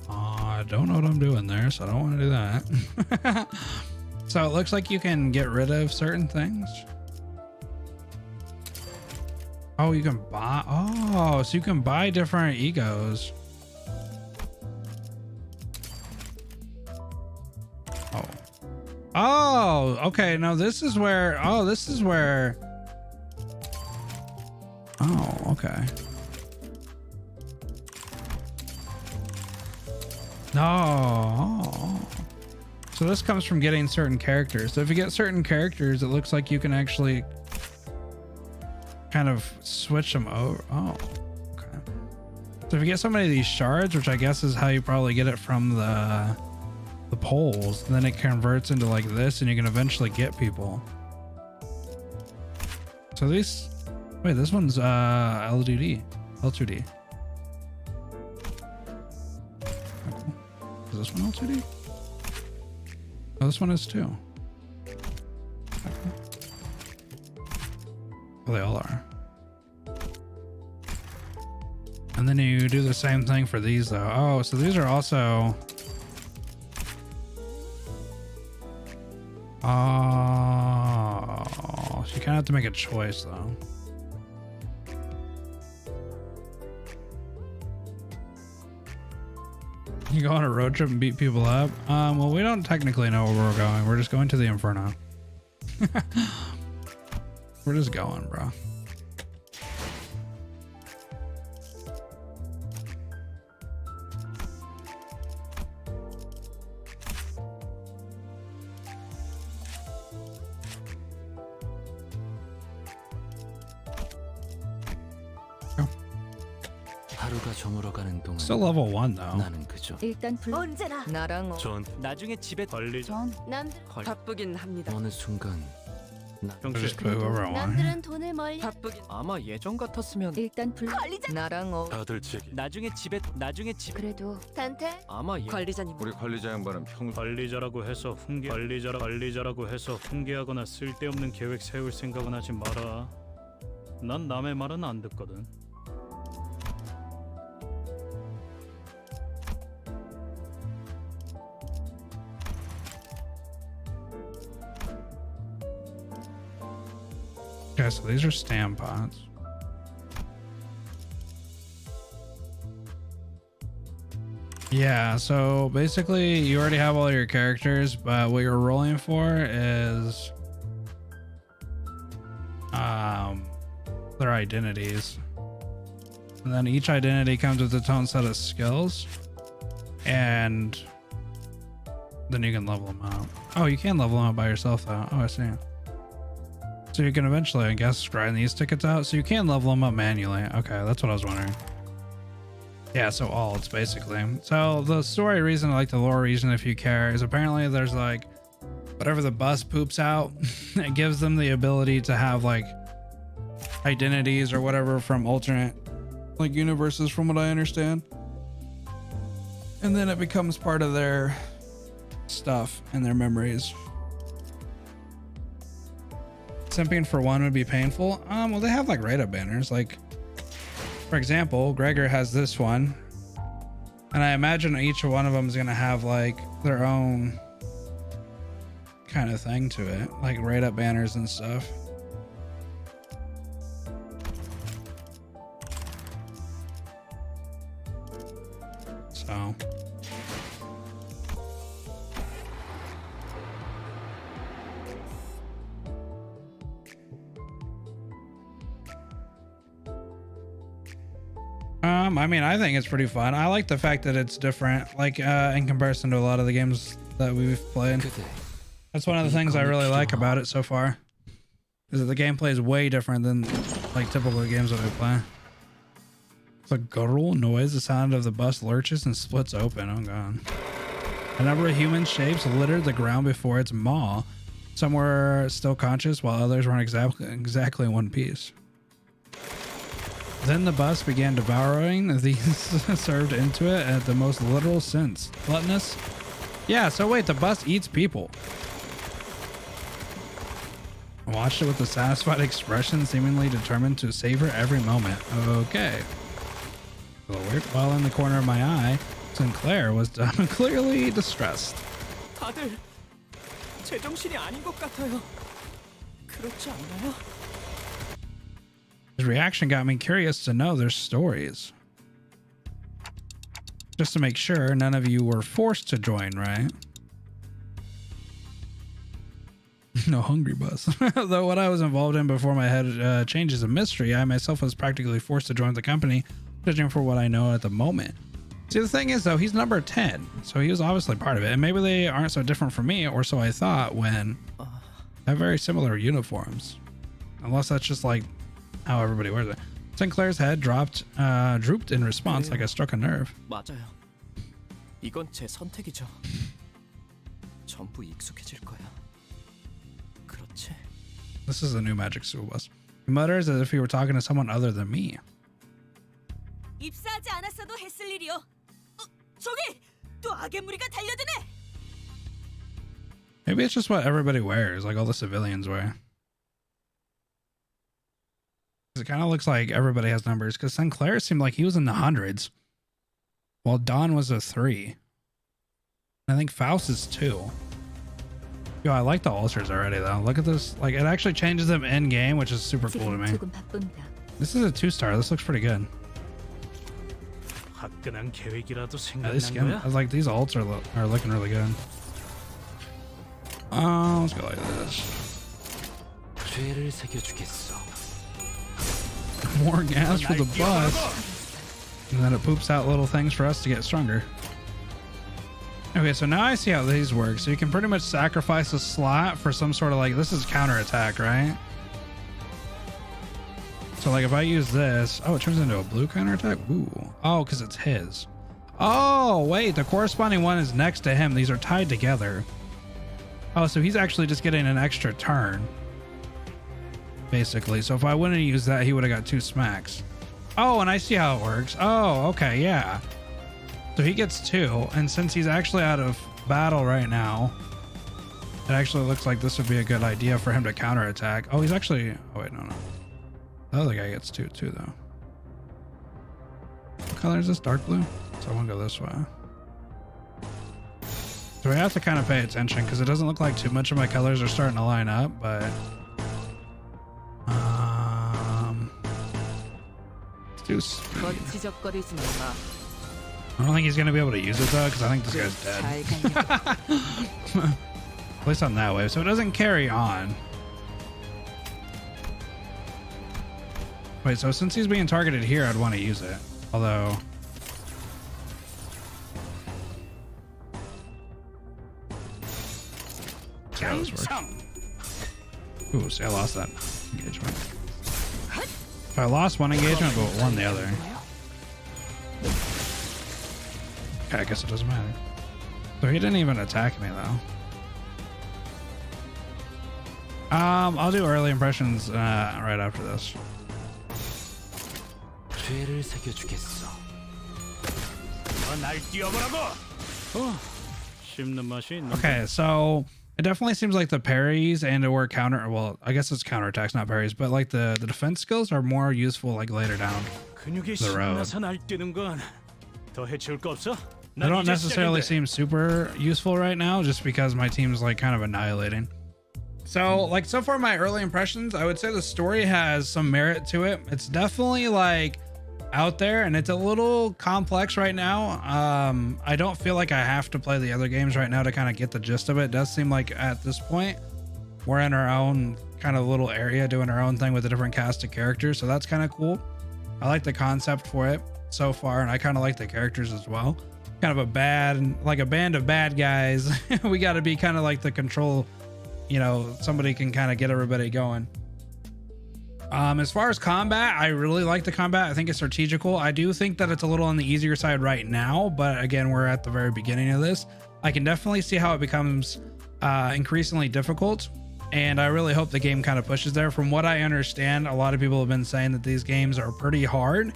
I don't know what I'm doing there, so I don't want to do that. So it looks like you can get rid of certain things. Oh, you can buy. Oh, so you can buy different egos. Oh, Oh, okay. No, this is where. Oh, this is where. Oh, okay. No. So this comes from getting certain characters. So if you get certain characters, it looks like you can actually kind of switch them over. Oh, okay. So if you get so many of these shards, which I guess is how you probably get it from the poles, then it converts into like this, and you can eventually get people. So these, wait, this one's L2D. Is this one L2D? Oh, this one is too. Well, they all are. And then you do the same thing for these though. Oh, so these are also. Oh, so you kind of have to make a choice though. You go on a road trip and beat people up? Well, we don't technically know where we're going. We're just going to the Inferno. We're just going, bro. 하루가 저물어가는 동안 Still level 1 though. 나는 그저 일단 언제나 나랑 전 나중에 집에 걸리 남들 바쁘긴 합니다. 어느 순간 We'll just put whoever I want. 남들은 돈을 멀리 바쁘긴. 아마 예전 같았으면 일단 나랑 다들 제기. 나중에 집에 그래도 단테 아마 관리자님. 우리 관리자 양반은 관리자라고 해서 관리자라고 해서 훈계하거나 쓸데없는 계획 세울 생각은 하지 마라. 난 남의 말은 안 듣거든. Okay, so these are stamp pots. Yeah, so basically you already have all your characters, but what you're rolling for is their identities. And then each identity comes with its own set of skills, and then you can level them up. Oh, you can level them up by yourself though. Oh, I see. So you can eventually, I guess, grind these tickets out. So you can level them up manually. Okay, that's what I was wondering. Yeah, so alts basically. So the story reason, like the lore reason, if you care, is apparently there's like whatever the bus poops out, it gives them the ability to have like identities or whatever from alternate like universes, from what I understand. And then it becomes part of their stuff and their memories. Simping for one would be painful. Well, they have like rate up banners. Like, for example, Gregor has this one, and I imagine each one of them is gonna have like their own kind of thing to it, like rate up banners and stuff. So. I mean, I think it's pretty fun. I like the fact that it's different, like in comparison to a lot of the games that we've played. That's one of the things I really like about it so far, is that the gameplay is way different than like typical games that we play. It's a guttural noise, the sound of the bus lurches and splits open. Oh god. A number of human shapes littered the ground before its maw. Some were still conscious, while others were in exactly one piece. Then the bus began devouring these served into it at the most literal sense. Gluttonous? Yeah, so wait, the bus eats people. I watched it with a satisfied expression, seemingly determined to savor every moment. Okay. While in the corner of my eye, Sinclair was clearly distressed. 다들 제정신이 아닌 것 같아요. 그렇지 않나요? His reaction got me curious to know their stories. Just to make sure none of you were forced to join, right? No hungry bus. Though what I was involved in before my head changes a mystery, I myself was practically forced to join the company, judging for what I know at the moment. See, the thing is, though, he's number 10, so he was obviously part of it. And maybe they aren't so different from me, or so I thought, when they have very similar uniforms. Unless that's just like how everybody wears it. Sinclair's head drooped in response, like I struck a nerve. 맞아요. 이건 제 선택이죠. 전부 익숙해질 거야. 그렇지? This is a new magic school bus. He mutters as if he were talking to someone other than me. 입사하지 않았어도 했을 일이요. 저기 또 악의 무리가 달려드네. Maybe it's just what everybody wears, like all the civilians wear. It kind of looks like everybody has numbers, because Sinclair seemed like he was in the hundreds, while Don was a 3. I think Faust is 2. Yo, I like the ulcers already, though. Look at this. Like, it actually changes them in game, which is super cool to me. This is a 2-star. This looks pretty good. 화끈한 계획이라도 Yeah, these 생각난 skin, 거야? like these ults are looking really good. Let's go like this. 죄를 새겨주겠어. More gas for the bus, and then it poops out little things for us to get stronger. Okay, so now I see how these work. So you can pretty much sacrifice a slot for some sort of, like, this is counterattack, right? So like if I use this, oh, it turns into a blue counterattack. Ooh, oh, because it's his. Oh, wait, the corresponding one is next to him. These are tied together. Oh, so he's actually just getting an extra turn, basically. So if I wouldn't use that, he would have got 2 smacks. Oh, and I see how it works. Oh, okay, yeah. So he gets 2, and since he's actually out of battle right now, it actually looks like this would be a good idea for him to counterattack. Oh, he's actually, oh wait, no. The other guy gets 2 too, though. What color is this? Dark blue? So I want to go this way. So we have to kind of pay attention, because it doesn't look like too much of my colors are starting to line up, but let's do speed. I don't think he's gonna be able to use it though, because I think this guy's dead. At least on that wave, so it doesn't carry on. Wait, so since he's being targeted here, I'd want to use it. Although, see how this works. Ooh, see, I lost that engagement. If I lost one engagement but won the other. Okay, I guess it doesn't matter. So he didn't even attack me though. I'll do early impressions right after this. 죄를 새겨주겠어. 날 뛰어보라고. 씹는 맛이 있는. Okay, so it definitely seems like the parries and or counter, well, I guess it's counterattacks, not parries, but like the defense skills are more useful like later down 근육이 the road. 신나서 날 뛰는 건 더 해칠 거 없어? They don't necessarily seem super useful right now, just because my team's like kind of annihilating. So like so far my early impressions, I would say the story has some merit to it. It's definitely like out there and it's a little complex right now. I don't feel like I have to play the other games right now to kind of get the gist of it. It does seem like at this point we're in our own kind of little area doing our own thing with a different cast of characters, so that's kind of cool. I like the concept for it so far, and I kind of like the characters as well. Kind of a band of bad guys. We got to be kind of like the control, you know, somebody can kind of get everybody going. As far as combat, I really like the combat. I think it's strategical. I do think that it's a little on the easier side right now, but again, we're at the very beginning of this. I can definitely see how it becomes increasingly difficult, and I really hope the game kind of pushes there. From what I understand, a lot of people have been saying that these games are pretty hard.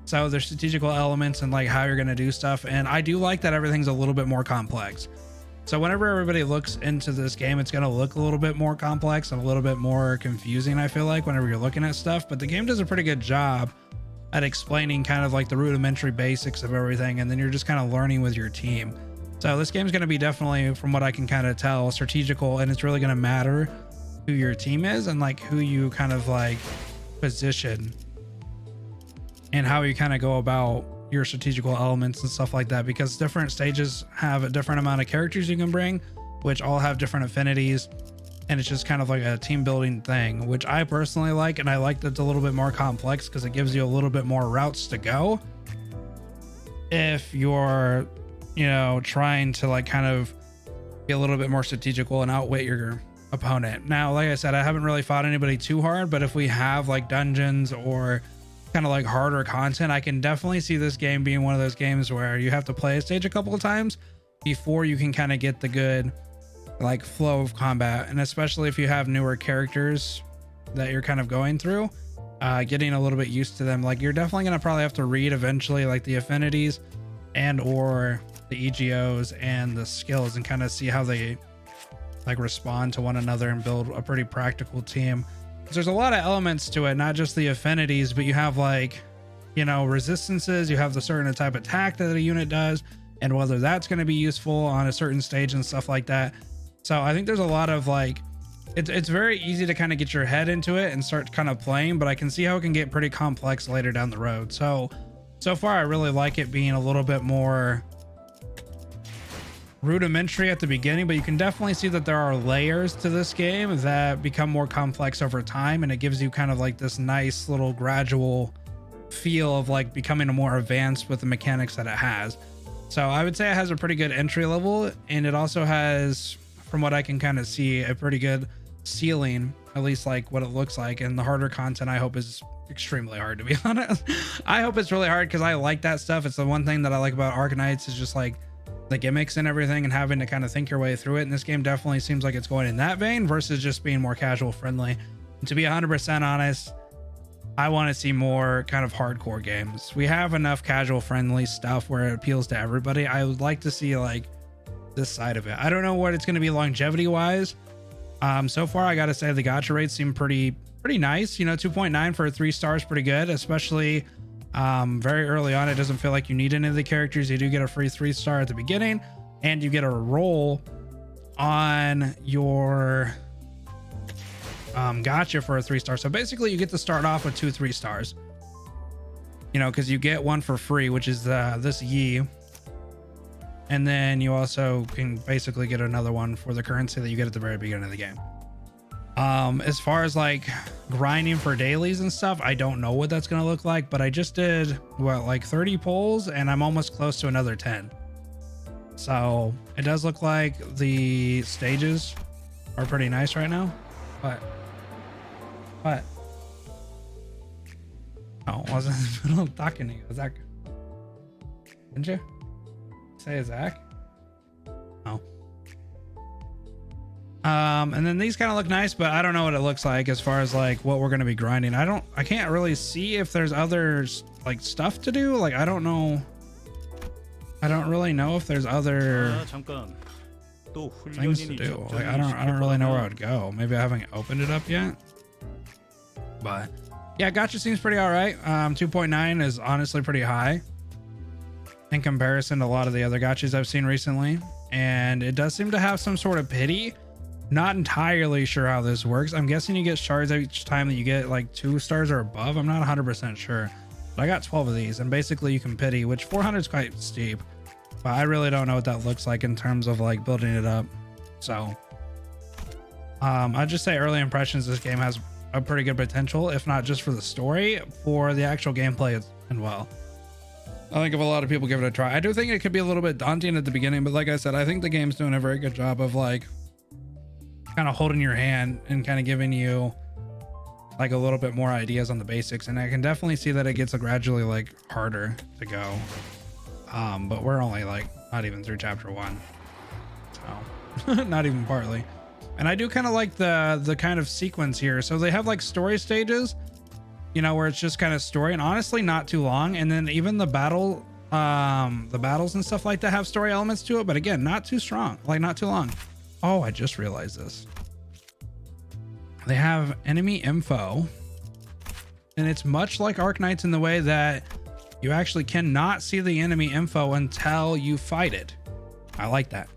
So there's strategical elements and like how you're going to do stuff. And I do like that everything's a little bit more complex. So whenever everybody looks into this game, it's going to look a little bit more complex and a little bit more confusing, I feel like, whenever you're looking at stuff. But the game does a pretty good job at explaining kind of like the rudimentary basics of everything. And then you're just kind of learning with your team. So this game's going to be definitely, from what I can kind of tell, strategical. And it's really going to matter who your team is and like who you kind of like position and how you kind of go about your strategical elements and stuff like that, because different stages have a different amount of characters you can bring, which all have different affinities and it's just kind of like a team building thing, which I personally like. And I like that it's a little bit more complex because it gives you a little bit more routes to go if you're, you know, trying to like kind of be a little bit more strategical and outwit your opponent. Now, like I said, I haven't really fought anybody too hard, but if we have like dungeons or kind of like harder content, I can definitely see this game being one of those games where you have to play a stage a couple of times before you can kind of get the good like flow of combat. And especially if you have newer characters that you're kind of going through, getting a little bit used to them, like you're definitely going to probably have to read eventually like the affinities and or the EGOs and the skills and kind of see how they like respond to one another and build a pretty practical team. There's a lot of elements to it, not just the affinities, but you have like, you know, resistances, you have the certain type of attack that a unit does and whether that's going to be useful on a certain stage and stuff like that. So I think there's a lot of like, it's very easy to kind of get your head into it and start kind of playing, but I can see how it can get pretty complex later down the road. So far I really like it being a little bit more rudimentary at the beginning, but you can definitely see that there are layers to this game that become more complex over time, and it gives you kind of like this nice little gradual feel of like becoming a more advanced with the mechanics that it has. So I would say it has a pretty good entry level, and it also has, from what I can kind of see, a pretty good ceiling, at least like what it looks like. And the harder content I hope is extremely hard, to be honest. I hope it's really hard because I like that stuff. It's the one thing that I like about Arknights is just like the gimmicks and everything and having to kind of think your way through it. And this game definitely seems like it's going in that vein versus just being more casual friendly. And to be 100% honest, I want to see more kind of hardcore games. We have enough casual friendly stuff where it appeals to everybody. I would like to see like this side of it. I don't know what it's going to be longevity wise. So far I got to say the gacha rates seem pretty nice. You know, 2.9 for 3 stars, pretty good, especially very early on. It doesn't feel like you need any of the characters. You do get a free 3-star at the beginning, and you get a roll on your gacha for a 3-star. So basically you get to start off with 2 3-stars, you know, because you get one for free, which is this Yi, and then you also can basically get another one for the currency that you get at the very beginning of the game. As far as like grinding for dailies and stuff, I don't know what that's going to look like, but I just did what, like 30 polls, and I'm almost close to another 10. So it does look like the stages are pretty nice right now. But oh, I was in the middle of talking to you, Zach. Didn't you say Zach? Oh. And then these kind of look nice, but I don't know what it looks like as far as like what we're going to be grinding. I can't really see if there's other like stuff to do. Like, I don't know. I don't really know if there's other things to do. Like, I don't really know where I would go. Maybe I haven't opened it up yet, but yeah, gacha seems pretty all right. 2.9 is honestly pretty high in comparison to a lot of the other gachas I've seen recently. And it does seem to have some sort of pity. Not entirely sure how this works. I'm guessing you get shards each time that you get like 2 stars or above. I'm not 100% sure, but I got 12 of these, and basically you can pity, which 400 is quite steep, but I really don't know what that looks like in terms of like building it up. So I'd just say early impressions, this game has a pretty good potential, if not just for the story, for the actual gameplay and well. I think if a lot of people give it a try, I do think it could be a little bit daunting at the beginning, but like I said, I think the game's doing a very good job of like kind of holding your hand and kind of giving you like a little bit more ideas on the basics. And I can definitely see that it gets gradually like harder to go. But we're only like not even through chapter 1, so not even partly. And I do kind of like the kind of sequence here. So they have like story stages, you know, where it's just kind of story, and honestly not too long. And then even the battles and stuff like that have story elements to it, but again, not too strong, like not too long. Oh, I just realized this. They have enemy info, and it's much like Arknights in the way that you actually cannot see the enemy info until you fight it. I like that.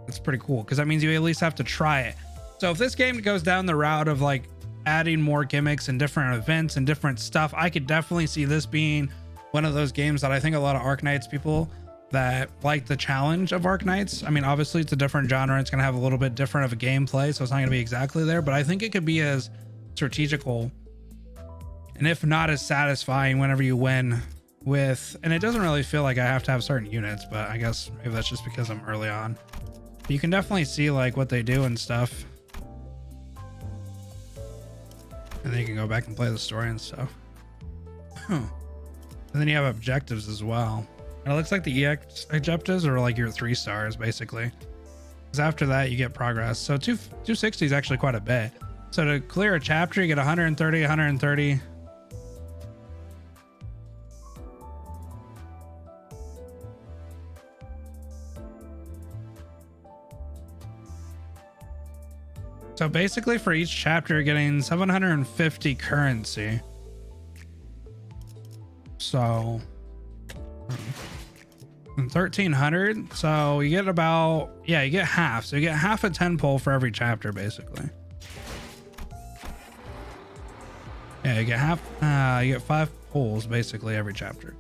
It's pretty cool because that means you at least have to try it. So if this game goes down the route of like adding more gimmicks and different events and different stuff, I could definitely see this being one of those games that I think a lot of Arknights people that like the challenge of Arknights. I mean, obviously it's a different genre. It's going to have a little bit different of a gameplay, so it's not going to be exactly there, but I think it could be as strategical and if not as satisfying whenever you win with, and it doesn't really feel like I have to have certain units, but I guess maybe that's just because I'm early on. But you can definitely see like what they do and stuff. And then you can go back and play the story and stuff. And then you have objectives as well. And it looks like the EX objectives are like your 3 stars basically. Because after that you get progress. So 260 is actually quite a bit. So to clear a chapter, you get 130, 130. So basically for each chapter, you're getting 750 currency. So 1300. So you get about, yeah, you get half. So you get half a 10 pull for every chapter, basically. Yeah, you get half, you get 5 pulls basically every chapter.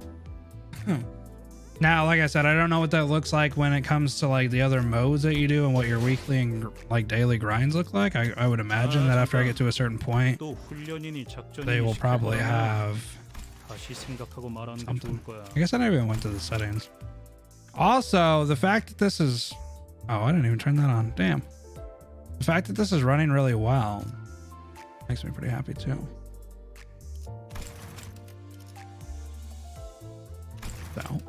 Now, like I said, I don't know what that looks like when it comes to like the other modes that you do and what your weekly and like daily grinds look like. I would imagine that after I get to a certain point, they will probably have something. I guess I never even went to the settings. Also, the fact that this is, oh, I didn't even turn that on. Damn. The fact that this is running really well makes me pretty happy too. So.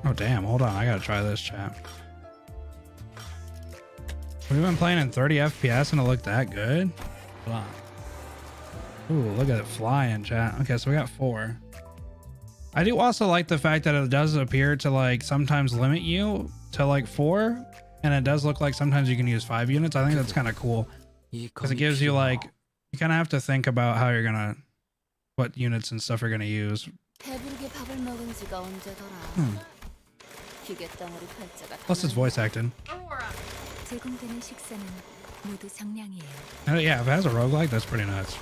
Oh damn, hold on, I gotta try this, chat. We've been playing in 30 FPS and it looked that good? Hold on. Ooh, look at it flying, chat. Okay, so we got 4. I do also like the fact that it does appear to like sometimes limit you to like 4, and it does look like sometimes you can use 5 units. I think that's kind of cool because it gives you like, you kind of have to think about how you're gonna, what units and stuff you're gonna use. Plus it's voice acting. Yeah, if it has a roguelike, that's pretty nuts.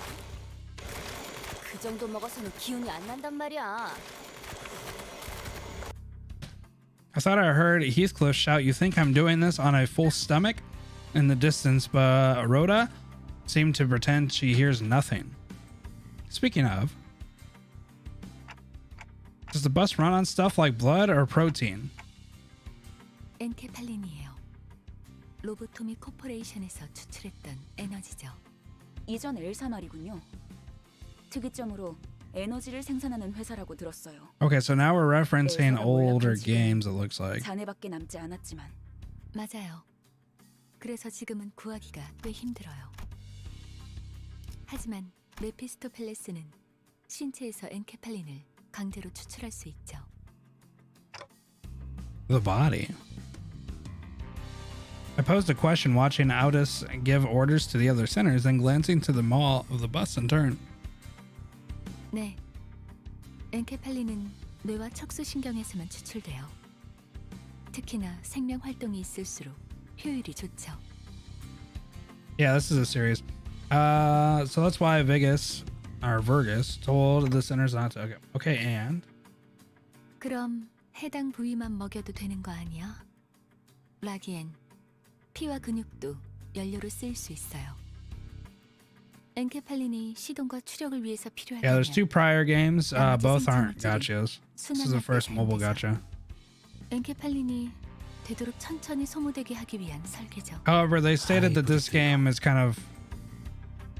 I thought I heard Heathcliff shout, "You think I'm doing this on a full stomach?" in the distance, but Rhoda seemed to pretend she hears nothing. Speaking of, does the bus run on stuff like blood or protein? 엔케팔린이에요. 로보토미 코퍼레이션에서 추출했던 에너지죠. 이전 엘사 말이군요. 특이점으로 에너지를 생산하는 회사라고 들었어요. Okay, so now we're referencing older games, it looks like. 잔해밖에 남지 않았지만. 맞아요. 그래서 지금은 구하기가 꽤 힘들어요. 하지만 메피스토펠레스는 신체에서 엔케팔린을 강제로 추출할 수 있죠. The body. I posed a question watching Aldous give orders to the other sinners, then glancing to the maw of the bus in turn. 네. 엔케팔린은 뇌와 척수신경에서만 추출돼요. 특히나 생명 활동이 있을수록 효율이 좋죠. Yeah, this is a series. So that's why Vergus told the sinners not to. Okay, and 그럼 해당 부위만 먹여도 되는 거 아니야? 라기엔 피와 근육도 연료로 쓰일 수 있어요. 엔케팔린이 시동과 추력을 위해서 필요하다면 yeah, there's 2 prior games. Both aren't gachas. This is the first mobile gacha. 엔케팔린이 되도록 천천히 소모되게 하기 위한 설계죠. However, they stated that this game is kind of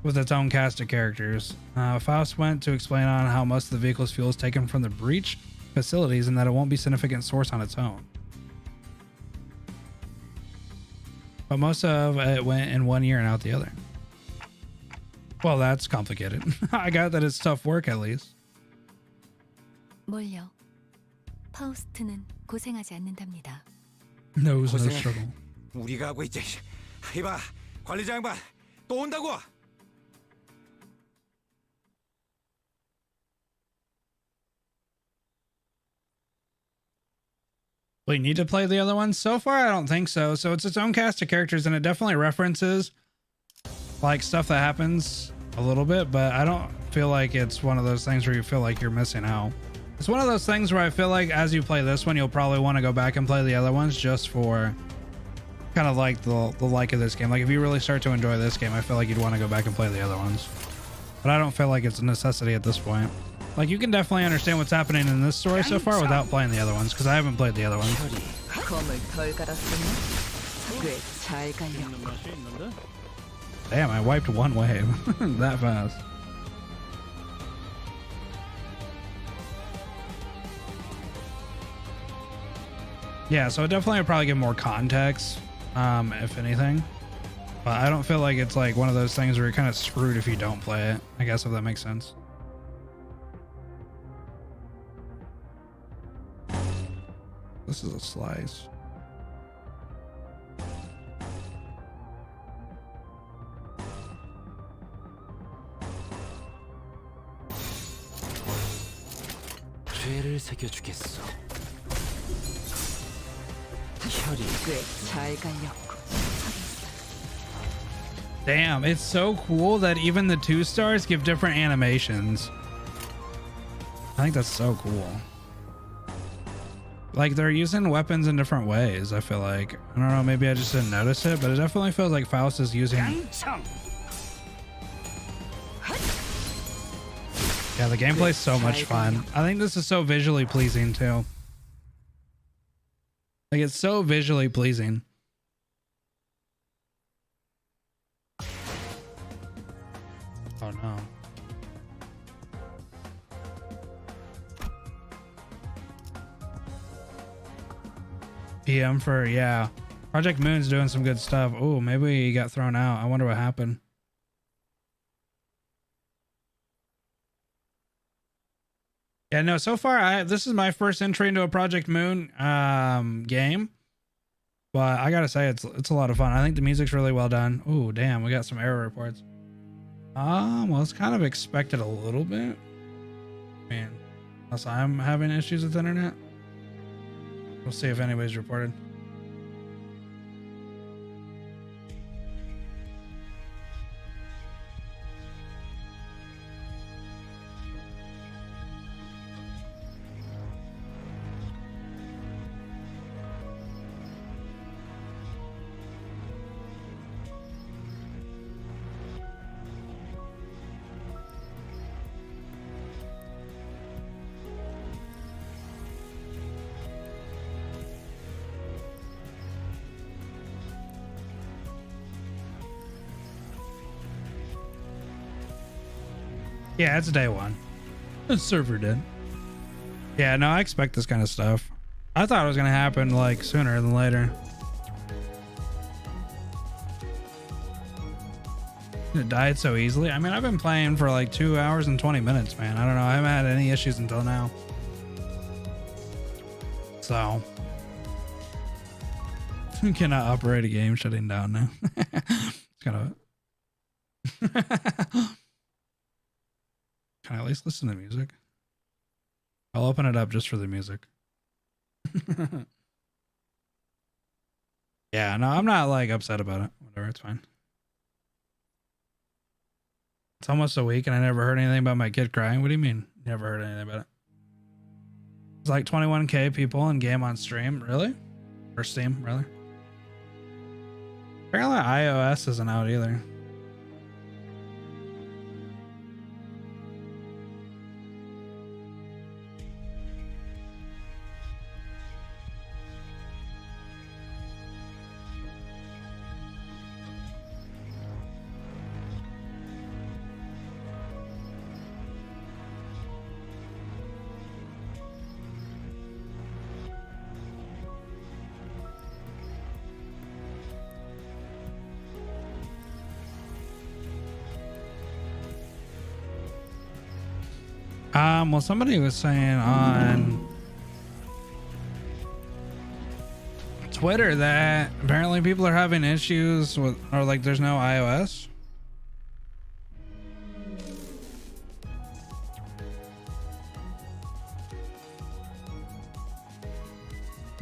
with its own cast of characters. Faust went to explain on how most of the vehicle's fuel is taken from the breach facilities and that it won't be a significant source on its own. But most of it went in one year and out the other. Well, that's complicated. I got that it's tough work at least. 뭘요? 파우스트는 고생하지 않는답니다. No struggle. 우리가 하고 있지. 이봐, 관리자 양반 또 온다고. We need to play the other ones? So far, I don't think so. So it's its own cast of characters, and it definitely references like stuff that happens a little bit, but I don't feel like it's one of those things where you feel like you're missing out. It's one of those things where I feel like as you play this one, you'll probably want to go back and play the other ones just for kind of like the like of this game. Like if you really start to enjoy this game, I feel like you'd want to go back and play the other ones. But I don't feel like it's a necessity at this point. Like you can definitely understand what's happening in this story so far without playing the other ones, because I haven't played the other ones. Damn, I wiped one wave that fast. Yeah, so it definitely would probably give more context, if anything. But I don't feel like it's like one of those things where you're kind of screwed if you don't play it, I guess, if that makes sense. This is a slice. 죄를 새겨주겠어. Damn, it's so cool that even the 2 stars give different animations. I think that's so cool. Like they're using weapons in different ways, I feel like. I don't know, maybe I just didn't notice it, but it definitely feels like Faust is using... Yeah, the gameplay's so much fun. I think this is so visually pleasing too. Like it's so visually pleasing. Oh no. PM for, yeah. Project Moon's doing some good stuff. Oh, maybe he got thrown out. I wonder what happened. Yeah, no, so far this is my first entry into a Project Moon game. But I gotta say it's a lot of fun. I think the music's really well done. Oh, damn, we got some error reports. Well, it's kind of expected a little bit. Man, unless I'm having issues with the internet. We'll see if anybody's reported. Yeah, it's day one. The server did. Yeah, no, I expect this kind of stuff. I thought it was going to happen like sooner than later. It died so easily. I mean, I've been playing for like 2 hours and 20 minutes, man. I don't know. I haven't had any issues until now. So. You cannot operate a game shutting down now. It's kind of... Can I at least listen to music? I'll open it up just for the music. Yeah, no, I'm not like upset about it. Whatever, it's fine. It's almost a week and I never heard anything about my kid crying. What do you mean? Never heard anything about it? It's like 21k people in game on stream. Really? Or Steam, rather. Apparently iOS isn't out either. Well, somebody was saying on Twitter that apparently people are having issues with, or like there's no iOS.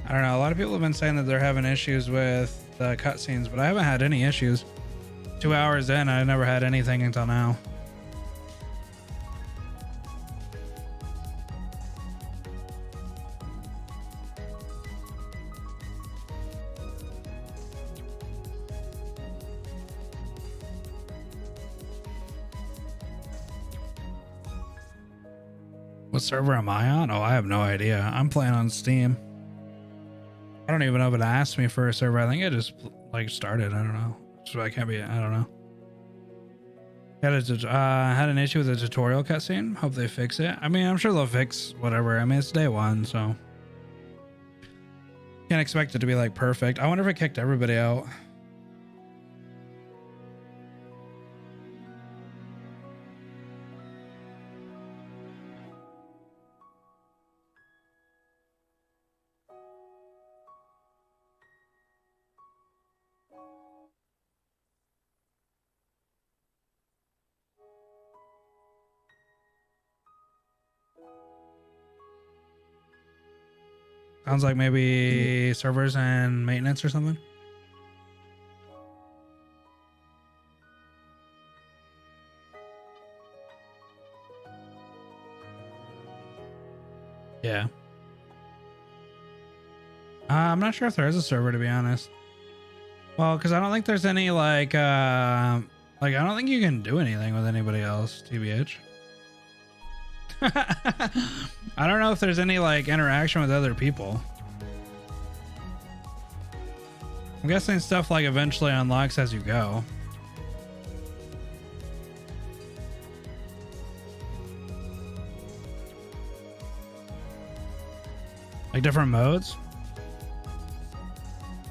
I don't know. A lot of people have been saying that they're having issues with the cutscenes, but I haven't had any issues. 2 hours in, I never had anything until now. What server am I on? Oh, I have no idea. I'm playing on Steam. I don't even know if it asked me for a server. I think it just like started. I don't know. So I can't be. I don't know. Had an issue with the tutorial cutscene. Hope they fix it. I mean, I'm sure they'll fix whatever. I mean, it's day one, so can't expect it to be like perfect. I wonder if it kicked everybody out. Sounds like maybe servers and maintenance or something. Yeah. I'm not sure if there is a server, to be honest. Well, because I don't think there's any like I don't think you can do anything with anybody else, TBH. I don't know if there's any like interaction with other people. I'm guessing stuff like eventually unlocks as you go. Like different modes?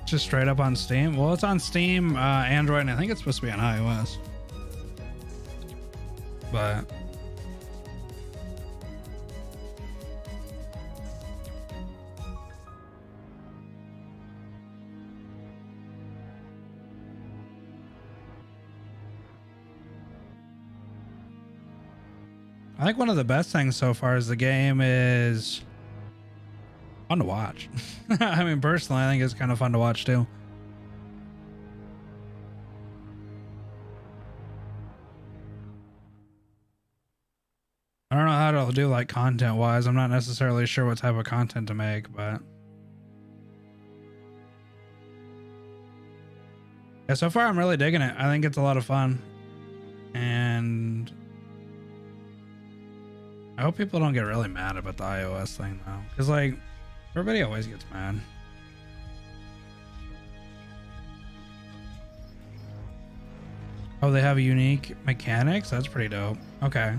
Just straight up on Steam? Well, it's on Steam, Android, and I think it's supposed to be on iOS. But I think one of the best things so far is the game is fun to watch. I mean, personally, I think it's kind of fun to watch too. I don't know how to do like content wise. I'm not necessarily sure what type of content to make, but yeah, so far I'm really digging it. I think it's a lot of fun, and I hope people don't get really mad about the iOS thing though, because like everybody always gets mad. Oh, they have unique mechanics? That's pretty dope. Okay.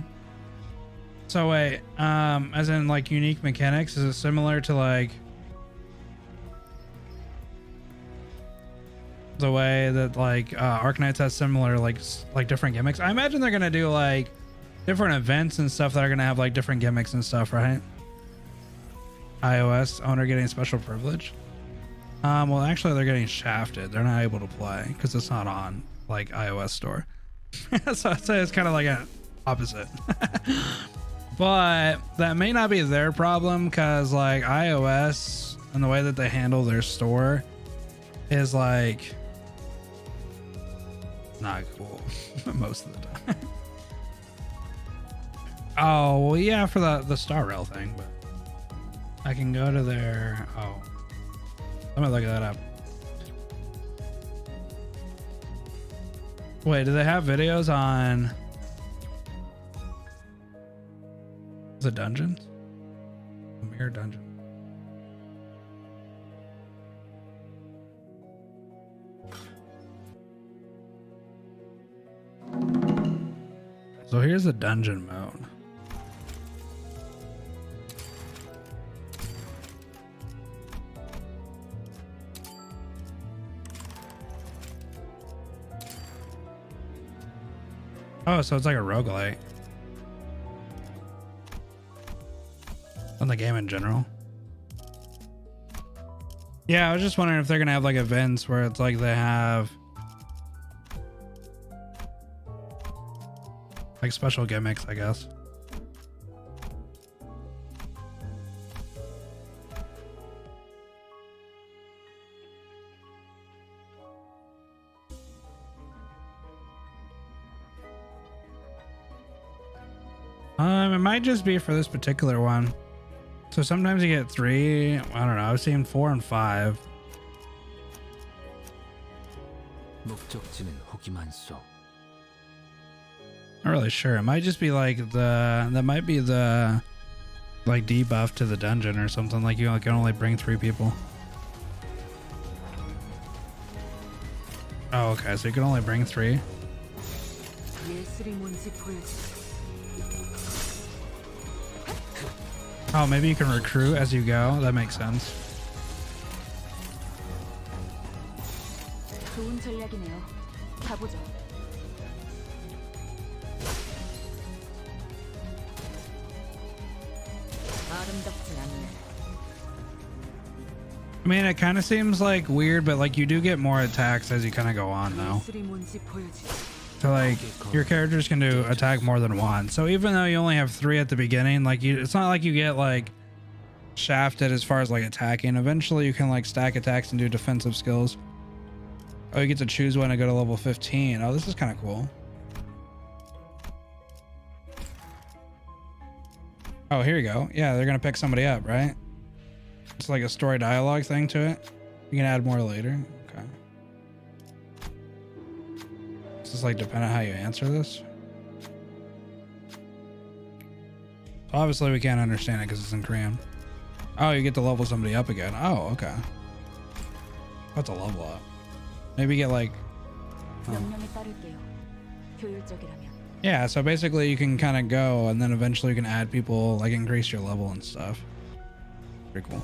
So wait, as in like unique mechanics, is it similar to like the way that like Arknights has similar like different gimmicks? I imagine they're gonna do like different events and stuff that are gonna have like different gimmicks and stuff, right? iOS owner getting special privilege. Well, actually, they're getting shafted. They're not able to play because it's not on like iOS store. So I'd say it's kind of like an opposite. But that may not be their problem, because like iOS and the way that they handle their store is like not cool most of the time. Oh, well, yeah, for the Star Rail thing, but I can go to their, oh, let me look that up. Wait, do they have videos on the dungeons? Mirror dungeon. So here's the dungeon mode. Oh, so it's like a roguelite. On the game in general. Yeah, I was just wondering if they're gonna have like events where it's like they have like special gimmicks, I guess. It might just be for this particular one. So sometimes you get 3. I don't know. I've seen 4 and 5. Not really sure. It might just be like that might be the like debuff to the dungeon or something. Like you can only bring 3 people. Oh, okay. So you can only bring 3. Oh, maybe you can recruit as you go. That makes sense. 좋은 전략이네요. 가보죠. 아름답진 않네. I mean, it kind of seems like weird, but like you do get more attacks as you kind of go on, though. So like your characters can do attack more than once. So even though you only have 3 at the beginning, like it's not like you get like shafted as far as like attacking. Eventually you can like stack attacks and do defensive skills. Oh, you get to choose when to go to level 15. Oh, this is kind of cool. Oh, here you go. Yeah, they're gonna pick somebody up, right? It's like a story dialogue thing to it. You can add more later. Okay. This is like depending on how you answer this. Obviously we can't understand it because it's in Korean. Oh, you get to level somebody up again. Oh, okay. That's a level up. Maybe get like yeah, so basically you can kind of go and then eventually you can add people, like increase your level and stuff. Pretty cool.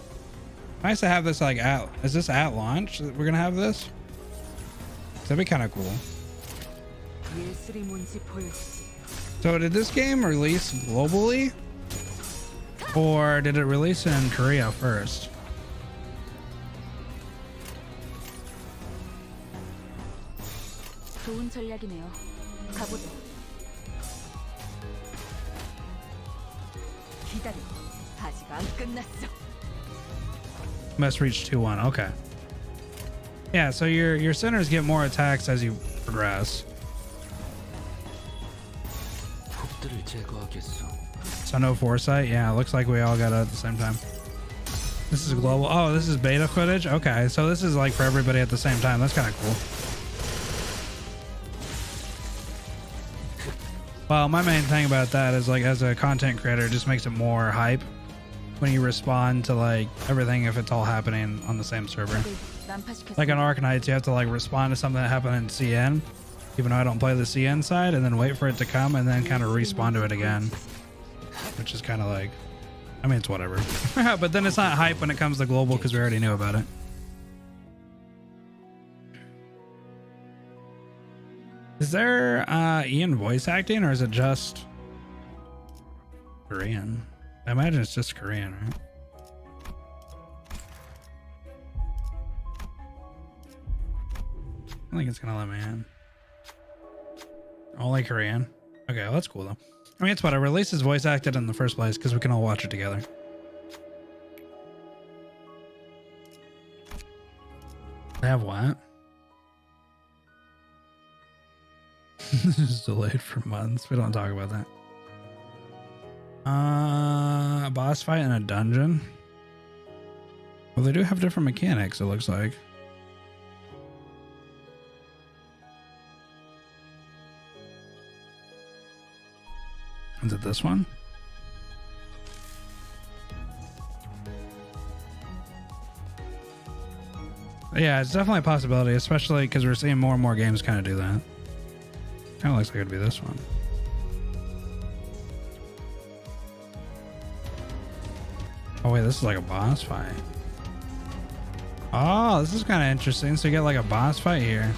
Nice to have this like at, is this at launch that we're gonna have this? That'd be kind of cool. So did this game release globally or did it release in Korea first? 좋은 전략이네요. 가보죠. 기다려. 아직 안 끝났어. Must reach 2-1. Okay. Yeah, so your centers get more attacks as you progress. So no foresight. Yeah, looks like we all got it at the same time. This is global. Oh, this is beta footage. Okay, so this is like for everybody at the same time. That's kind of cool. Well, my main thing about that is like as a content creator, it just makes it more hype when you respond to like everything if it's all happening on the same server. Like on Arknights, you have to like respond to something that happened in CN, even though I don't play the CN side, and then wait for it to come and then kind of respawn to it again, which is kind of like, I mean, it's whatever. But then it's not hype when it comes to global because we already knew about it. Is there Ian voice acting or is it just Korean? I imagine it's just Korean, right? I think it's gonna let me in. Only Korean. Okay, well, that's cool though. I mean, it's whatever. At least it's voice acted in the first place because we can all watch it together. They have what? This is delayed for months. We don't talk about that. A boss fight in a dungeon. Well, they do have different mechanics, it looks like. Is it this one? Yeah, it's definitely a possibility, especially because we're seeing more and more games kind of do that. Kind of looks like it'd be this one. Oh wait, this is like a boss fight. Oh, this is kind of interesting. So you get like a boss fight here.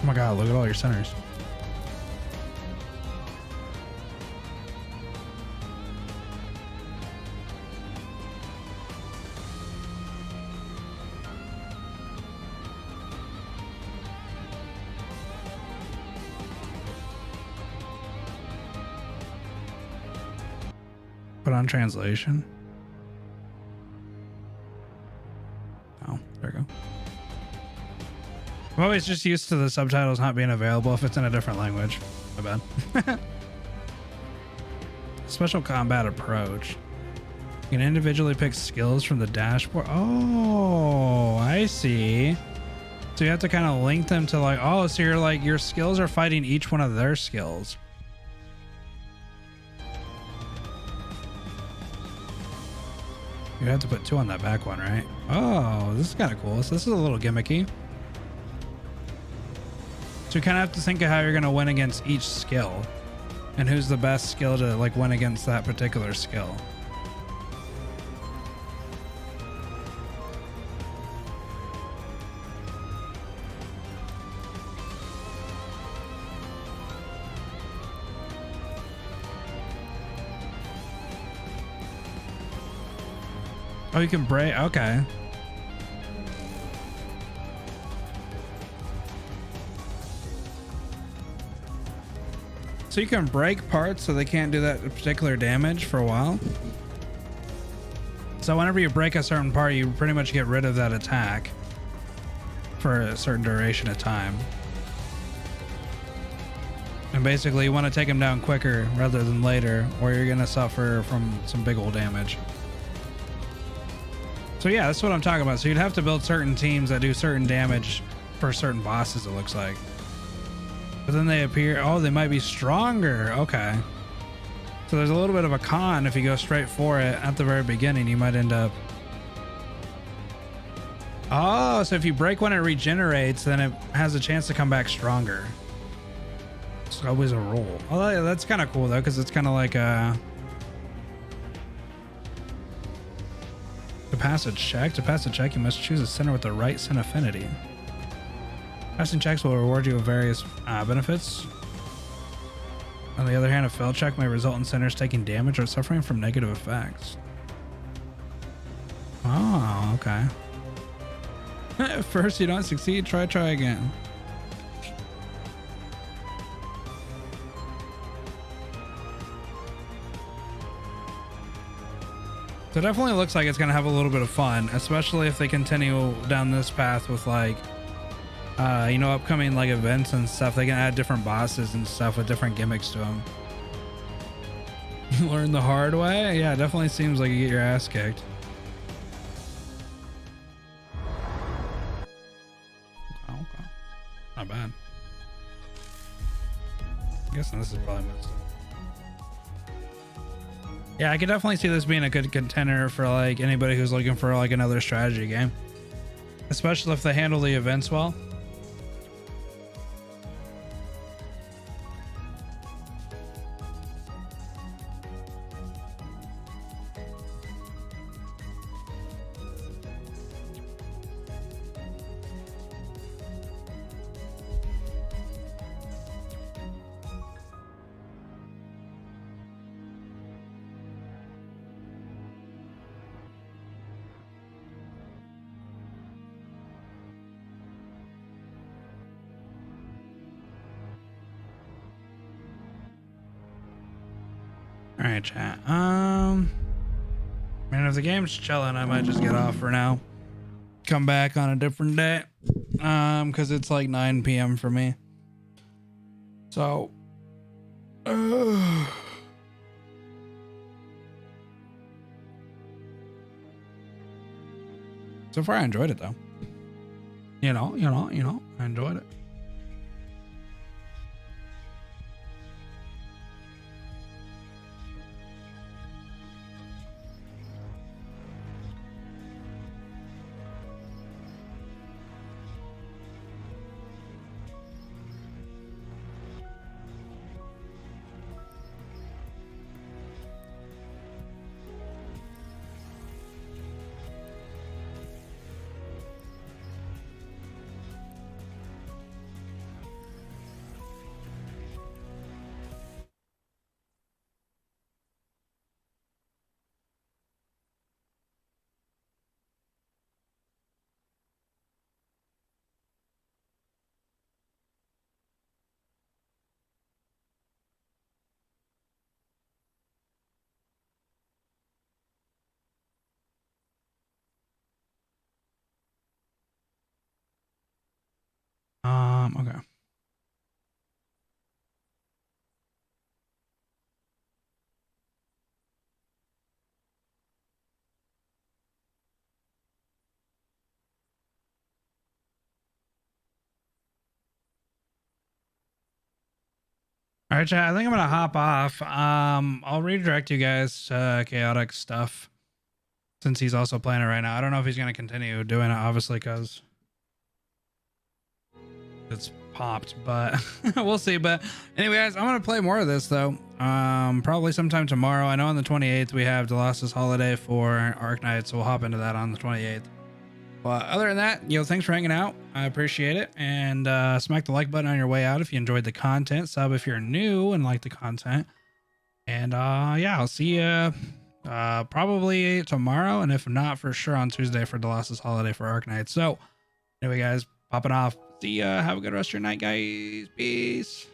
Oh my god, look at all your centers. Put on translation. Oh, there we go. I'm always just used to the subtitles not being available if it's in a different language. My bad. Special combat approach. You can individually pick skills from the dashboard. Oh, I see. So you have to kind of link them to like, oh, so you're like, your skills are fighting each one of their skills. You have to put 2 on that back one, right? Oh, this is kind of cool. So this is a little gimmicky. So you kind of have to think of how you're going to win against each skill and who's the best skill to like win against that particular skill. Oh, you can break. Okay. So you can break parts so they can't do that particular damage for a while. So whenever you break a certain part, you pretty much get rid of that attack for a certain duration of time. And basically you want to take them down quicker rather than later, or you're going to suffer from some big old damage. So yeah, that's what I'm talking about. So you'd have to build certain teams that do certain damage for certain bosses, it looks like. But then they appear, oh, they might be stronger. Okay. So there's a little bit of a con if you go straight for it at the very beginning, you might end up. Oh, so if you break when it regenerates, then it has a chance to come back stronger. It's always a roll. Oh, yeah, that's kind of cool though, because it's kind of like a... To pass a check, you must choose a center with the right sin affinity. Passing checks will reward you with various benefits. On the other hand, a failed check may result in centers taking damage or suffering from negative effects. Oh, okay. If first you don't succeed, try again. So it definitely looks like it's going to have a little bit of fun, especially if they continue down this path with like, you know, upcoming like events and stuff. They can add different bosses and stuff with different gimmicks to them. Learn the hard way? Yeah, it definitely seems like you get your ass kicked. Okay. Not bad. I'm guessing this is probably missed. Yeah, I could definitely see this being a good contender for like anybody who's looking for like another strategy game, especially if they handle the events well. All right, chat. Man, if the game's chilling, I might just get off for now. Come back on a different day. Because it's like 9 p.m. for me. So, so far I enjoyed it though. You know, I enjoyed it. Okay. All right, chat. I think I'm gonna hop off. I'll redirect you guys to chaotic stuff since he's also playing it right now. I don't know if he's gonna continue doing it, obviously, because it's popped, but we'll see. But anyway, guys, I'm gonna play more of this though. Probably sometime tomorrow. I know on the 28th we have Delas's holiday for Arknights, so we'll hop into that on the 28th. But other than that, thanks for hanging out. I appreciate it. And smack the like button on your way out if you enjoyed the content. Sub if you're new and like the content. And yeah, I'll see you probably tomorrow. And if not, for sure on Tuesday for Delas's holiday for Arknights. So anyway, guys, popping off. See ya. Have a good rest of your night, guys. Peace.